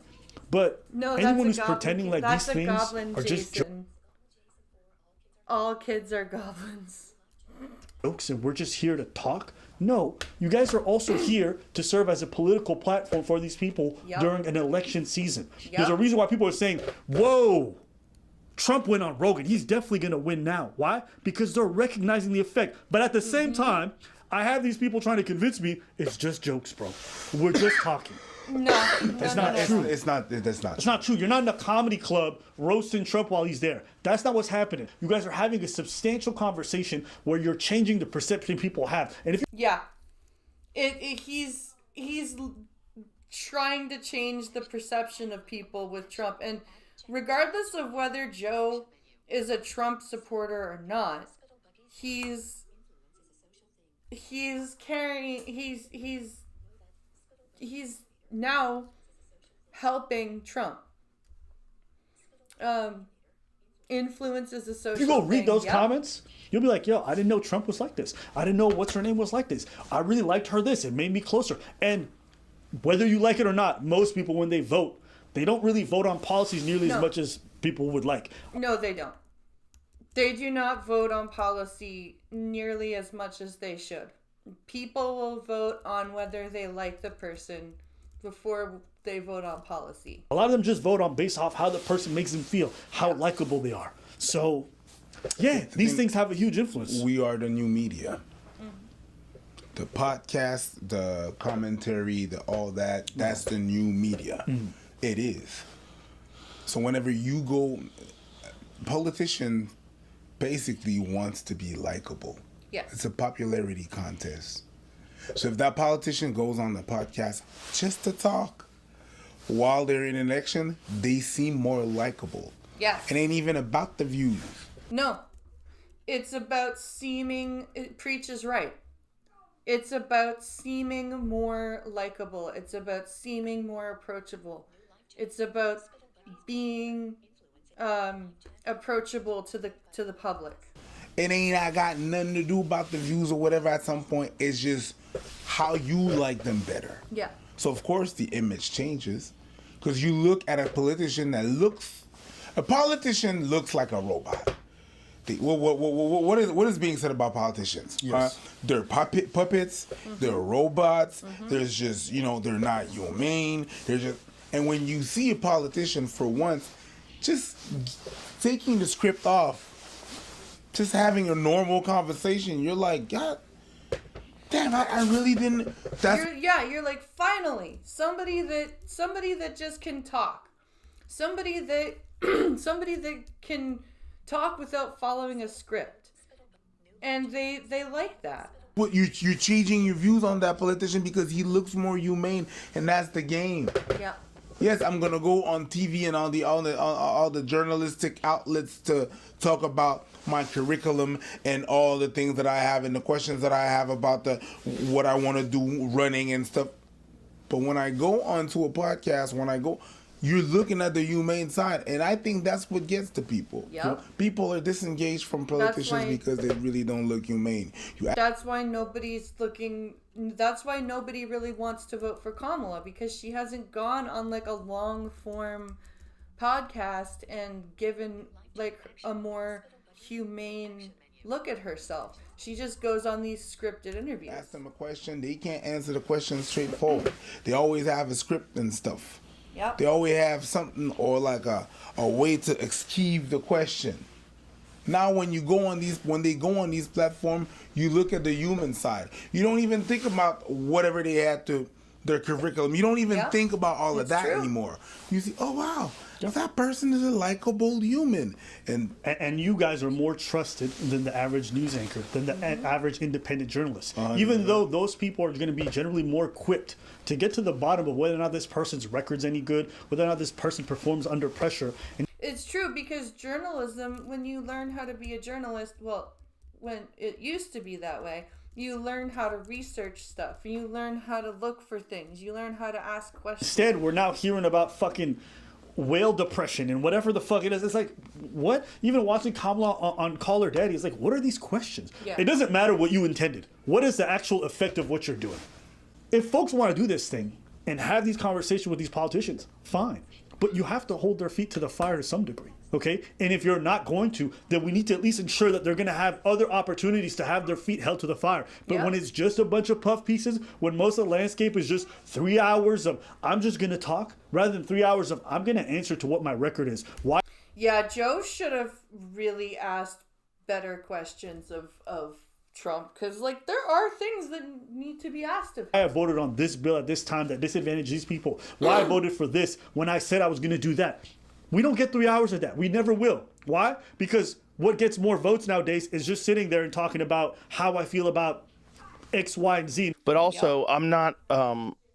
But anyone who's pretending like these things are just all kids are goblins. Jokes and we're just here to talk. No, you guys are also here to serve as a political platform for these people during an election season. There's a reason why people are saying, whoa, Trump went on Rogan. He's definitely going to win now. Why? Because they're recognizing the effect. But at the same time, I have these people trying to convince me it's just jokes, bro. We're just talking. That's not true. That's not. It's not true. You're not in a comedy club roasting Trump while he's there. That's not what's happening. You guys are having a substantial conversation where you're changing the perception people have. And if he's trying to change the perception of people with Trump, and regardless of whether Joe is a Trump supporter or not, he's now helping Trump. Influence is a social if you go read thing. those comments, you'll be like, yo, I didn't know Trump was like this. I didn't know what's her name was like this. I really liked her this. It made me closer. And whether you like it or not, most people, when they vote, they don't really vote on policies nearly as much as people would like. No, they don't. They do not vote on policy nearly as much as they should. People will vote on whether they like the person before they vote on policy. A lot of them just vote on based off how the person makes them feel, how likable they are. So, these things have a huge influence. We are the new media. The podcast, the commentary, all that, that's the new media. It is. So whenever you go, politician basically wants to be likable. Yes. It's a popularity contest. So if that politician goes on the podcast just to talk while they're in an election, they seem more likable. Yes. It ain't even about the views. No. It's about Preach is right. It's about seeming more likable. It's about seeming more approachable. It's about being approachable to the public. It ain't I got nothing to do about the views or whatever at some point. It's just how you like them better. Yeah. So of course the image changes. Because you look at a politician a politician looks like a robot. What is being said about politicians? Yes. They're puppets. Mm-hmm. They're robots. Mm-hmm. There's just they're not humane. And when you see a politician for once, just taking the script off, just having a normal conversation, you're like, God damn, I really didn't. You're like, finally somebody that just can talk, somebody that can talk without following a script, and they like that. But you're changing your views on that politician because he looks more humane, and that's the game. Yeah. Yes, I'm gonna go on TV and all the journalistic outlets to talk about my curriculum and all the things that I have and the questions that I have about what I want to do running and stuff. But when I go onto a podcast, you're looking at the humane side, and I think that's what gets to people. Yep. People are disengaged from politicians because they really don't look humane. That's why nobody really wants to vote for Kamala, because she hasn't gone on like a long form podcast and given like a more humane look at herself. She just goes on these scripted interviews. Ask them a question, they can't answer the question straightforward. They always have a script and stuff. Yep. They always have something or like a way to escape the question. Now when they go on these platforms, you look at the human side. You don't even think about whatever they had to their curriculum. You don't even think about all of that anymore. You see, oh wow, that person is a likable human. And you guys are more trusted than the average news anchor, than the average independent journalist. Even though those people are going to be generally more equipped to get to the bottom of whether or not this person's record's any good, whether or not this person performs under pressure. It's true, because journalism, when you learn how to be a journalist, when it used to be that way, you learn how to research stuff. You learn how to look for things. You learn how to ask questions. Instead, we're now hearing about fucking whale depression and whatever the fuck it is. It's like, what? Even watching Kamala on Call Her Daddy, it's like, what are these questions? Yeah. It doesn't matter what you intended. What is the actual effect of what you're doing? If folks want to do this thing and have these conversations with these politicians, fine. But you have to hold their feet to the fire to some degree, okay? And if you're not going to, then we need to at least ensure that they're going to have other opportunities to have their feet held to the fire. But when it's just a bunch of puff pieces, when most of the landscape is just 3 hours of, I'm just going to talk, rather than 3 hours of, I'm going to answer to what my record is. Why? Yeah, Joe should have really asked better questions of Trump, because like there are things that need to be asked of him. Why I voted on this bill at this time that disadvantaged these people. Why I voted for this when I said I was going to do that. We don't get 3 hours of that. We never will. Why? Because what gets more votes nowadays is just sitting there and talking about how I feel about X, Y, and Z. But also, I'm not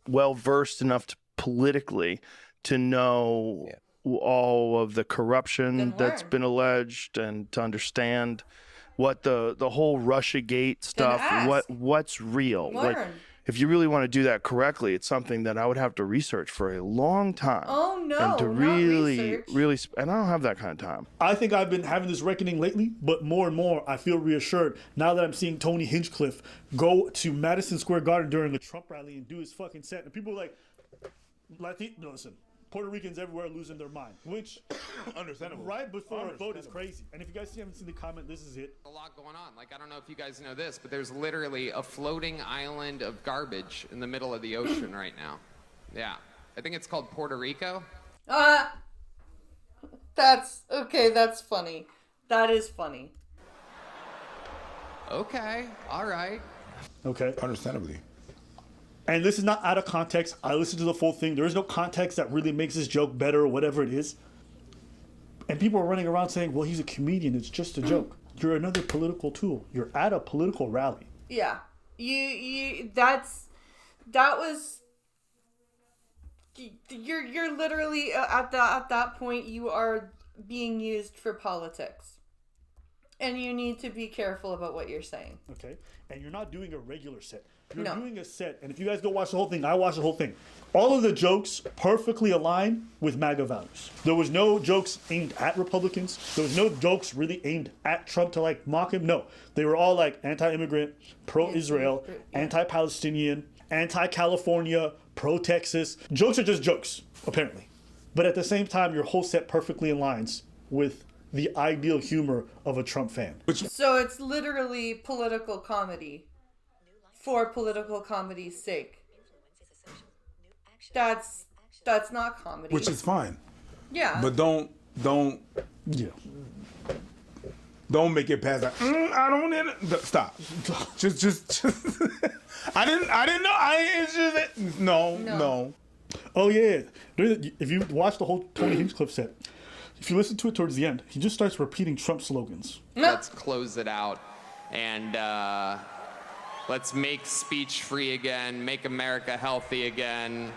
well versed enough politically to know all of the corruption that's been alleged and to understand what the whole Russiagate stuff, what's real. Like, if you really want to do that correctly, it's something that I would have to research for a long time. Oh no, and to really, and I don't have that kind of time. I think I've been having this reckoning lately, but more and more I feel reassured now that I'm seeing Tony Hinchcliffe go to Madison Square Garden during a Trump rally and do his fucking set, and people are like, listen, Puerto Ricans everywhere losing their mind, which understandable. Right before a vote is crazy. And if you guys haven't seen the comment, this is it. A lot going on. Like, I don't know if you guys know this, but there's literally a floating island of garbage in the middle of the ocean right now. Yeah. I think it's called Puerto Rico. That's okay. That's funny. That is funny. Okay. All right. Okay. Understandably. And this is not out of context. I listened to the full thing. There is no context that really makes this joke better or whatever it is. And people are running around saying, well, he's a comedian. It's just a joke. You're another political tool. You're at a political rally. Yeah. You're literally at that point, you are being used for politics. And you need to be careful about what you're saying. Okay? And you're not doing a regular set. You're No. doing a set, and if you guys go watch the whole thing, I watched the whole thing. All of the jokes perfectly align with MAGA values. There was no jokes aimed at Republicans. There was no jokes really aimed at Trump to like mock him. No, they were all like anti-immigrant, pro-Israel, anti-Palestinian, anti-California, pro-Texas. Jokes are just jokes, apparently. But at the same time, your whole set perfectly aligns with the ideal humor of a Trump fan. So it's literally political comedy for political comedy's sake. That's not comedy. Which is fine. Yeah. But don't make it past that. I don't need it. Stop. Just. I didn't know. It's just no. Oh yeah. If you watch the whole Tony Hinchcliffe set, if you listen to it towards the end, he just starts repeating Trump slogans. Let's close it out and let's make speech free again, make America healthy again.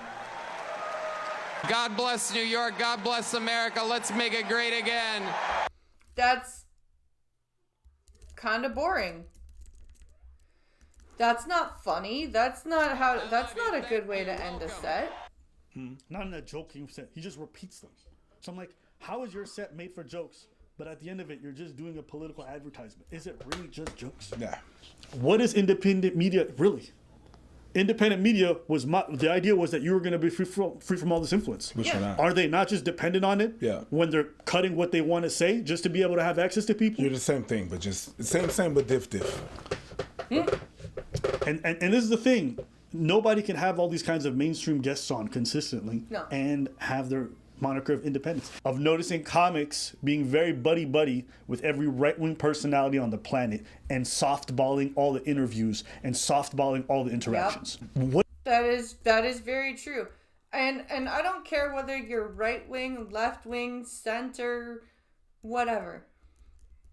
God bless New York, God bless America, let's make it great again. That's kind of boring. That's not funny. That's not a good way to end a set. Not in a joking set. He just repeats them. So I'm like, how is your set made for jokes? But at the end of it, you're just doing a political advertisement. Is it really just jokes? Yeah. What is independent media really? Independent media was the idea was that you were going to be free from all this influence. Which we're not. Are they not just dependent on it? Yeah. When they're cutting what they want to say just to be able to have access to people? You're the same thing, but just same but diff. And this is the thing. Nobody can have all these kinds of mainstream guests on consistently and have their moniker of independence. Of noticing comics being very buddy-buddy with every right-wing personality on the planet and softballing all the interviews and softballing all the interactions. What? That is very true. And I don't care whether you're right-wing, left-wing, center, whatever.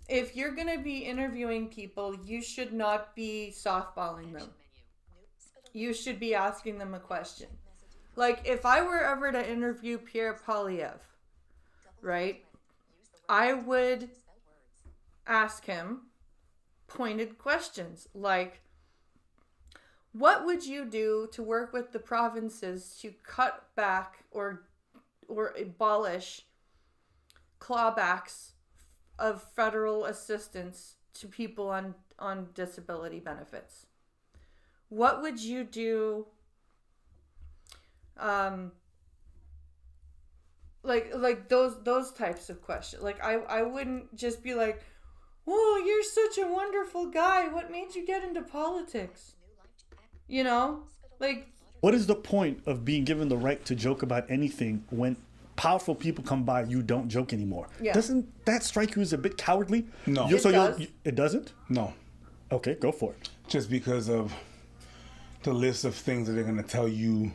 If you're going to be interviewing people, you should not be softballing them. You should be asking them a question. Like, if I were ever to interview Pierre Poilievre, right, I would ask him pointed questions like, what would you do to work with the provinces to cut back or abolish clawbacks of federal assistance to people on disability benefits? What would you do? Like those types of questions. Like I wouldn't just be like, "Oh, you're such a wonderful guy. What made you get into politics?" You know, like. What is the point of being given the right to joke about anything when powerful people come by, you don't joke anymore? Yeah. Doesn't that strike you as a bit cowardly? No. It doesn't? No. Okay, go for it. Just because of the list of things that they're going to tell you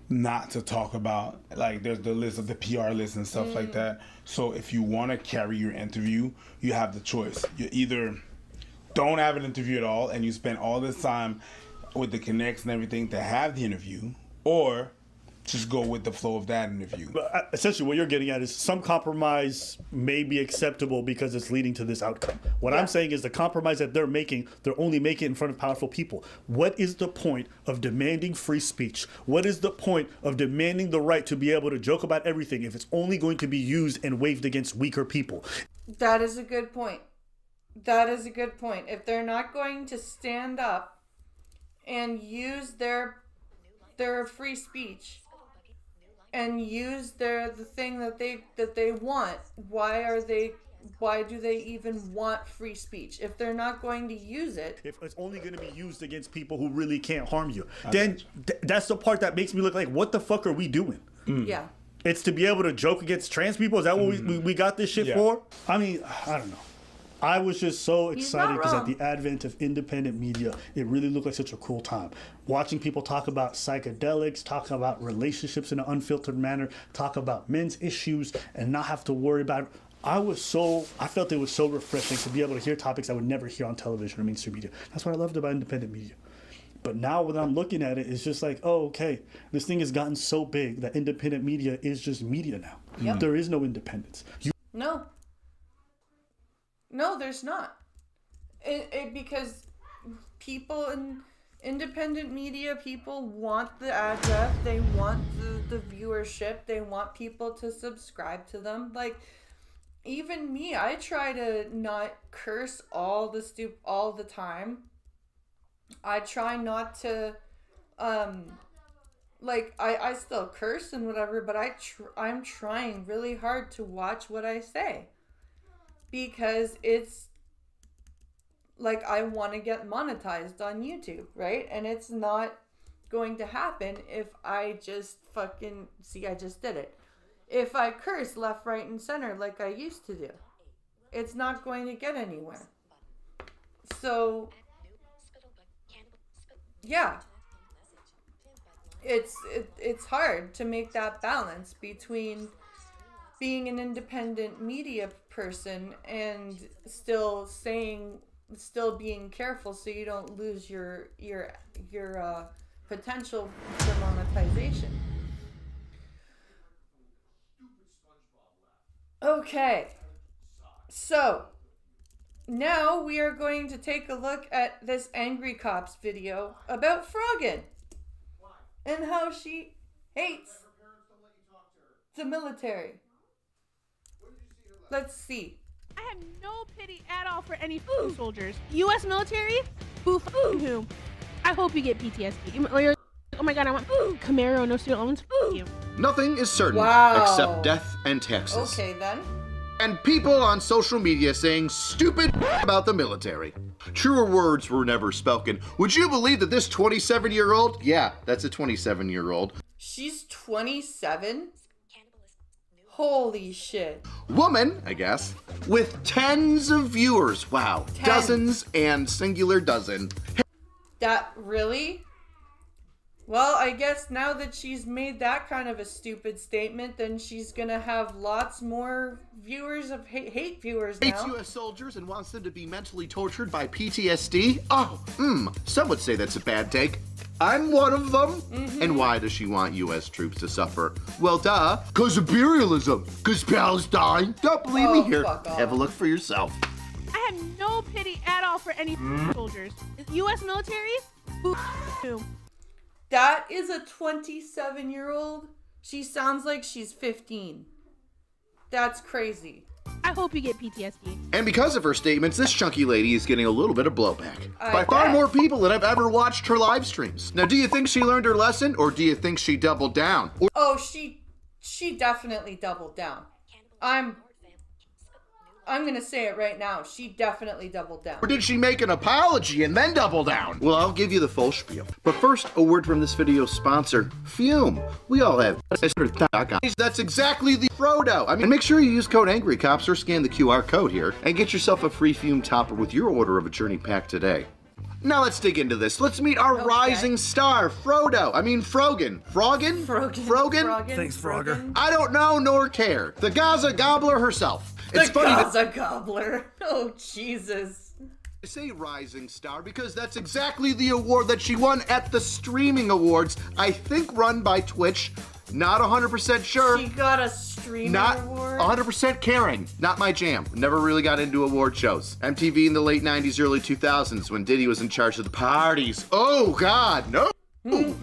not to talk about. Like, there's the list of the PR list and stuff like that. So if you want to carry your interview, you have the choice. You either don't have an interview at all and you spend all this time with the connects and everything to have the interview, or just go with the flow of that interview. But essentially what you're getting at is some compromise may be acceptable because it's leading to this outcome. What I'm saying is the compromise that they're making, they're only making it in front of powerful people. What is the point of demanding free speech? What is the point of demanding the right to be able to joke about everything if it's only going to be used and waved against weaker people? That is a good point. That is a good point. If they're not going to stand up and use their free speech and use the thing that they want, why do they even want free speech if they're not going to use it? If it's only going to be used against people who really can't harm you, then that's the part that makes me look like, what the fuck are we doing? Yeah. It's to be able to joke against trans people? Is that what we got this shit for? I mean, I don't know. I was just so excited because at the advent of independent media, it really looked like such a cool time. Watching people talk about psychedelics, talk about relationships in an unfiltered manner, talk about men's issues, and not have to worry about it. I felt it was so refreshing to be able to hear topics I would never hear on television or mainstream media. That's what I loved about independent media. But now when I'm looking at it, it's just like, oh, okay, this thing has gotten so big that independent media is just media now. Yep. There is no independence. No. No, there's not. Because people in independent media, people want the address, they want the viewership, they want people to subscribe to them. Like, even me, I try to not curse all the time. I try not to, like, I still curse and whatever, but I'm trying really hard to watch what I say. Because it's, like, I want to get monetized on YouTube, right? And it's not going to happen if I just fucking, see, I just did it. If I curse left, right, and center like I used to do, it's not going to get anywhere. So, yeah. It's hard to make that balance between being an independent media person and still being careful so you don't lose your potential for monetization. Okay, so now we are going to take a look at this Angry Cops video about Froggen and how she hates the military. Let's see. I have no pity at all for any soldiers. U.S. military? Boo whom? I hope you get PTSD. Oh my god, I want Camaro, no student loans. You. Nothing is certain except death and taxes. Okay, then. And people on social media saying stupid about the military. Truer words were never spoken. Would you believe that this 27-year-old, yeah, that's a 27-year-old. She's 27? Holy shit. Woman, I guess, with tens of viewers. Wow. Dozens and singular dozen. That really? Well, I guess now that she's made that kind of a stupid statement, then she's gonna have lots more viewers of hate viewers now. Hates U.S. soldiers and wants them to be mentally tortured by PTSD? Oh, some would say that's a bad take. I'm one of them. And why does she want U.S. troops to suffer? Well, duh. Cause imperialism. Cause Palestine. Don't believe me? Here, have a look for yourself. I have no pity at all for any soldiers. U.S. military? Boo whom? That is a 27-year-old. She sounds like she's 15. That's crazy. I hope you get PTSD. And because of her statements, this chunky lady is getting a little bit of blowback. By bet. far more people than have ever watched her live streams. Now, do you think she learned her lesson, or do you think she doubled down? Oh, she definitely doubled down. I'm gonna say it right now. She definitely doubled down. Or did she make an apology and then double down? Well, I'll give you the full spiel. But first, a word from this video's sponsor, Fume. We all have. That's exactly the Frodo. I mean, make sure you use code AngryCops or scan the QR code here and get yourself a free Fume topper with your order of a Journey Pack today. Now let's dig into this. Let's meet our rising star, Froggen. Froggen? Thanks, Frogger. I don't know nor care. The Gaza Gobbler herself. It's funny Gaza Gobbler. Oh, Jesus. I say rising star because that's exactly the award that she won at the Streaming Awards, I think run by Twitch. Not 100% sure. She got a streaming award? Not 100% caring. Not my jam. Never really got into award shows. MTV in the late 90s, early 2000s when Diddy was in charge of the parties. Oh, God, no. No.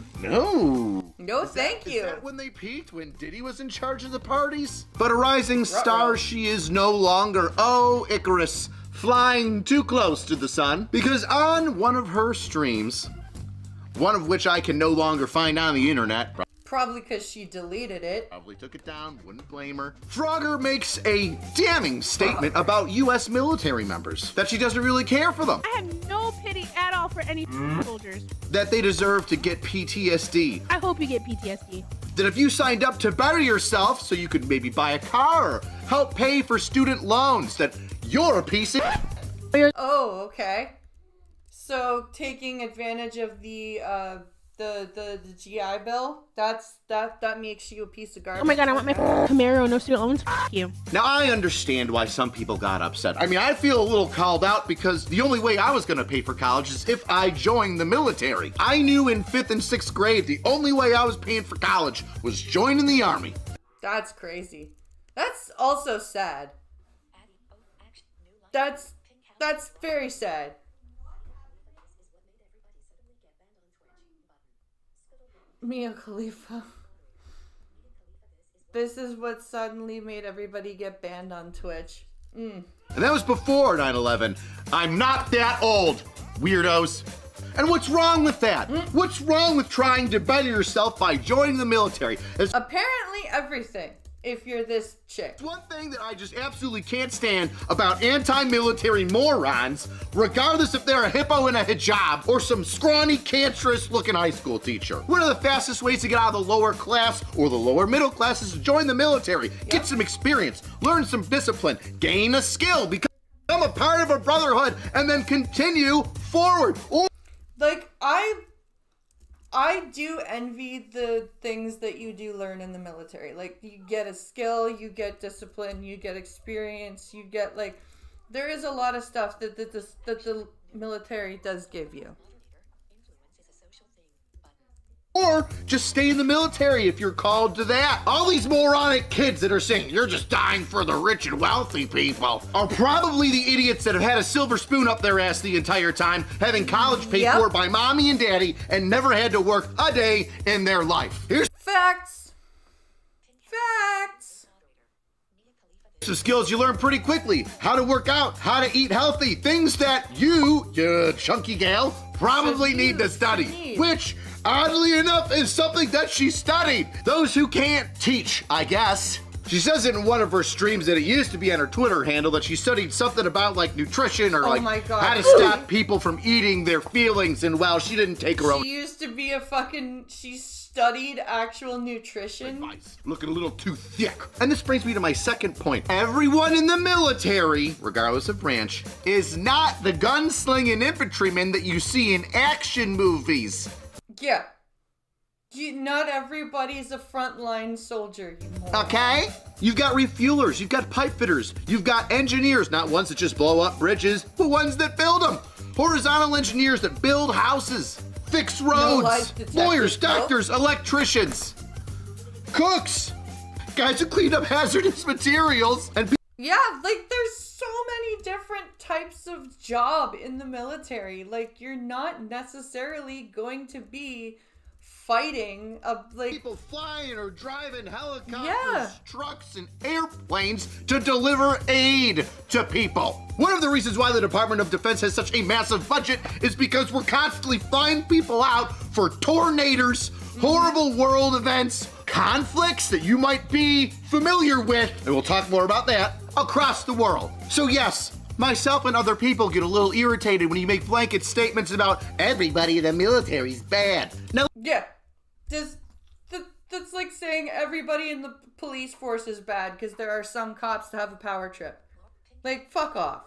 No, thank you. Is that when they peaked? When Diddy was in charge of the parties? But a rising star she is no longer. Oh, Icarus, flying too close to the sun. Because on one of her streams, one of which I can no longer find on the internet. Probably because she deleted it. Probably took it down, wouldn't blame her. Frogger makes a damning statement about U.S. military members. That she doesn't really care for them. I have no pity at all for any soldiers. That they deserve to get PTSD. I hope you get PTSD. That if you signed up to better yourself so you could maybe buy a car or help pay for student loans, that you're a piece of... Oh, okay. So taking advantage of the GI Bill, that makes you a piece of garbage. Oh my god, I want my Camaro, no student loans. You. Now I understand why some people got upset. I mean, I feel a little called out because the only way I was gonna pay for college is if I joined the military. I knew in 5th and 6th grade the only way I was paying for college was joining the army. That's crazy. That's also sad. That's very sad. Mia Khalifa. This is what suddenly made everybody get banned on Twitch. And that was before 9/11. I'm not that old, weirdos. And what's wrong with that? What's wrong with trying to better yourself by joining the military? Apparently everything, if you're this chick. One thing that I just absolutely can't stand about anti-military morons, regardless if they're a hippo in a hijab or some scrawny, cancerous-looking high school teacher. One of the fastest ways to get out of the lower class or the lower middle class is to join the military, get some experience, learn some discipline, gain a skill, become a part of a brotherhood, and then continue forward. Like, I do envy the things that you do learn in the military. Like, you get a skill, you get discipline, you get experience, you get, like, there is a lot of stuff that the military does give you. Or just stay in the military if you're called to that. All these moronic kids that are saying you're just dying for the rich and wealthy people are probably the idiots that have had a silver spoon up their ass the entire time, having college paid for by mommy and daddy, and never had to work a day in their life. Here's Facts. some skills you learn pretty quickly. How to work out, how to eat healthy, things that you chunky gal, probably need to study. Which, oddly enough, is something that she studied. Those who can't teach, I guess. She says in one of her streams that it used to be on her Twitter handle that she studied something about like nutrition or how to stop people from eating their feelings, and well, she didn't take her own. She used to be she studied actual nutrition. Looking a little too thick. And this brings me to my second point. Everyone in the military, regardless of branch, is not the gunslinging infantryman that you see in action movies. Yeah. Not everybody's a frontline soldier, you moron. Okay? You've got refuelers, you've got pipe fitters, you've got engineers, not ones that just blow up bridges, but ones that build them. Horizontal engineers that build houses, fix roads, lawyers, doctors, electricians, cooks, guys who clean up hazardous materials, and yeah, like there's so many different types of job in the military. Like, you're not necessarily going to be fighting people flying or driving helicopters, trucks, and airplanes to deliver aid to people. One of the reasons why the Department of Defense has such a massive budget is because we're constantly flying people out for tornadoes, horrible world events, conflicts that you might be familiar with, and we'll talk more about that, across the world. So yes, myself and other people get a little irritated when you make blanket statements about everybody in the military's bad. Now, yeah, that's like saying everybody in the police force is bad because there are some cops that have a power trip. Like, fuck off.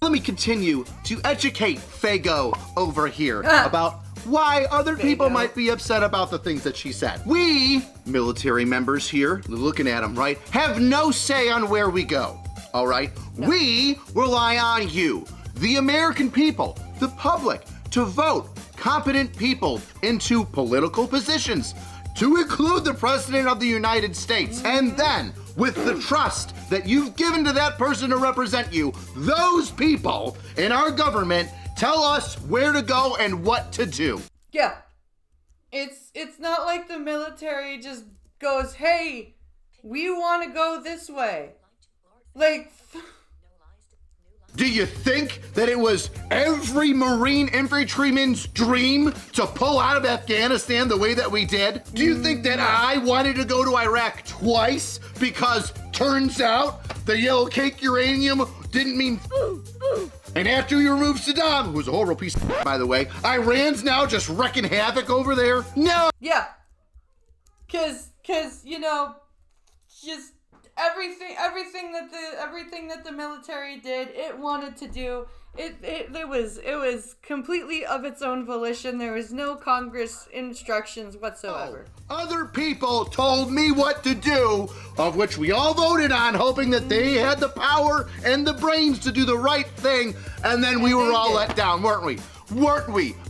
Let me continue to educate Fago over here about why other people might be upset about the things that she said. We, military members here, looking at them, right, have no say on where we go. All right? No. We rely on you, the American people, the public, to vote competent people into political positions, to include the President of the United States. And then, with the trust that you've given to that person to represent you, those people in our government tell us where to go and what to do. Yeah. It's not like the military just goes, hey, we want to go this way. Like, do you think that it was every Marine infantryman's dream to pull out of Afghanistan the way that we did? Do you think that I wanted to go to Iraq twice because turns out the yellow cake uranium didn't mean and after we removed Saddam, who was a horrible piece of by the way, Iran's now just wrecking havoc over there? No! Yeah. Cause, you know, just everything that the military did, it wanted to do, it was completely of its own volition. There was no Congress instructions whatsoever. Other people told me what to do, of which we all voted on, hoping that they had the power and the brains to do the right thing, and then we were all let down, weren't we?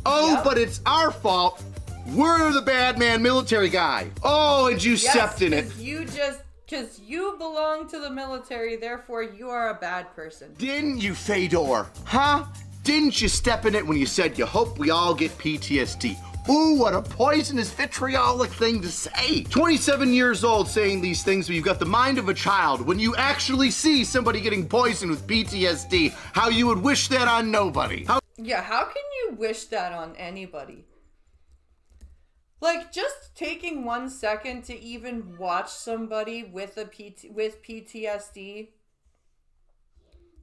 Oh, yep. But it's our fault. We're the bad man military guy. Oh, and you stepped in it. You just Because you belong to the military, therefore you are a bad person. Didn't you, Fedor? Huh? Didn't you step in it when you said you hope we all get PTSD? Ooh, what a poisonous, vitriolic thing to say. 27 years old saying these things, but you've got the mind of a child. When you actually see somebody getting poisoned with PTSD, how you would wish that on nobody. Yeah, how can you wish that on anybody? Like, just taking 1 second to even watch somebody with PTSD.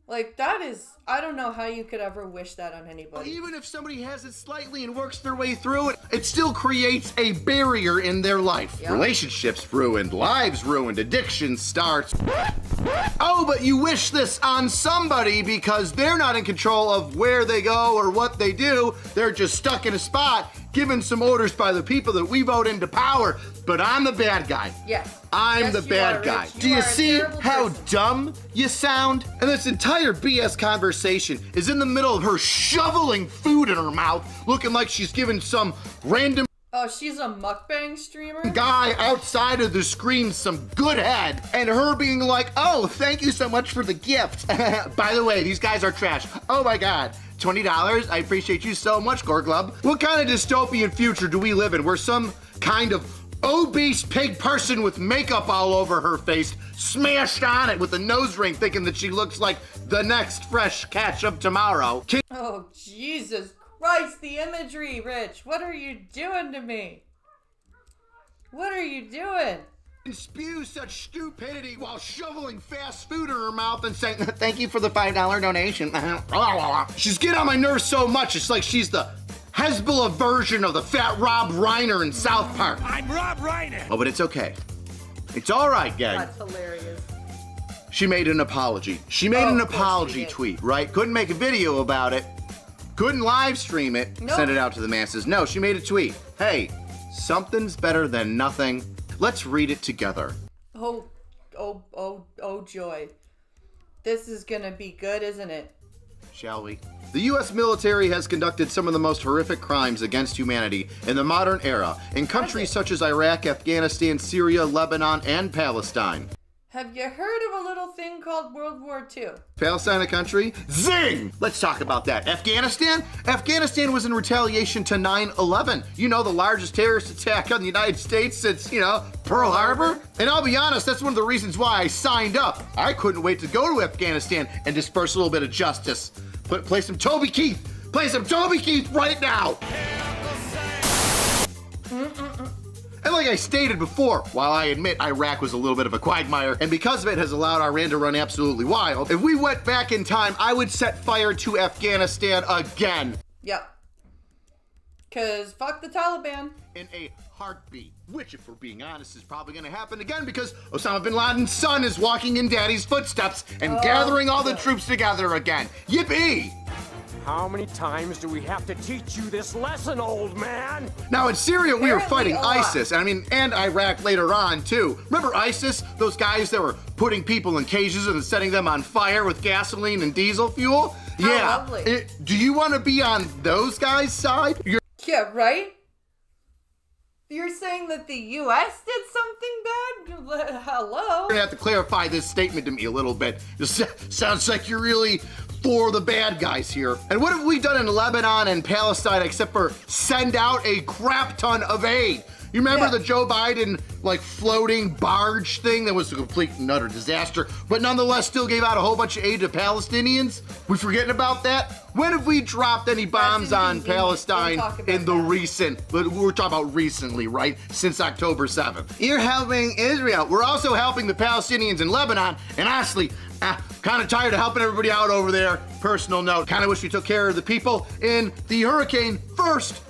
Like, that is, I don't know how you could ever wish that on anybody. Even if somebody has it slightly and works their way through it, it still creates a barrier in their life. Yep. Relationships ruined, lives ruined, addiction starts. Oh, but you wish this on somebody because they're not in control of where they go or what they do. They're just stuck in a spot, given some orders by the people that we vote into power. But I'm the bad guy. Yes. I'm the bad guy. Do you see how dumb you sound? And this entire BS conversation is in the middle of her shoveling food in her mouth, looking like she's giving some random she's a mukbang streamer? Guy outside of the screen some good head, and her being like, oh, thank you so much for the gift. By the way, these guys are trash. Oh my God. $20? I appreciate you so much, Gorglub. What kind of dystopian future do we live in where some kind of obese pig person with makeup all over her face smashed on it with a nose ring thinking that she looks like the next fresh catch of tomorrow? Oh, Jesus Christ, the imagery, Rich. What are you doing to me? What are you doing? Spew such stupidity while shoveling fast food in her mouth and saying, thank you for the $5 donation. She's getting on my nerves so much, it's like she's the Hezbollah version of the fat Rob Reiner in South Park. I'm Rob Reiner. Oh, but it's okay. It's all right, gang. That's hilarious. She made an apology. She made an apology tweet, right? Couldn't make a video about it. Couldn't live stream it, send it out to the masses. No, she made a tweet. Hey, something's better than nothing. Let's read it together. Oh joy. This is gonna be good, isn't it? Shall we? The U.S. military has conducted some of the most horrific crimes against humanity in the modern era in countries such as Iraq, Afghanistan, Syria, Lebanon, and Palestine. Have you heard of a little thing called World War II? Palestine a country? Zing! Let's talk about that. Afghanistan? Afghanistan was in retaliation to 9/11. You know, the largest terrorist attack on the United States since, Pearl Harbor. And I'll be honest, that's one of the reasons why I signed up. I couldn't wait to go to Afghanistan and disperse a little bit of justice. Play some Toby Keith. Play some Toby Keith right now. And like I stated before, while I admit Iraq was a little bit of a quagmire, and because of it has allowed Iran to run absolutely wild, if we went back in time, I would set fire to Afghanistan again. Yep. Cause fuck the Taliban. In a heartbeat. Which, if we're being honest, is probably gonna happen again because Osama bin Laden's son is walking in daddy's footsteps and gathering all the troops together again. Yippee! How many times do we have to teach you this lesson, old man? Now in Syria, we were fighting ISIS, and Iraq later on too. Remember ISIS? Those guys that were putting people in cages and setting them on fire with gasoline and diesel fuel? How lovely. Do you want to be on those guys' side? Yeah, right? You're saying that the U.S. did something bad? Hello? You're gonna have to clarify this statement to me a little bit. This sounds like you're really for the bad guys here. And what have we done in Lebanon and Palestine except for send out a crap ton of aid? You remember the Joe Biden, floating barge thing that was a complete and utter disaster, but nonetheless still gave out a whole bunch of aid to Palestinians? We forgetting about that? When have we dropped any bombs on Palestine in the recent, but we're talking about recently, right? Since October 7th. You're helping Israel. We're also helping the Palestinians in Lebanon, and honestly, kind of tired of helping everybody out over there. Personal note, kind of wish we took care of the people in the hurricane first,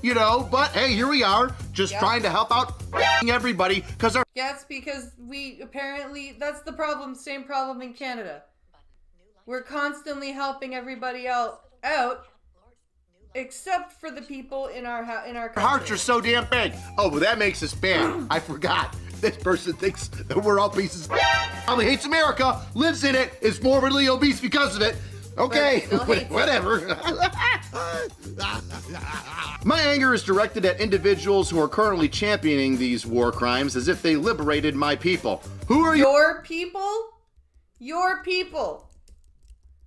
but hey, here we are, just trying to help out everybody, because our... Yes, because that's the problem, same problem in Canada. We're constantly helping everybody out, except for the people in our country. Our hearts are so damn big. Oh, well, that makes us bad. I forgot. This person thinks that we're all pieces. Probably hates America, lives in it, is morbidly obese because of it. Okay, whatever. My anger is directed at individuals who are currently championing these war crimes as if they liberated my people. Who are you? Your people? Your people.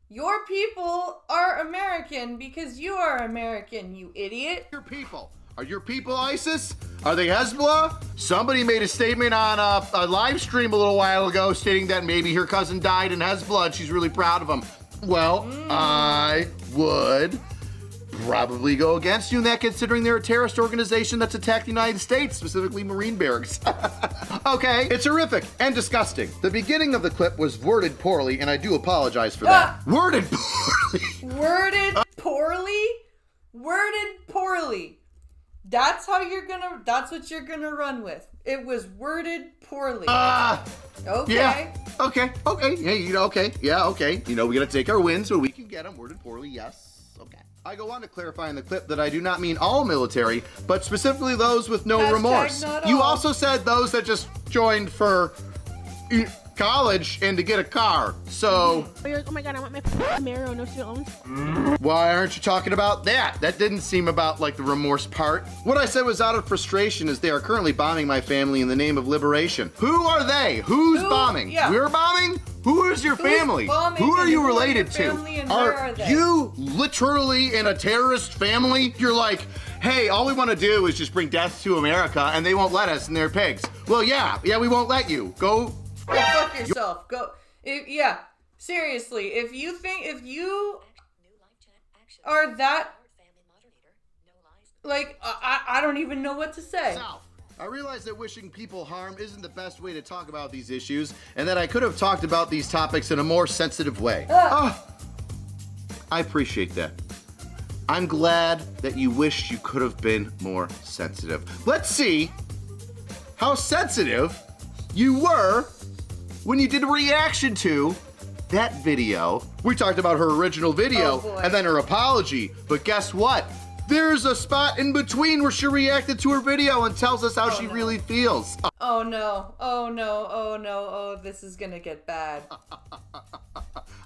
Your people are American because you are American, you idiot. Your people. Are your people ISIS? Are they Hezbollah? Somebody made a statement on a live stream a little while ago stating that maybe her cousin died in Hezbollah and she's really proud of him. Well, I would probably go against you in that, considering they're a terrorist organization that's attacked the United States, specifically Marine barracks. Okay, it's horrific and disgusting. The beginning of the clip was worded poorly, and I do apologize for that. Worded poorly. Worded poorly? Worded poorly. That's what you're gonna run with. It was worded poorly. Okay. Yeah. Okay. Yeah, okay. Yeah, okay. We gotta take our wins so we can get them. Worded poorly, yes. Okay. I go on to clarify in the clip that I do not mean all military, but specifically those with no remorse. You also said those that just joined for college and to get a car. So Oh my god, I want my Camaro, no student loans. why aren't you talking about that? That didn't seem about like the remorse part. What I said was out of frustration, as they are currently bombing my family in the name of liberation. Who are they? Who's bombing? Yeah. We're bombing? Who is your family? bombing Who are and you who are your related to? family and where are they? You literally in a terrorist family? You're like, hey, all we want to do is just bring death to America and they won't let us and they're pigs. Well, yeah, we won't let you. Go fuck yourself. Go. Yeah. Seriously, if you are that, like, I don't even know what to say. I realize that wishing people harm isn't the best way to talk about these issues, and that I could have talked about these topics in a more sensitive way. I appreciate that. I'm glad that you wished you could have been more sensitive. Let's see how sensitive you were when you did a reaction to that video. We talked about her original video and then her apology, but guess what? There's a spot in between where she reacted to her video and tells us how she really feels. Oh no, oh no, oh no, oh, this is gonna get bad.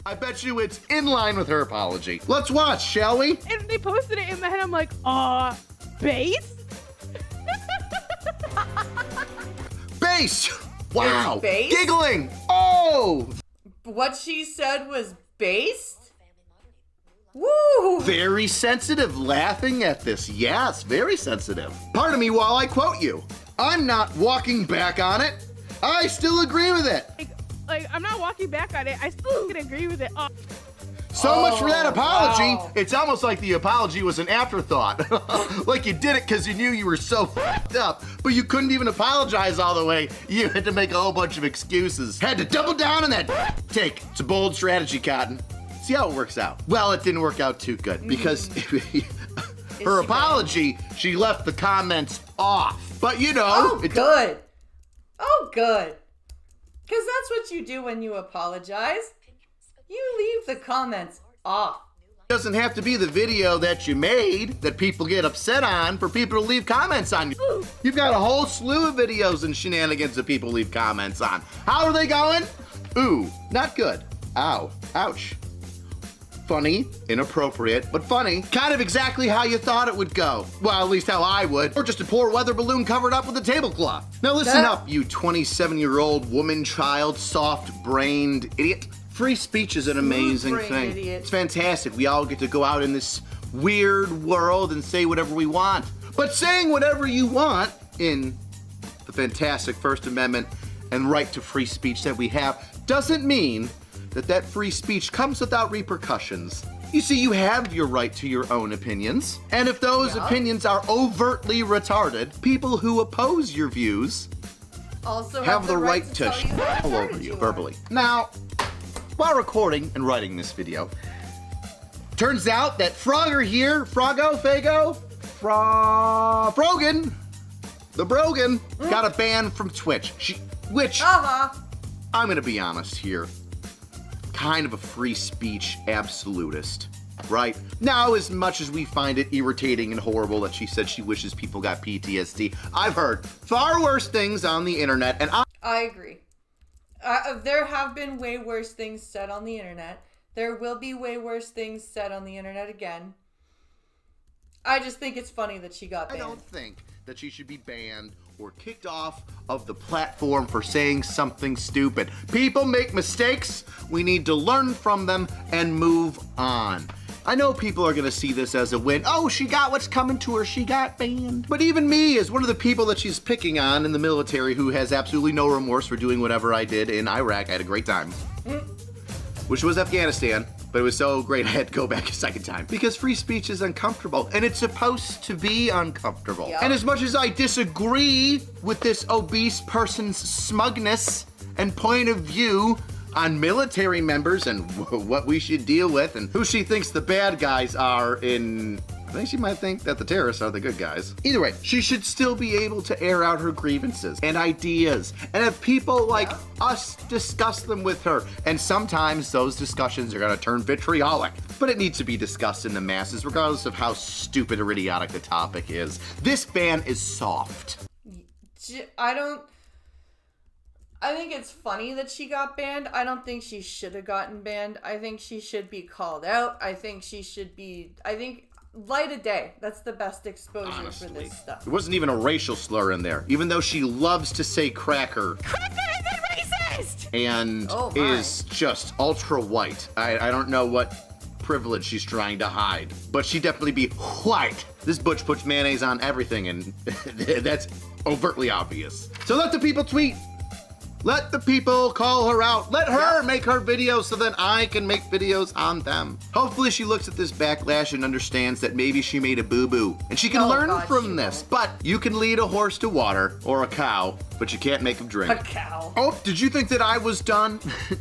I bet you it's in line with her apology. Let's watch, shall we? And they posted it in my head, I'm like, base? Base! Wow! Base? Giggling! Oh! What she said was based? Woo! Very sensitive, laughing at this. Yes, very sensitive. Pardon me while I quote you. I'm not walking back on it. I still agree with it. Like I'm not walking back on it. I still can agree with it. So much for that apology. Wow. It's almost like the apology was an afterthought. Like you did it because you knew you were so f***ed up, but you couldn't even apologize all the way. You had to make a whole bunch of excuses. Had to double down on that take. It's a bold strategy, Cotton. See how it works out. Well, it didn't work out too good because her apology, she left the comments off. But you know. Good. Oh, good. Because that's what you do when you apologize. You leave the comments off. It doesn't have to be the video that you made that people get upset on for people to leave comments on you. You've got a whole slew of videos and shenanigans that people leave comments on. How are they going? Ooh, not good. Ow, ouch. Funny, inappropriate, but funny. Kind of exactly how you thought it would go. Well, at least how I would. Or just a poor weather balloon covered up with a tablecloth. Now listen up, you 27-year-old woman child, soft-brained idiot. Free speech is an amazing thing. Idiot. It's fantastic. We all get to go out in this weird world and say whatever we want. But saying whatever you want in the fantastic First Amendment and right to free speech that we have doesn't mean that free speech comes without repercussions. You see, you have your right to your own opinions. And if those opinions are overtly retarded, people who oppose your views also have the right to all over you verbally. Now, while recording and writing this video, turns out that Frogger here, Frogan, the Brogan, got a ban from Twitch. Which, I'm gonna be honest here, kind of a free speech absolutist, right? Now, as much as we find it irritating and horrible that she said she wishes people got PTSD, I've heard far worse things on the internet, and I agree. There have been way worse things said on the internet. There will be way worse things said on the internet again. I just think it's funny that she got banned. I don't think that she should be banned or kicked off of the platform for saying something stupid. People make mistakes. We need to learn from them and move on. I know people are going to see this as a win. Oh, she got what's coming to her. She got banned. But even me, as one of the people that she's picking on in the military who has absolutely no remorse for doing whatever I did in Iraq, I had a great time. Which was Afghanistan, but it was so great I had to go back a second time. Because free speech is uncomfortable, and it's supposed to be uncomfortable. Yep. And as much as I disagree with this obese person's smugness and point of view on military members and what we should deal with and who she thinks the bad guys are I think she might think that the terrorists are the good guys. Either way, she should still be able to air out her grievances and ideas and have people like us discuss them with her. And sometimes those discussions are gonna turn vitriolic, but it needs to be discussed in the masses regardless of how stupid or idiotic the topic is. This ban is soft. I think it's funny that she got banned. I don't think she should have gotten banned. I think she should be called out. I think light of day. That's the best exposure for this stuff. There wasn't even a racial slur in there, even though she loves to say cracker. Cracker isn't racist! And is just ultra white. I don't know what privilege she's trying to hide, but she definitely be white. This butch puts mayonnaise on everything, and that's overtly obvious. So let the people tweet. Let the people call her out. Let her make her videos so then I can make videos on them. Hopefully she looks at this backlash and understands that maybe she made a boo-boo. And she can learn from this. But you can lead a horse to water or a cow, but you can't make him drink. A cow. Oh, did you think that I was done?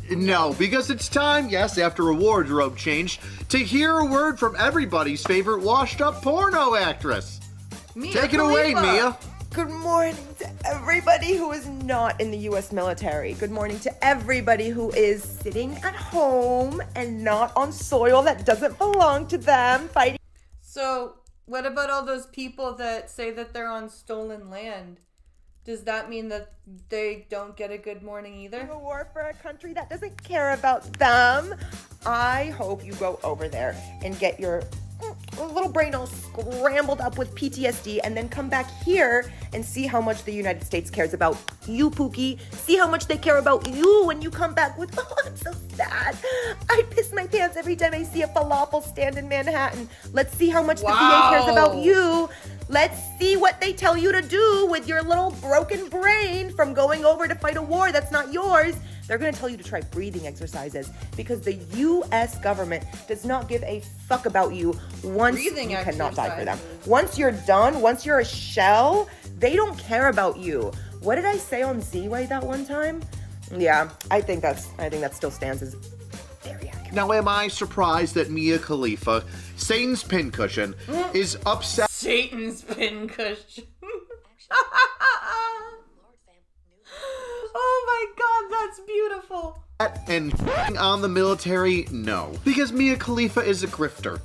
No, because it's time, yes, after a wardrobe change, to hear a word from everybody's favorite washed-up porno actress. Take it away, Mia. Good morning to everybody who is not in the U.S. military. Good morning to everybody who is sitting at home and not on soil that doesn't belong to them, fighting. So, what about all those people that say that they're on stolen land? Does that mean that they don't get a good morning either? A war for a country that doesn't care about them. I hope you go over there and get your little brain all scrambled up with PTSD and then come back here and see how much the United States cares about you, Pookie. See how much they care about you when you come back with, oh, I'm so sad. I piss my pants every time I see a falafel stand in Manhattan. Let's see how much the VA cares about you. Let's see what they tell you to do with your little broken brain from going over to fight a war that's not yours. They're going to tell you to try breathing exercises because the U.S. government does not give a fuck about you once you cannot die for them. Once you're done, once you're a shell, they don't care about you. What did I say on Z-Way that one time? Yeah, I think that still stands as very accurate. Now, am I surprised that Mia Khalifa, Satan's pincushion, is upset? Satan's pincushion. Oh my god, that's beautiful. And on the military? No. Because Mia Khalifa is a grifter.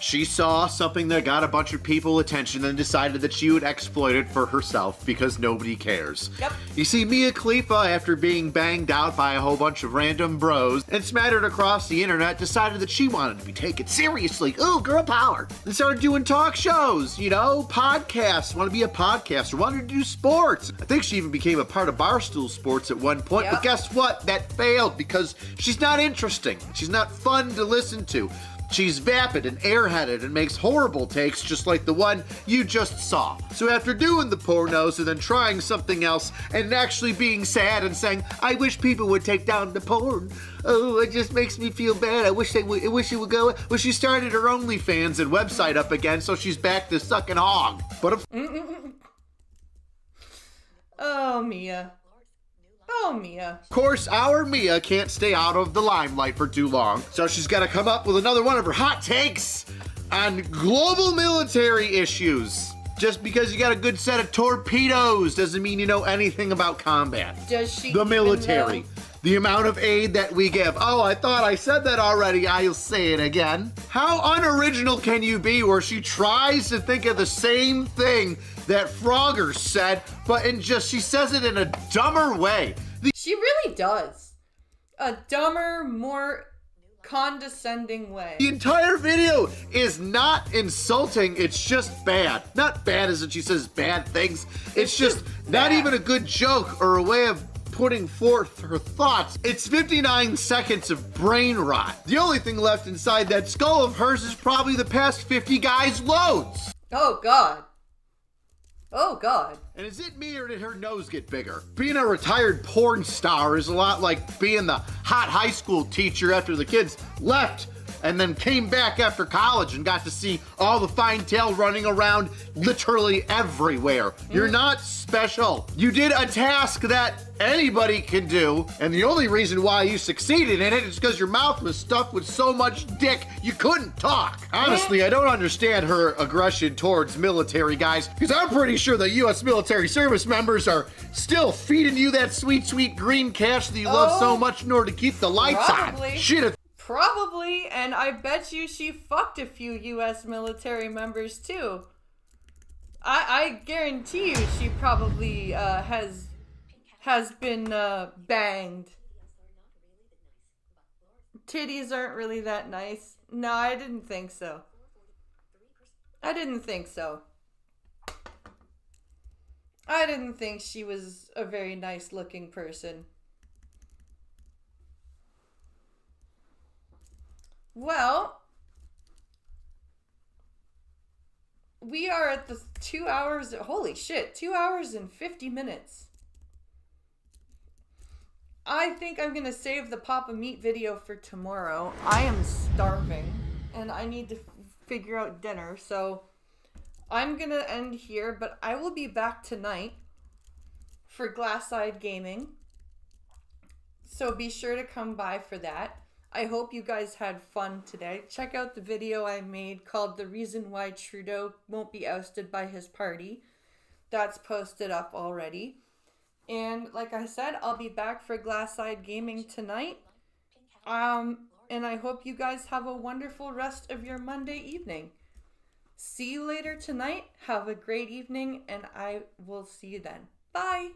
She saw something that got a bunch of people attention and decided that she would exploit it for herself because nobody cares. Yep. You see, Mia Khalifa, after being banged out by a whole bunch of random bros and smattered across the internet, decided that she wanted to be taken seriously. Ooh, girl power. And started doing talk shows, podcasts. Want to be a podcaster. Wanted to do sports. I think she even became a part of Barstool Sports at one point. Yep. But guess what? That failed because she's not interesting. She's not fun to listen to. She's vapid and airheaded and makes horrible takes just like the one you just saw. So after doing the pornos and then trying something else and actually being sad and saying, I wish people would take down the porn. Oh, it just makes me feel bad. I wish it would go. Well, she started her OnlyFans and website up again, so she's back to sucking hog. But Oh, Mia. Oh, Mia. Of course, our Mia can't stay out of the limelight for too long, so she's got to come up with another one of her hot takes on global military issues. Just because you got a good set of torpedoes doesn't mean you know anything about combat. Does she? The military. The amount of aid that we give. Oh, I thought I said that already. I'll say it again. How unoriginal can you be where she tries to think of the same thing that Frogger said, but she says it in a dumber way. She really does. A dumber, more condescending way. The entire video is not insulting, it's just bad. Not bad as in she says bad things. It's just not even a good joke or a way of putting forth her thoughts. It's 59 seconds of brain rot. The only thing left inside that skull of hers is probably the past 50 guys' loads. Oh, God. Oh, God. And is it me or did her nose get bigger? Being a retired porn star is a lot like being the hot high school teacher after the kids left and then came back after college and got to see all the fine tail running around literally everywhere. You're not special. You did a task that anybody can do, and the only reason why you succeeded in it is because your mouth was stuffed with so much dick you couldn't talk. Honestly, I don't understand her aggression towards military guys, because I'm pretty sure the U.S. military service members are still feeding you that sweet, sweet green cash that you love so much in order to keep the lights on. Shit. Probably, and I bet you she fucked a few U.S. military members too. I guarantee you she probably has been banged. Titties aren't really that nice. No, I didn't think so. I didn't think so. I didn't think she was a very nice looking person. Well, we are at the 2 hours, holy shit, 2 hours and 50 minutes. I think I'm going to save the Papa Meat video for tomorrow. I am starving and I need to figure out dinner, so I'm going to end here, but I will be back tonight for Glass-Eyed Gaming. So be sure to come by for that. I hope you guys had fun today. Check out the video I made called The Reason Why Trudeau Won't Be Ousted by His Party. That's posted up already. And like I said, I'll be back for Glass-Eyed Gaming tonight. And I hope you guys have a wonderful rest of your Monday evening. See you later tonight. Have a great evening, and I will see you then. Bye!